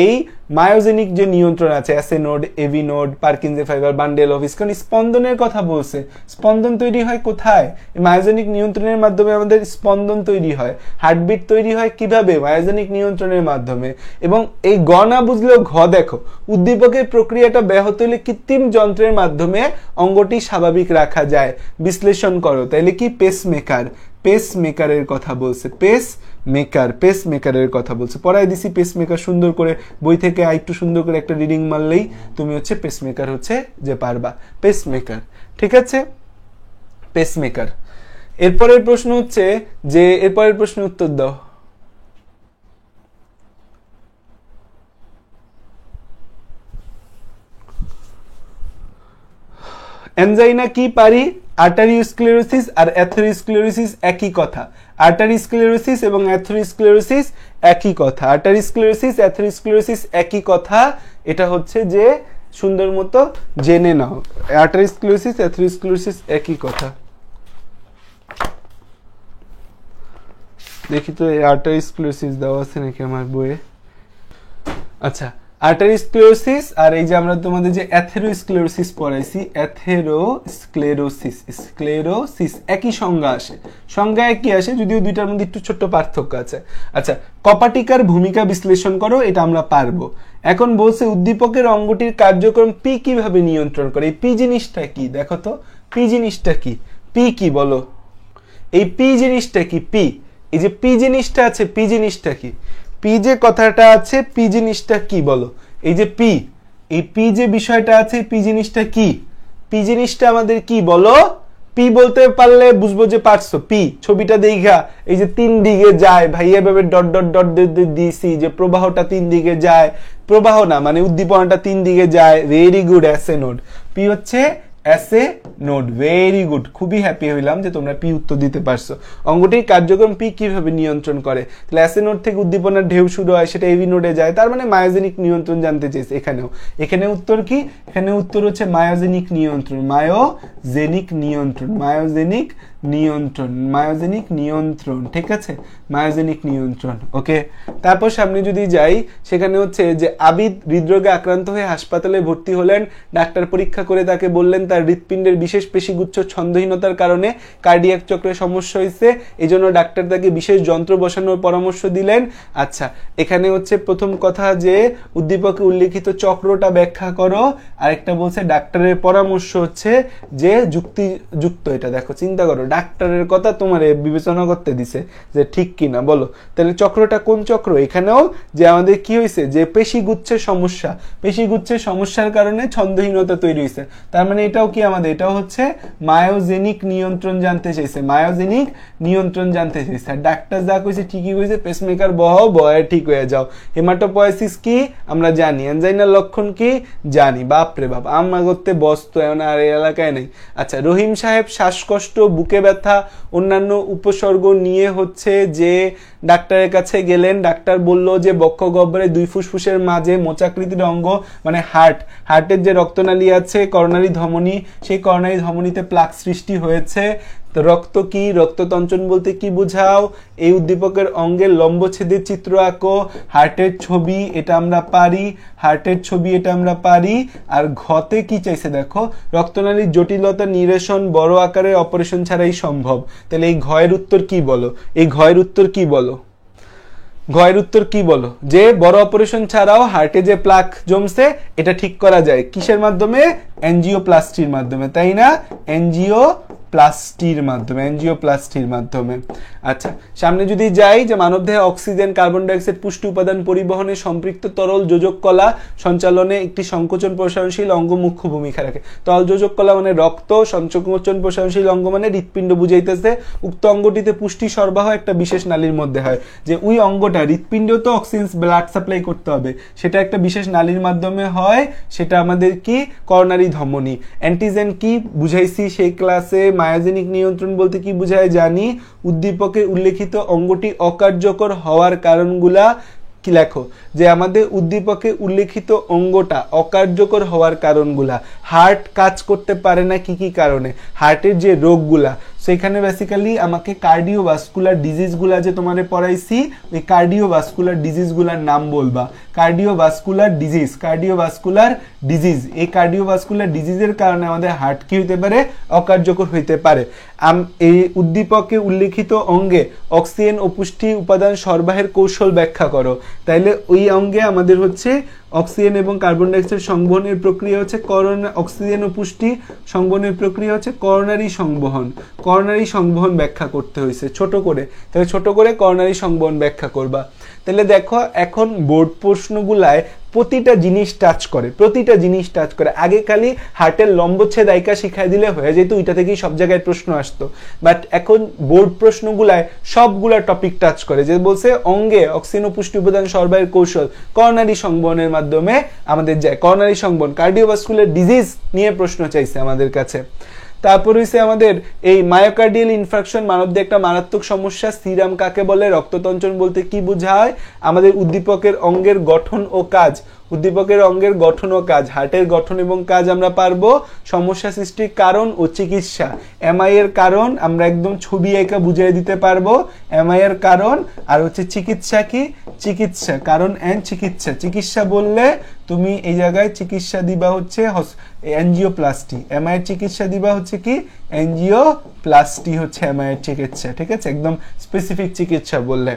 এই মায়োজেনিক যে নিয়ন্ত্রণ আছে, SA node, AV node, Purkinje fibre, bundle of কারণ স্পন্দনের কথা বলছে। স্পন্দন তৈরি হয় কোথায়? মায়োজেনিক নিয়ন্ত্রণের মাধ্যমে আমাদের স্পন্দন তৈরি হয়। হার্টবিট তৈরি হয় কিভাবে? মায়োজেনিক নিয়ন্ত্রণের মাধ্যমে। এবং এই গ না বুঝলেও ঘ দেখো, উদ্দীপকের প্রক্রিয়াটা ব্যাহত হলে কৃত্রিম যন্ত্রের মাধ্যমে অঙ্গটি স্বাভাবিক রাখা যায়। বিশ্লেষণ করো, তাইলে কি? পেসমেকার, পেসমেকারের কথা বলছে, পেসমেকারের কথা বলছে। পড়াই দিছি পেসমেকার সুন্দর করে, বই থেকে একটু সুন্দর করে একটা রিডিং মারলেই তুমি হচ্ছে পেসমেকার হচ্ছে যে পারবা, পেসমেকার, ঠিক আছে? পেসমেকার। এরপরের প্রশ্ন হচ্ছে যে, এরপরের প্রশ্ন উত্তর দাও। অ্যানজাইনা কি? পারি। আর্টারিওস্ক্লেরোসিস আর অ্যাথেরোস্ক্লেরোসিস একই কথা। আর্টারিওস্ক্লেরোসিস এবং অ্যাথেরোস্ক্লেরোসিস একই কথা। আর্টারিওস্ক্লেরোসিস, অ্যাথেরোস্ক্লেরোসিস একই কথা, এটা হচ্ছে যে সুন্দর মতো জেনে নাও। আর্টারিওস্ক্লেরোসিস, অ্যাথেরোস্ক্লেরোসিস একই কথা। দেখি তো এই আর্টারিওস্ক্লেরোসিস দেওয়া আছে নাকি আমার বইয়ে। আচ্ছা, আর্টারিওস্ক্লেরোসিস আর এই যে আমরা তোমাদের যে অ্যাথেরোস্ক্লেরোসিস পড়াইছি, অ্যাথেরোস্ক্লেরোসিস, স্ক্লেরোসিস একই সংজ্ঞা আসে, সংজ্ঞা একই আসে, যদিও দুইটার মধ্যে একটু ছোট্ট পার্থক্য আছে। আচ্ছা, কপাটিকার ভূমিকা বিশ্লেষণ করো, এটা আমরা পারবো। এখন বলছে উদ্দীপকের অঙ্গটির কার্যক্রম পি কিভাবে নিয়ন্ত্রণ করে। এই পি জিনিসটা কি দেখো তো, পি জিনিসটা কি? পি কি বলো? এই পি জিনিসটা কি? পি, এই যে পি জিনিসটা আছে, পি জিনিসটা কি? পি যে কথাটা আছে, পি জিনিসটা কি বলো? এই যে পি, এই পি যে বিষয়টা আছে, পি জিনিসটা কি? পি জিনিসটা আমাদের কি বলো? পি বলতে পারলে বুঝবো যে পারছো। পি ছবিটা দেখা, এই যে তিন দিকে যায় ভাই, এভাবে ডট ডট ডট দিছি, যে প্রবাহটা তিন দিকে যায়, প্রবাহ না মানে উদ্দীপনাটা তিন দিকে যায়। Very good, SA node. P হচ্ছে এসএ নোড, ভেরি গুড, খুবই হ্যাপি হইলাম যে তোমরা পি উত্তর দিতে পারছো। অঙ্গটির কার্যক্রম পি কিভাবে নিয়ন্ত্রণ করে? তাহলে এসএ নোড থেকে উদ্দীপনার ঢেউ শুরু হয়, সেটা এভি নোডে যায়, তার মানে মায়োজেনিক নিয়ন্ত্রণ জানতে চেয়েছে। এখানেও, এখানে উত্তর কি? এখানে উত্তর হচ্ছে মায়োজেনিক নিয়ন্ত্রণ, মায়োজেনিক নিয়ন্ত্রণ, মায়োজেনিক নিয়ন্ত্রণ, মায়োজেনিক নিয়ন্ত্রণ, ঠিক আছে, মায়োজেনিক নিয়ন্ত্রণ। ওকে, তারপর সামনে যদি যাই, সেখানে হচ্ছে যে আবিদ হৃদরোগে আক্রান্ত হয়ে হাসপাতালে ভর্তি হলেন। ডাক্তার পরীক্ষা করে তাকে বললেন তার হৃৎপিণ্ডের বিশেষ পেশিগুচ্ছ ছন্দহীনতার কারণে কার্ডিয়াক চক্রে সমস্যা হয়েছে, এই জন্য ডাক্তার তাকে বিশেষ যন্ত্র বসানোর পরামর্শ দিলেন। আচ্ছা, এখানে হচ্ছে প্রথম কথা যে উদ্দীপকে উল্লেখিত চক্রটা ব্যাখ্যা করো, আরেকটা বলছে ডাক্তারের পরামর্শ হচ্ছে যে যুক্তিযুক্ত। এটা দেখো, চিন্তা করো, ডাক্তারের কথা তোমার বিবেচনা করতে দিছে যে ঠিক কিনা বলো। তাহলে চক্রটা কোন চক্র? এখানেও যে আমাদের কি হয়েছে, যে পেশিগুচ্ছের সমস্যা, পেশিগুচ্ছের সমস্যার কারণে ছন্দহীনতা তৈরি হয়েছে। তার মানে এটাও কি আমাদের, এটাও হচ্ছে মায়োজেনিক নিয়ন্ত্রণ জানতে চাইছে, মায়োজেনিক নিয়ন্ত্রণ জানতে চাইছে। আর ডাক্তার যা কইছে ঠিকই কইছে, পেসমেকার বয়ে ঠিক হয়ে যাও। হেমাটোপয়েসিস কি আমরা জানি, এনজাইনার লক্ষণ কি জানি। বাপরে বাপ, আমরা করতে বসত এমন আর এই এলাকায় নেই। আচ্ছা, রহিম সাহেব শ্বাসকষ্ট, বুকে ব্যথা, অন্যান্য উপসর্গ নিয়ে হচ্ছে যে ডাক্তারের কাছে গেলেন। ডাক্তার বলল যে বক্ষ গহ্বরে দুই ফুসফুসের মাঝে মোচাকৃতির অঙ্গ মানে হার্টের যে রক্তনালী আছে, করোনারি ধমনী, সেই করোনারি ধমনীতে প্লাক সৃষ্টি হয়েছে। রক্ত কি, রক্ততঞ্চন বলতে কি বুঝাও? এই উদ্দীপকের অঙ্গের লম্বচ্ছেদের চিত্র আঁকো। হার্টের ছবি, এটা আমরা পারি, হার্টের ছবি এটা আমরা পারি। আর ঘতে কি চাইছে দেখো, রক্তনালীর জটিলতা নিরসন বড় আকারের অপারেশন ছাড়াই সম্ভব। তাহলে এই ঘয়ের উত্তর কি বলো, এই ঘয়ের উত্তর কি বলো, ঘয়ের উত্তর কি বলো? যে বড় অপারেশন ছাড়াও হার্টে যে প্লাক জমছে এটা ঠিক করা যায় কিসের মাধ্যমে? এনজিওপ্লাস্টির মাধ্যমে, তাই না? এনজিওপ্লাস্টির মাধ্যমে, এনজিওপ্লাস্টির মাধ্যমে। আচ্ছা, সামনে যদি যাই, যে মানবদেহে অক্সিজেন, কার্বন ডাইঅক্সাইড পুষ্টি উপাদান পরিবহনে সম্পৃক্ত তরল যোজক কলা সঞ্চালনে একটি সংকোচন প্রসারণশীল অঙ্গ মুখ্য ভূমিকা রাখে। তরল যোজক কলা মানে রক্ত, সংকোচন প্রসারণশীল অঙ্গ মানে হৃৎপিণ্ড বুঝাইতেছে। উক্ত অঙ্গটিতে পুষ্টি সরবরাহ একটা বিশেষ নালীর মধ্যে হয়। যে ওই অঙ্গটা, হৃৎপিণ্ডেও তো অক্সিজেন ব্লাড সাপ্লাই করতে হবে, সেটা একটা বিশেষ নালীর মাধ্যমে হয়, সেটা আমাদের কি? করোনারি ধমনী। অ্যান্টিজেন কি বুঝাইছি সেই ক্লাসে। মায়োজেনিক নিয়ন্ত্রণ বলতে কি বুঝায় জানি। উদ্দীপকে উল্লেখিত অঙ্গটি অকার্যকর হওয়ার কারণগুলা কি লেখো, যে আমাদের উদ্দীপকে উল্লেখিত অঙ্গটা অকার্যকর হওয়ার কারণগুলা। হার্ট কাজ করতে পারে না কি কি কারণে? হার্টের যে রোগগুলা, সেখানে বেসিক্যালি আমাকে কার্ডিওভাস্কুলার ডিজিজগুলা যে তোমারে পড়াইছি, ওই কার্ডিওভাস্কুলার ডিজিজগুলার নাম বলবা। কার্ডিওভাস্কুলার ডিজিজ, কার্ডিওভাস্কুলার ডিজিজ, এই কার্ডিওভাস্কুলার ডিজিজের কারণে আমাদের হার্ট কি হইতে পারে? অকার্যকর হইতে পারে। এই উদ্দীপকে উল্লেখিত অঙ্গে অক্সিজেন ও পুষ্টি উপাদান সরবরাহের কৌশল ব্যাখ্যা করো। তাইলে ওই অঙ্গে আমাদের হচ্ছে অক্সিজেন এবং কার্বন ডাইঅক্সাইড সংবহনের প্রক্রিয়া হচ্ছে অক্সিজেন ও পুষ্টি সংবহনের প্রক্রিয়া হচ্ছে করোনারি সংবহন। করোনারি সংবহন ব্যাখ্যা করতে হয়েছে ছোট করে, তাহলে ছোট করে করোনারি সংবহন ব্যাখ্যা করবা। তাহলে দেখো, এখন বোর্ড প্রশ্নগুলায় প্রতিটা জিনিস টাচ করে, প্রতিটা জিনিস টাচ করে। আগে খালি হার্টের লম্বচ্ছেদ আইকা শিখাই দিলে হয়ে যেত, ওইটা থেকেই সব জায়গায় প্রশ্ন আসতো। বাট এখন বোর্ড প্রশ্নগুলায় সবগুলা টপিক টাচ করে। যে বলছে অঙ্গে অক্সিজেন ও পুষ্টি উপাদান সরবরাহের কৌশল করোনারি সংবহনের মাধ্যমে আমাদের যায়। করোনারি সংবহন, কার্ডিওভাস্কুলার ডিজিজ নিয়ে প্রশ্ন চাইছে আমাদের কাছে। তারপর হইছে আমাদের এই মায়োকার্ডিয়াল ইনফ্রাকশন, মানবদেহে একটা মারাত্মক সমস্যা। সিরাম কাকে বলে? রক্ততঞ্চন বলতে কি বোঝায়? আমাদের উদ্দীপকের অঙ্গের গঠন ও কাজ, উদ্দীপকের অঙ্গের গঠন ও কাজ, হার্টের গঠন এবং কাজ আমরা পারবো। সমস্যা সৃষ্টির কারণ ও চিকিৎসা, এমআই এর কারণ আমরা একদম ছবি এঁকে বুঝিয়ে দিতে পারবো, এমআই এর কারণ। আর হচ্ছে চিকিৎসা কি? চিকিৎসা, কারণ এন্ড চিকিৎসা। চিকিৎসা বললে তুমি এই জায়গায় চিকিৎসা দিবা হচ্ছে এনজিওপ্লাস্টি, এমআই এর চিকিৎসা দিবা হচ্ছে কি? এনজিওপ্লাস্টি হচ্ছে এমআই এর চিকিৎসা, ঠিক আছে, একদম স্পেসিফিক চিকিৎসা বললে।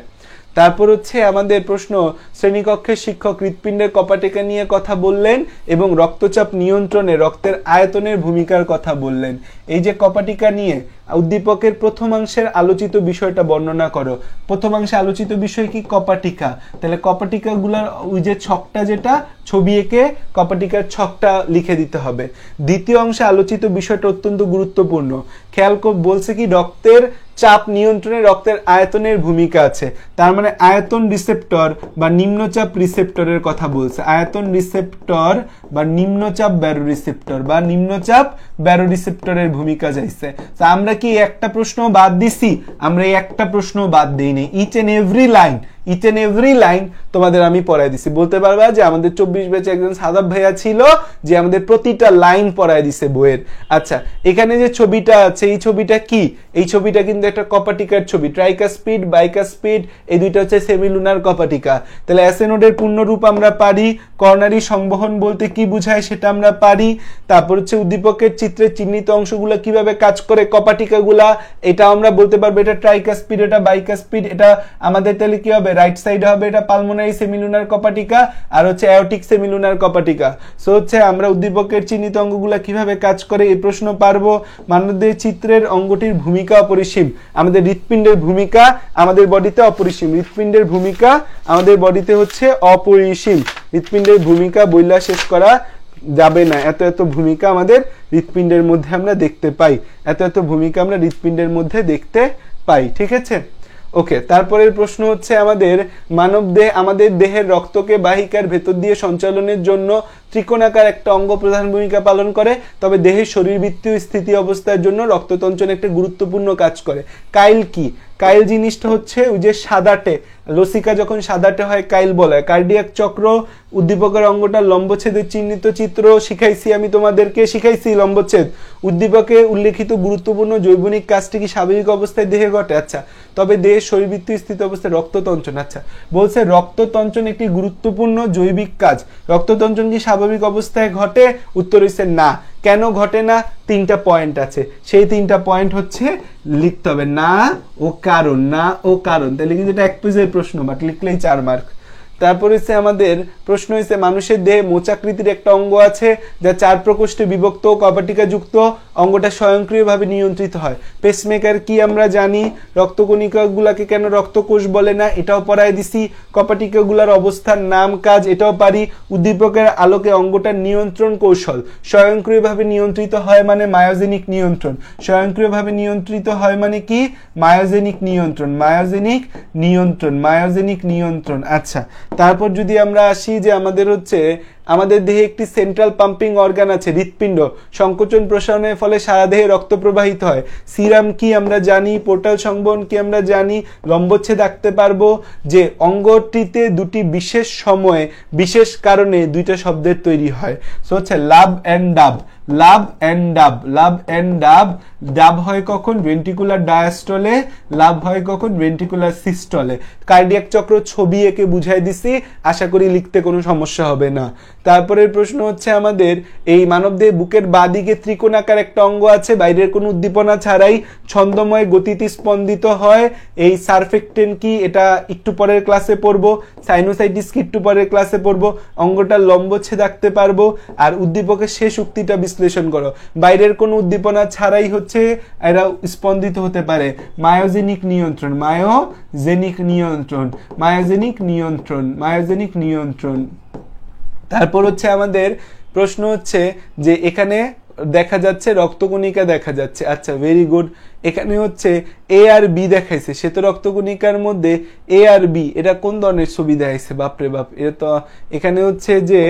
তারপর হচ্ছে আমাদের প্রশ্ন, শ্রেণীকক্ষের শিক্ষক হৃৎপিণ্ডের কপাটিকা নিয়ে কথা বললেন এবং রক্তচাপ নিয়ন্ত্রণে রক্তের আয়তনের ভূমিকার কথা বললেন। এই যে কপাটিকা নিয়ে উদ্দীপকের প্রথমাংশের আলোচিত বিষয়টা বর্ণনা করো। প্রথমাংশে আলোচিত বিষয় কি? কপাটিকা। তাহলে কপাটিকা গুলার ওই যে ছকটা, যেটা ছবি এঁকে কপাটিকার ছকটা লিখে দিতে হবে। দ্বিতীয় অংশে আলোচিত বিষয়টা অত্যন্ত গুরুত্বপূর্ণ। খেয়াল বলছে কি? রক্তের চাপ নিয়ন্ত্রণে রক্তের আয়তনের ভূমিকা আছে। তার মানে আয়তন রিসেপ্টর বা নিম্নচাপ রিসেপ্টরের কথা বলছে। আয়তন রিসেপ্টর বা নিম্নচাপ ব্যারো রিসেপ্টর বা নিম্নচাপ ব্যারো রিসেপ্টরের ভূমিকা চাইছে। আমরা কি একটা প্রশ্ন বাদ দিছি? আমরা এই একটা প্রশ্ন বাদ দেই নাই। Each and every line, each and every line তোমাদের আমি পড়াই দিছি। বলতে পারবা যে আমাদের 24 ব্যাচে একজন সাদাব ভাইয়া ছিল যে আমাদের প্রতিটা লাইন পড়াই দিছে বইয়ের। আচ্ছা, এখানে যে ছবিটা আছে এই ছবিটা কি? এই ছবিটা কিন্তু একটা কপাটিকার ছবি, ট্রাইকাস্পিড বাইকাস্পিড, এই দুইটা হচ্ছে সেমিলুনার কপাটিকা। তাহলে অ্যাসেনোডের পূর্ণরূপ আমরা পারি, কর্নারি সংবহন বলতে কি বোঝায় সেটা আমরা পারি। তারপর হচ্ছে উদ্দীপকের চিত্রে চিহ্নিত অংশগুলো কিভাবে কাজ করে, কপাটিকাগুলা, এটা আমরা বলতে পারবো এটা ট্রাইকাস্পিড, এটা বাইকাস্পিড। এটা আমাদের তাহলে কি হবে, রাইট সাইড হবে এটা পালমোনারি সেমিলুনার কপাটিকা আর হচ্ছে অ্যাওটিক সেমিলুনার কপাটিকা। সো হচ্ছে আমরা উদ্দীপকের চিহ্নিত অঙ্গগুলা কিভাবে কাজ করে এই প্রশ্ন পারবো। মানবদেহ চিত্রের অঙ্গটির ভূমিকা অপরিসীম, আমাদের হৃৎপিণ্ডের ভূমিকা আমাদের বডিতে অপরিসীম, হৃৎপিণ্ডের ভূমিকা আমাদের বডিতে হচ্ছে অপরিসীম। হৃৎপিণ্ডের ভূমিকা বইলা শেষ করা যাবে না, এত এত ভূমিকা আমাদের হৃৎপিণ্ডের মধ্যে আমরা দেখতে পাই, এত এত ভূমিকা আমরা হৃৎপিণ্ডের মধ্যে দেখতে পাই। ঠিক আছে, ওকে। তারপরের প্রশ্ন হচ্ছে আমাদের দেহের রক্তকে বাহিকার ভেতর দিয়ে সঞ্চালনের জন্য ত্রিকোণাকার একটা অঙ্গ প্রধান ভূমিকা পালন করে, তবে দেহের শরীরবৃত্তীয় স্থিতি অবস্থার জন্য রক্ততঞ্চন একটা গুরুত্বপূর্ণ কাজ করে। কাইল কি? কাইল জিনিসটা হচ্ছে ওই যে সাদাটে, লসিকা যখন সাদাটে হয় কাইল বলে। কার্ডিয়াক চক্র, উদ্দীপকের অঙ্গটা লম্বচ্ছেদের চিহ্নিত চিত্র শিখাইছি আমি তোমাদেরকে, শিখাইছি লম্বচ্ছেদ। উদ্দীপকে উল্লেখিত গুরুত্বপূর্ণ জৈবনিক কাজটি কি স্বাভাবিক অবস্থায় দেহে ঘটে? আচ্ছা, তবে দেহের শরীরবৃত্তীয় স্থিতি অবস্থায় রক্ততঞ্চন, আচ্ছা বলছে রক্ততঞ্চন একটি গুরুত্বপূর্ণ জৈবিক কাজ। রক্ততঞ্চন কি স্বাভাবিক অবস্থায় ঘটে? উত্তর হচ্ছে না। কেন ঘটে না? 3টা পয়েন্ট আছে, সেই 3টা পয়েন্ট হচ্ছে লিখতে হবে, না ও কারণ, না ও কারণ। তাহলে কিন্তু এটা 1 পেজের প্রশ্ন, বাট লিখলেই 4 মার্ক। তারপর হচ্ছে আমাদের প্রশ্ন হচ্ছে মানুষের দেহে মোচাকৃতির একটা অঙ্গ আছে যা 4 প্রকোষ্ঠে বিভক্ত, কপাটিকা যুক্ত, অঙ্গটা স্বয়ংক্রিয়ভাবে নিয়ন্ত্রিত হয়। পেসমেকার কি আমরা জানি। রক্তকণিকাগুলাকে কেন রক্তকোষ বলে না এটাও পড়ায় দিছি। কপাটিকাগুলার অবস্থান, নাম, কাজ এটাও পারি। উদ্দীপকের আলোকে অঙ্গটার নিয়ন্ত্রণ কৌশল, স্বয়ংক্রিয়ভাবে নিয়ন্ত্রিত হয় মানে মায়োজেনিক নিয়ন্ত্রণ। স্বয়ংক্রিয়ভাবে নিয়ন্ত্রিত হয় মানে কি? মায়োজেনিক নিয়ন্ত্রণ, মায়োজেনিক নিয়ন্ত্রণ, মায়োজেনিক নিয়ন্ত্রণ। আচ্ছা, তারপর যদি আমরা আসি যে আমাদের দেহে একটি সেন্ট্রাল পাম্পিং অর্গান আছে, হৃৎপিণ্ড। সংকোচন প্রসারণের ফলে সারা দেহে রক্ত প্রবাহিত হয়। সিরাম কি আমরা জানি, পোর্টাল সংবহন কি আমরা জানি। লম্বচ্ছেদ আঁকতে পারবো যে অঙ্গটিতে দুটি বিশেষ সময়ে বিশেষ কারণে 2টা শব্দের তৈরি হয়। সো হচ্ছে লাভ অ্যান্ড ডাব, লাভ অ্যান্ড ডাব, লাভ অ্যান্ড ডাব। ডাব হয় কখন? ভেন্ট্রিকুলার ডায়াস্টলে, লাভ হয় কখন? ভেন্ট্রিকুলার সিস্টলে। কার্ডিয়াক চক্র ছবি এঁকে বুঝাই দিছি, আশা করি লিখতে কোনো সমস্যা হবে না। তারপরের প্রশ্ন হচ্ছে আমাদের এই মানবদেহে বুকের বাঁদিকে ত্রিকোণাকার একটা অঙ্গ আছে, বাইরের কোনো উদ্দীপনা ছাড়াই ছন্দময় গতিতে স্পন্দিত হয়। এই সারফেক্টেন কি? এটা একটু পরের ক্লাসে পড়বো। সাইনোসাইটিস কি? একটু পরের ক্লাসে পড়বো। অঙ্গটার লম্বচ্ছেদ আঁকতে পারবো। আর উদ্দীপকের শেষ উক্তিটা বিশ্লেষণ করো। বাইরের কোনো উদ্দীপনা ছাড়াই হচ্ছে এরা স্পন্দিত হতে পারে। মায়োজেনিক নিয়ন্ত্রণ, মায়োজেনিক নিয়ন্ত্রণ, মায়োজেনিক নিয়ন্ত্রণ, মায়োজেনিক নিয়ন্ত্রণ। তারপর হচ্ছে আমাদের প্রশ্ন হচ্ছে যে এখানে দেখা যাচ্ছে রক্তকণিকা দেখা যাচ্ছে। আচ্ছা, ভেরি গুড। এখানে হচ্ছে এ আর বি দেখাইছে, শ্বেত রক্তকণিকার মধ্যে এ আর বি, এটা কোন ধরনের ছবি দেখাইছে? বাপরে বাপ, এটা তো এখানে হচ্ছে যে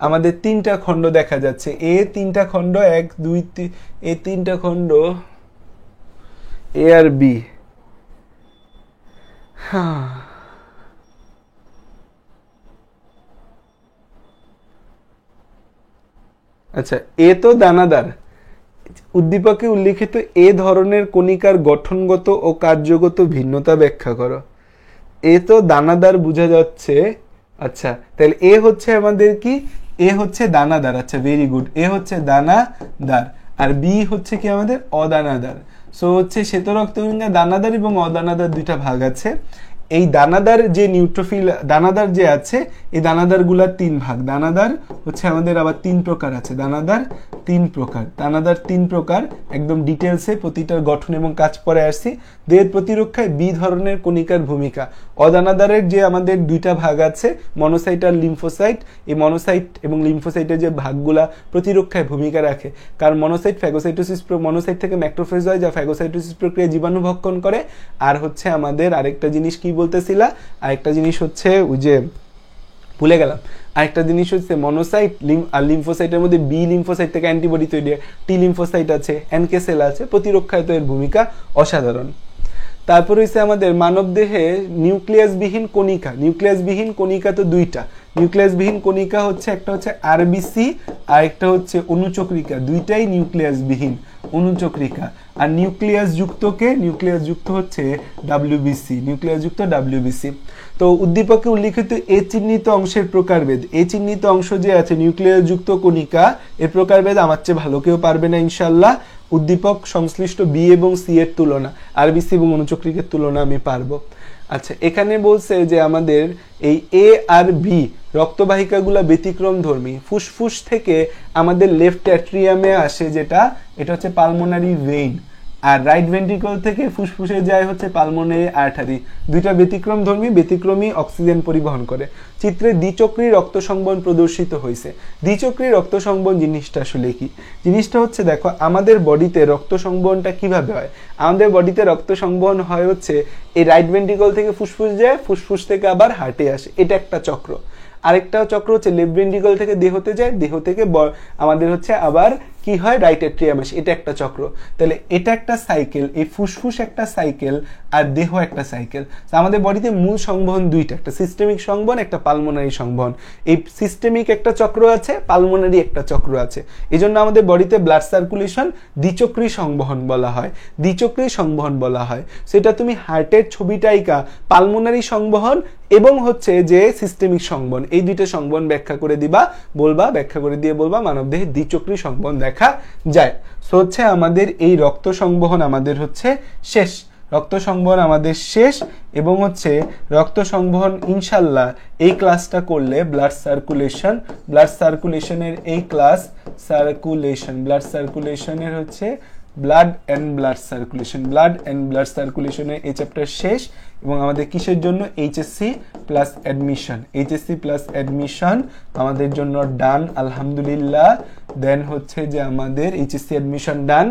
আমাদের 3টা খণ্ড দেখা যাচ্ছে। এ 3টা খণ্ড, 1 2 3, এ 3টা খণ্ড, এ আর বি। আচ্ছা, এ তো দানাদার। উদ্দীপকে উল্লিখিত এ ধরনের কণিকার গঠনগত ও কার্যগত ভিন্নতা ব্যাখ্যা করো। এ তো দানাদার বোঝা যাচ্ছে। আচ্ছা, তাহলে এ হচ্ছে আমাদের কি? এ হচ্ছে দানাদার। আচ্ছা, ভেরি গুড। এ হচ্ছে দানাদার আর বি হচ্ছে কি আমাদের অদানাদার। সো হচ্ছে শ্বেত রক্তকণিকা দানাদার এবং অদানাদার 2টা ভাগ আছে। এই দানাদার যে নিউট্রোফিল দানাদার যে আছে, এই দানাদার গুলার 3 ভাগ। দানাদার হচ্ছে আমাদের আবার 3 প্রকার আছে। দানাদার 3 প্রকার, দানাদার 3 প্রকার। একদম ডিটেলসে প্রতিটার গঠন এবং কাজ পরে আসছি। দেহের প্রতিরক্ষায় বি ধরনের কণিকার ভূমিকা। অদানাদারের যে আমাদের 2টা ভাগ আছে, মনোসাইট আর লিম্ফোসাইট। এই মনোসাইট এবং লিম্ফোসাইটের যে ভাগগুলা প্রতিরক্ষায় ভূমিকা রাখে। কারণ মনোসাইট ফ্যাগোসাইটোসিস, মনোসাইট থেকে ম্যাক্রোফেজ হয় যা ফ্যাগোসাইটোসিস প্রক্রিয়া জীবাণু ভক্ষণ করে। আর হচ্ছে আমাদের আরেকটা জিনিস কি বলতেছিলা? আরেকটা জিনিস হচ্ছে ওই যে ভুলে গেলাম। আরেকটা জিনিস হচ্ছে মনোসাইট আর লিম্ফোসাইটের মধ্যে বি লিম্ফোসাইট থেকে অ্যান্টিবডি তৈরি হয়, টি লিম্ফোসাইট আছে, এনকে সেল আছে। প্রতিরক্ষায় তো এর ভূমিকা অসাধারণ। তারপর হচ্ছে আমাদের মানবদেহে নিউক্লিয়াসবিহীন কণিকা, নিউক্লিয়াসবিহীন কণিকা তো দুইটা, নিউক্লিয়াসবিহীন কণিকা হচ্ছে একটা হচ্ছে আরবিসি আর একটা হচ্ছে অনুচক্রিকা, দুইটাই নিউক্লিয়াসবিহীন অনুচক্রিকা। আর নিউক্লিয়াস যুক্তকে, নিউক্লিয়াস যুক্ত হচ্ছে ডাব্লিউবিসি, নিউক্লিয়াস যুক্ত ডাব্লিউবিসি। তো উদ্দীপকে উল্লিখিত এ চিহ্নিত অংশের প্রকারভেদ, এ চিহ্নিত অংশ যে আছে নিউক্লিয়াস যুক্ত কণিকা, এর প্রকারভেদ আমার চেয়ে ভালো কেউ পারবে না ইনশাল্লাহ। উদ্দীপক সংশ্লিষ্ট বি এবং সি এর তুলনা, আরবিসি এবং অনুচক্রিকের তুলনা আমি পারবো। আচ্ছা, এখানে বলছে যে আমাদের এই এ আর বি রক্তবাহিকাগুলো ব্যতিক্রম ধর্মী, ফুসফুস থেকে আমাদের লেফট অ্যাট্রিয়ামে আসে যেটা, এটা হচ্ছে পালমোনারি ভেইন, আর রাইট ভেন্ট্রিকল থেকে ফুসফুসে যায় হচ্ছে পালমোনারি আর্টারি। দুইটা ব্যতিক্রম ধর্মী, ব্যতিক্রমী অক্সিজেন পরিবহন করে। চিত্রে দ্বিচক্রী রক্ত সংবহন প্রদর্শিত হয়েছে। দ্বিচক্রী রক্ত সংবহন জিনিসটা আসলে কি? জিনিসটা হচ্ছে দেখো আমাদের বডিতে রক্ত সংবহনটা কিভাবে হয়। আমাদের বডিতে রক্ত সংবহন হয় হচ্ছে এই রাইট ভেন্ট্রিকল থেকে ফুসফুস যায়, ফুসফুস থেকে আবার হার্টে আসে, এটা একটা চক্র। আরেকটা চক্র হচ্ছে লেফট ভেন্ট্রিকল থেকে দেহতে যায়, দেহ থেকে আমাদের হচ্ছে আবার কি হয় রাইট অ্যাট্রিয়াম আসে, এটা একটা চক্র। তাহলে এটা একটা সাইকেল, এই ফুসফুস একটা সাইকেল আর দেহ একটা সাইকেল। আমাদের বডিতে মূল সংবহন দুইটা, একটা সিস্টেমিক সংবহন, একটা পালমোনারি সংবহন। এই সিস্টেমিক একটা চক্র আছে, পালমোনারি একটা চক্র আছে। এই জন্য আমাদের বডিতে ব্লাড সার্কুলেশন দ্বিচক্রী সংবহন বলা হয়, দ্বিচক্রী সংবহন বলা হয়। সেটা তুমি হার্টের ছবিটাইকা পালমোনারি সংবহন এবং হচ্ছে যে সিস্টেমিক সংবহন, এই দুইটা সংবহন ব্যাখ্যা করে দিবা, বলবা, ব্যাখ্যা করে দিয়ে বলবা মানবদেহে দ্বিচক্রী সংবহন দেখা যায়। সো হচ্ছে আমাদের এই রক্ত সংবহন আমাদের হচ্ছে শেষ, রক্ত সংবহন আমাদের শেষ। এবং হচ্ছে রক্ত সংবহন ইনশাল্লাহ এই ক্লাসটা করলে ব্লাড সার্কুলেশন, ব্লাড সার্কুলেশনের এই ক্লাস সার্কুলেশন, ব্লাড সার্কুলেশনের হচ্ছে blood and blood circulation, blood and blood সার্কুলেশনের এই চ্যাপ্টার শেষ। এবং আমাদের কিসের জন্য? HSC plus admission, HSC plus admission আমাদের জন্য ডান আলহামদুলিল্লাহ। দেন হচ্ছে যে আমাদের এইচএসসি অ্যাডমিশন ডান,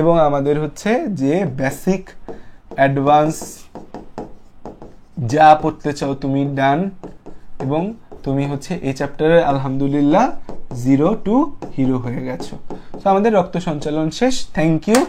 এবং আমাদের হচ্ছে যে বেসিক অ্যাডভান্স যা পড়তে চাও তুমি ডান, এবং তুমি হচ্ছে এই চ্যাপ্টারে আলহামদুলিল্লাহ 0 to হিরো হয়ে গেছো। তো আমাদের রক্ত সঞ্চালন শেষ। Thank you.